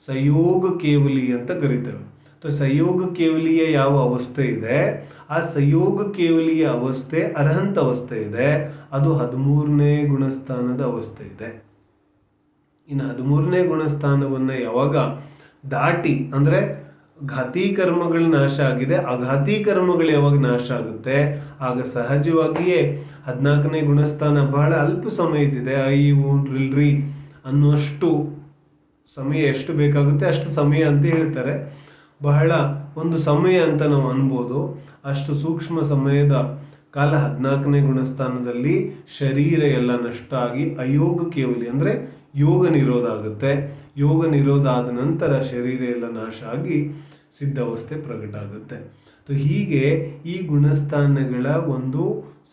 ಸಯೋಗ ಕೇವಲಿ ಅಂತ ಕರಿತೇವೆ. ಸಯೋಗ ಕೇವಲಿಯ ಯಾವ ಅವಸ್ಥೆ ಇದೆ, ಆ ಸಯೋಗ ಕೇವಲಿಯ ಅವಸ್ಥೆ ಅರ್ಹಂತ ಅವಸ್ಥೆ ಇದೆ, ಅದು 13ನೇ ಗುಣಸ್ಥಾನದ ಅವಸ್ಥೆ ಇದೆ. ಇನ್ನು 13ನೇ ಗುಣಸ್ಥಾನವನ್ನ ಯಾವಾಗ ದಾಟಿ, ಅಂದ್ರೆ ಘಾತಿ ಕರ್ಮಗಳು ನಾಶ ಆಗಿದೆ, ಅಘಾತಿ ಕರ್ಮಗಳು ಯಾವಾಗ ನಾಶ ಆಗುತ್ತೆ, ಆಗ ಸಹಜವಾಗಿಯೇ 14ನೇ ಗುಣಸ್ಥಾನ ಬಹಳ ಅಲ್ಪ ಸಮಯದಿದೆ. ರಿಲ್ರಿ ಅನ್ನುವಷ್ಟು ಸಮಯ ಎಷ್ಟು ಬೇಕಾಗುತ್ತೆ ಅಷ್ಟು ಸಮಯ ಅಂತ ಹೇಳ್ತಾರೆ. ಬಹಳ ಒಂದು ಸಮಯ ಅಂತ ನಾವು ಅನ್ಬೋದು. ಅಷ್ಟು ಸೂಕ್ಷ್ಮ ಸಮಯದ ಕಾಲ 14ನೇ ಗುಣಸ್ಥಾನದಲ್ಲಿ ಶರೀರ ಎಲ್ಲ ನಷ್ಟ ಆಗಿ ಅಯೋಗ ಕೇವಲಿ ಅಂದ್ರೆ ಯೋಗ ನಿರೋಧ ಆಗುತ್ತೆ. ಯೋಗ ನಿರೋಧ ಆದ ನಂತರ ಶರೀರ ಎಲ್ಲ ನಾಶ ಆಗಿ ಸಿದ್ಧಾವಸ್ಥೆ ಪ್ರಕಟ ಆಗುತ್ತೆ. ಹೀಗೆ ಈ ಗುಣಸ್ಥಾನಗಳ ಒಂದು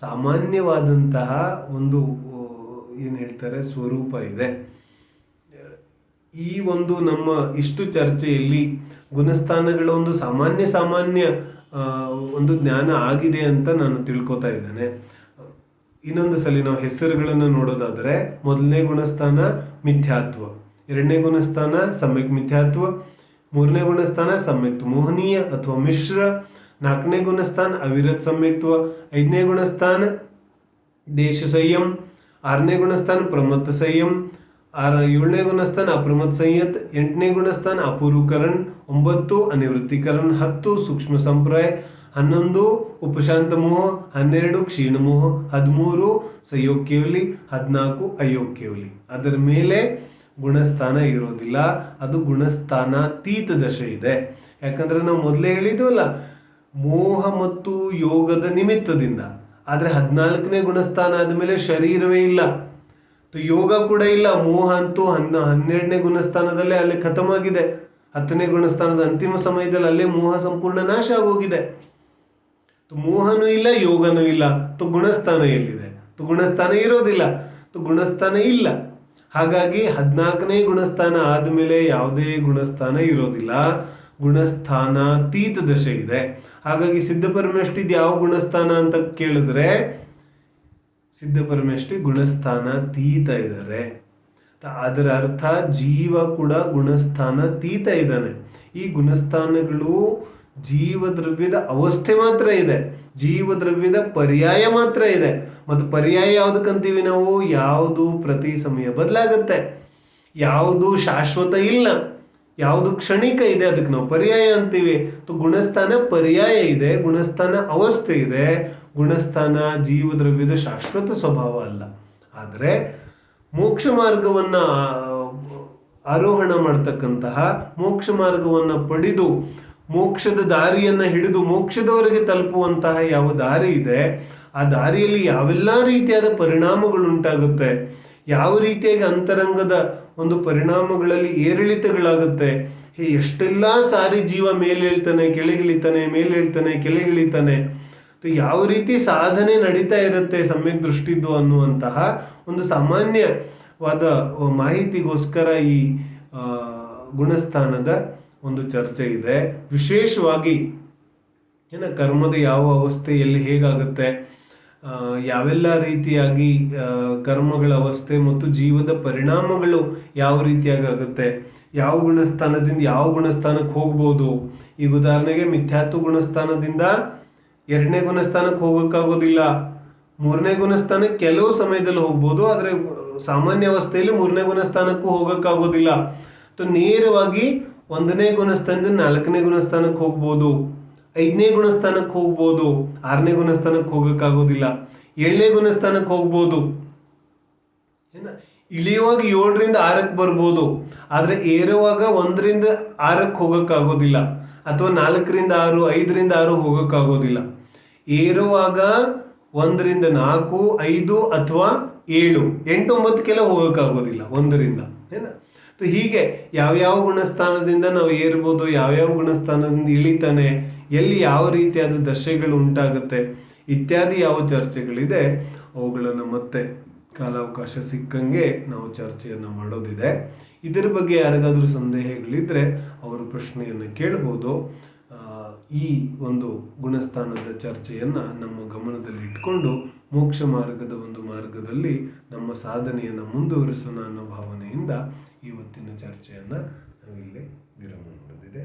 ಸಾಮಾನ್ಯವಾದಂತಹ ಒಂದು ಏನು ಹೇಳ್ತಾರೆ ಸ್ವರೂಪ ಇದೆ. ಈ ಒಂದು ನಮ್ಮ ಇಷ್ಟು ಚರ್ಚೆಯಲ್ಲಿ ಗುಣಸ್ಥಾನಗಳ ಒಂದು ಸಾಮಾನ್ಯ ಒಂದು ಜ್ಞಾನ ಆಗಿದೆ ಅಂತ ನಾನು ತಿಳ್ಕೊತಾ ಇದ್ದೇನೆ. ಇನ್ನೊಂದು ಸಲ ನಾವು ಹೆಸರುಗಳನ್ನು ನೋಡೋದಾದ್ರೆ, 1ನೇ ಗುಣಸ್ಥಾನ ಮಿಥ್ಯಾತ್ವ, 2ನೇ ಗುಣಸ್ಥಾನ ಸಮ್ಯಕ್ ಮಿಥ್ಯಾತ್ವ, 3ನೇ ಗುಣಸ್ಥಾನ ಸಮ್ಯಕ್ ಮೋಹನೀಯ ಅಥವಾ ಮಿಶ್ರ, 4ನೇ ಗುಣಸ್ಥಾನ ಅವಿರತ್ ಸಮ್ಯಕ್ತ್ವ, 5ನೇ ಗುಣಸ್ಥಾನ ದೇಶ ಸಂಯಮ್, 6ನೇ ಗುಣಸ್ಥಾನ ಪ್ರಮತ್ತ ಸಂಯಮ್, 7ನೇ ಗುಣಸ್ಥಾನ ಅಪ್ರಮತ್ ಸಂಯತ್, 8ನೇ ಗುಣಸ್ಥಾನ ಅಪೂರ್ವಕರಣ್, 9 ಅನಿವೃತ್ತಿಕರಣ್, 10 ಸೂಕ್ಷ್ಮ ಸಂಪ್ರಾಯ, 11 ಉಪಶಾಂತ ಮೋಹ, 12 ಕ್ಷೀಣ ಮೋಹ, 13 ಸಯೋಗ ಕೇವಲಿ, 14 ಅಯೋಗ ಕೇವಲಿ. ಅದರ ಮೇಲೆ ಗುಣಸ್ಥಾನ ಇರೋದಿಲ್ಲ, ಅದು ಗುಣಸ್ಥಾನಾತೀತ ದಶೆ ಇದೆ. ಯಾಕಂದ್ರೆ ನಾವು ಮೊದಲೇ ಹೇಳಿದ್ವಲ್ಲ, ಮೋಹ ಮತ್ತು ಯೋಗದ ನಿಮಿತ್ತದಿಂದ. ಆದ್ರೆ 14ನೇ ಗುಣಸ್ಥಾನ ಆದ್ಮೇಲೆ ಶರೀರವೇ ಇಲ್ಲ, ಯೋಗ ಕೂಡ ಇಲ್ಲ. ಮೋಹ ಅಂತೂ 12ನೇ ಗುಣಸ್ಥಾನದಲ್ಲೇ ಅಲ್ಲಿ ಖತಮಾಗಿದೆ. 10ನೇ ಗುಣಸ್ಥಾನದ ಅಂತಿಮ ಸಮಯದಲ್ಲಿ ಅಲ್ಲೇ ಮೋಹ ಸಂಪೂರ್ಣ ನಾಶ ಆಗೋಗಿದೆ. ಮೋಹನೂ ಇಲ್ಲ, ಯೋಗನೂ ಇಲ್ಲ, ಗುಣಸ್ಥಾನ ಎಲ್ಲಿದೆ? ಗುಣಸ್ಥಾನ ಇರೋದಿಲ್ಲ, ಗುಣಸ್ಥಾನ ಇಲ್ಲ. ಹಾಗಾಗಿ 14ನೇ ಗುಣಸ್ಥಾನ ಆದ್ಮೇಲೆ ಯಾವುದೇ ಗುಣಸ್ಥಾನ ಇರೋದಿಲ್ಲ, ಗುಣಸ್ಥಾನಾತೀತ ದಶೆ ಇದೆ. ಹಾಗಾಗಿ ಸಿದ್ಧ ಪರಮೇಷ್ಠಿದ್ ಯಾವ ಗುಣಸ್ಥಾನ ಅಂತ ಕೇಳಿದ್ರೆ, ಸಿದ್ಧ ಪರಮೇಷ್ಠಿ ಗುಣಸ್ಥಾನಾತೀತ ಇದ್ದಾರೆ. ಅದರ ಅರ್ಥ ಜೀವ ಕೂಡ ಗುಣಸ್ಥಾನಾತೀತ ಇದ್ದಾನೆ. ಈ ಗುಣಸ್ಥಾನಗಳು ಜೀವದ್ರವ್ಯದ ಅವಸ್ಥೆ ಮಾತ್ರ ಇದೆ, ಜೀವದ್ರವ್ಯದ ಪರ್ಯಾಯ ಮಾತ್ರ ಇದೆ. ಮತ್ತು ಪರ್ಯಾಯ ಯಾವುದಕ್ಕಂತೀವಿ ನಾವು? ಯಾವುದು ಪ್ರತಿ ಸಮಯ ಬದಲಾಗತ್ತೆ, ಯಾವುದು ಶಾಶ್ವತ ಇಲ್ಲ, ಯಾವುದು ಕ್ಷಣಿಕ ಇದೆ, ಅದಕ್ಕೆ ನಾವು ಪರ್ಯಾಯ ಅಂತೀವಿ. ಗುಣಸ್ಥಾನ ಪರ್ಯಾಯ ಇದೆ, ಗುಣಸ್ಥಾನ ಅವಸ್ಥೆ ಇದೆ. ಗುಣಸ್ಥಾನ ಜೀವದ್ರವ್ಯದ ಶಾಶ್ವತ ಸ್ವಭಾವ ಅಲ್ಲ. ಆದರೆ ಮೋಕ್ಷ ಮಾರ್ಗವನ್ನು ಆರೋಹಣ ಮಾಡ್ತಕ್ಕಂತಹ, ಮೋಕ್ಷ ಮಾರ್ಗವನ್ನು ಪಡೆದು ಮೋಕ್ಷದ ದಾರಿಯನ್ನು ಹಿಡಿದು ಮೋಕ್ಷದವರೆಗೆ ತಲುಪುವಂತಹ ಯಾವ ದಾರಿ ಇದೆ, ಆ ದಾರಿಯಲ್ಲಿ ಯಾವೆಲ್ಲ ರೀತಿಯಾದ ಪರಿಣಾಮಗಳು ಉಂಟಾಗುತ್ತೆ, ಯಾವ ರೀತಿಯಾಗಿ ಅಂತರಂಗದ ಒಂದು ಪರಿಣಾಮಗಳಲ್ಲಿ ಏರಿಳಿತಗಳಾಗುತ್ತೆ, ಎಷ್ಟೆಲ್ಲ ಸಾರಿ ಜೀವ ಮೇಲೇಳ್ತಾನೆ ಕೆಳಗಿಳಿತಾನೆ, ಮೇಲೇಳ್ತಾನೆ ಕೆಳಗಿಳಿತಾನೆ, ಯಾವ ರೀತಿ ಸಾಧನೆ ನಡೀತಾ ಇರುತ್ತೆ ಸಮ್ಯಕ್ ದೃಷ್ಟಿದ್ದು ಅನ್ನುವಂತಹ ಒಂದು ಸಾಮಾನ್ಯವಾದ ಮಾಹಿತಿಗೋಸ್ಕರ ಈ ಗುಣಸ್ಥಾನದ ಒಂದು ಚರ್ಚೆ ಇದೆ. ವಿಶೇಷವಾಗಿ ಕರ್ಮದ ಯಾವ ಅವಸ್ಥೆಯಲ್ಲಿ ಹೇಗಾಗುತ್ತೆ, ಯಾವೆಲ್ಲ ರೀತಿಯಾಗಿ ಕರ್ಮಗಳ ಅವಸ್ಥೆ ಮತ್ತು ಜೀವದ ಪರಿಣಾಮಗಳು ಯಾವ ರೀತಿಯಾಗಿ ಆಗುತ್ತೆ, ಯಾವ ಗುಣಸ್ಥಾನದಿಂದ ಯಾವ ಗುಣಸ್ಥಾನಕ್ಕೆ ಹೋಗ್ಬೋದು. ಈಗ ಉದಾಹರಣೆಗೆ ಮಿಥ್ಯಾತ್ವ ಗುಣಸ್ಥಾನದಿಂದ 2ನೇ ಗುಣಸ್ಥಾನಕ್ಕೆ ಹೋಗೋಕ್ಕಾಗೋದಿಲ್ಲ, 3ನೇ ಗುಣಸ್ಥಾನಕ್ಕೆ ಕೆಲವು ಸಮಯದಲ್ಲಿ ಹೋಗ್ಬೋದು, ಆದರೆ ಸಾಮಾನ್ಯ ಅವಸ್ಥೆಯಲ್ಲಿ 3ನೇ ಗುಣಸ್ಥಾನಕ್ಕೂ ಹೋಗೋಕ್ಕಾಗೋದಿಲ್ಲ. ನೇರವಾಗಿ 1ನೇ ಗುಣಸ್ಥಾನದಿಂದ 4ನೇ ಗುಣಸ್ಥಾನಕ್ಕೆ ಹೋಗ್ಬೋದು, 5ನೇ ಗುಣಸ್ಥಾನಕ್ಕೆ ಹೋಗ್ಬೋದು, 6ನೇ ಗುಣಸ್ಥಾನಕ್ಕೆ ಹೋಗೋಕ್ಕಾಗೋದಿಲ್ಲ, 7ನೇ ಗುಣಸ್ಥಾನಕ್ಕೆ ಹೋಗ್ಬೋದು, ಇಳಿಯುವಾಗ 7ರಿಂದ 6ಕ್ಕೆ ಬರ್ಬೋದು, ಆದರೆ ಏರುವಾಗ 1ರಿಂದ 6ಕ್ಕೆ ಹೋಗೋಕ್ಕಾಗೋದಿಲ್ಲ, ಅಥವಾ 4ರಿಂದ 6, 5ರಿಂದ 6 ಹೋಗೋಕ್ಕಾಗೋದಿಲ್ಲ. ಏರುವಾಗ 1ರಿಂದ 4, 5 ಅಥವಾ 7, 8, 9ಕ್ಕೆಲ್ಲ ಹೋಗೋಕ್ಕಾಗೋದಿಲ್ಲ 1ರಿಂದ. ಹೀಗೆ ಯಾವ್ಯಾವ ಗುಣಸ್ಥಾನದಿಂದ ನಾವು ಏರ್ಬೋದು, ಯಾವ್ಯಾವ ಗುಣಸ್ಥಾನದಿಂದ ಇಳಿತಾನೆ, ಎಲ್ಲಿ ಯಾವ ರೀತಿಯಾದ ದಶೆಗಳು ಉಂಟಾಗುತ್ತೆ ಇತ್ಯಾದಿ ಯಾವ ಚರ್ಚೆಗಳಿದೆ ಅವುಗಳನ್ನು ಮತ್ತೆ ಕಾಲಾವಕಾಶ ಸಿಕ್ಕಂಗೆ ನಾವು ಚರ್ಚೆಯನ್ನು ಮಾಡೋದಿದೆ. ಇದರ ಬಗ್ಗೆ ಯಾರಿಗಾದ್ರೂ ಸಂದೇಹಗಳಿದ್ರೆ ಅವರು ಪ್ರಶ್ನೆಯನ್ನು ಕೇಳಬಹುದು. ಈ ಒಂದು ಗುಣಸ್ಥಾನದ ಚರ್ಚೆಯನ್ನು ನಮ್ಮ ಗಮನದಲ್ಲಿ ಇಟ್ಕೊಂಡು ಮೋಕ್ಷ ಮಾರ್ಗದ ಒಂದು ಮಾರ್ಗದಲ್ಲಿ ನಮ್ಮ ಸಾಧನೆಯನ್ನು ಮುಂದುವರಿಸೋಣ ಅನ್ನೋ ಭಾವನೆಯಿಂದ ಇವತ್ತಿನ ಚರ್ಚೆಯನ್ನು ನಾವಿಲ್ಲಿ ವಿರಾಮ ಮಾಡೋದಿದೆ.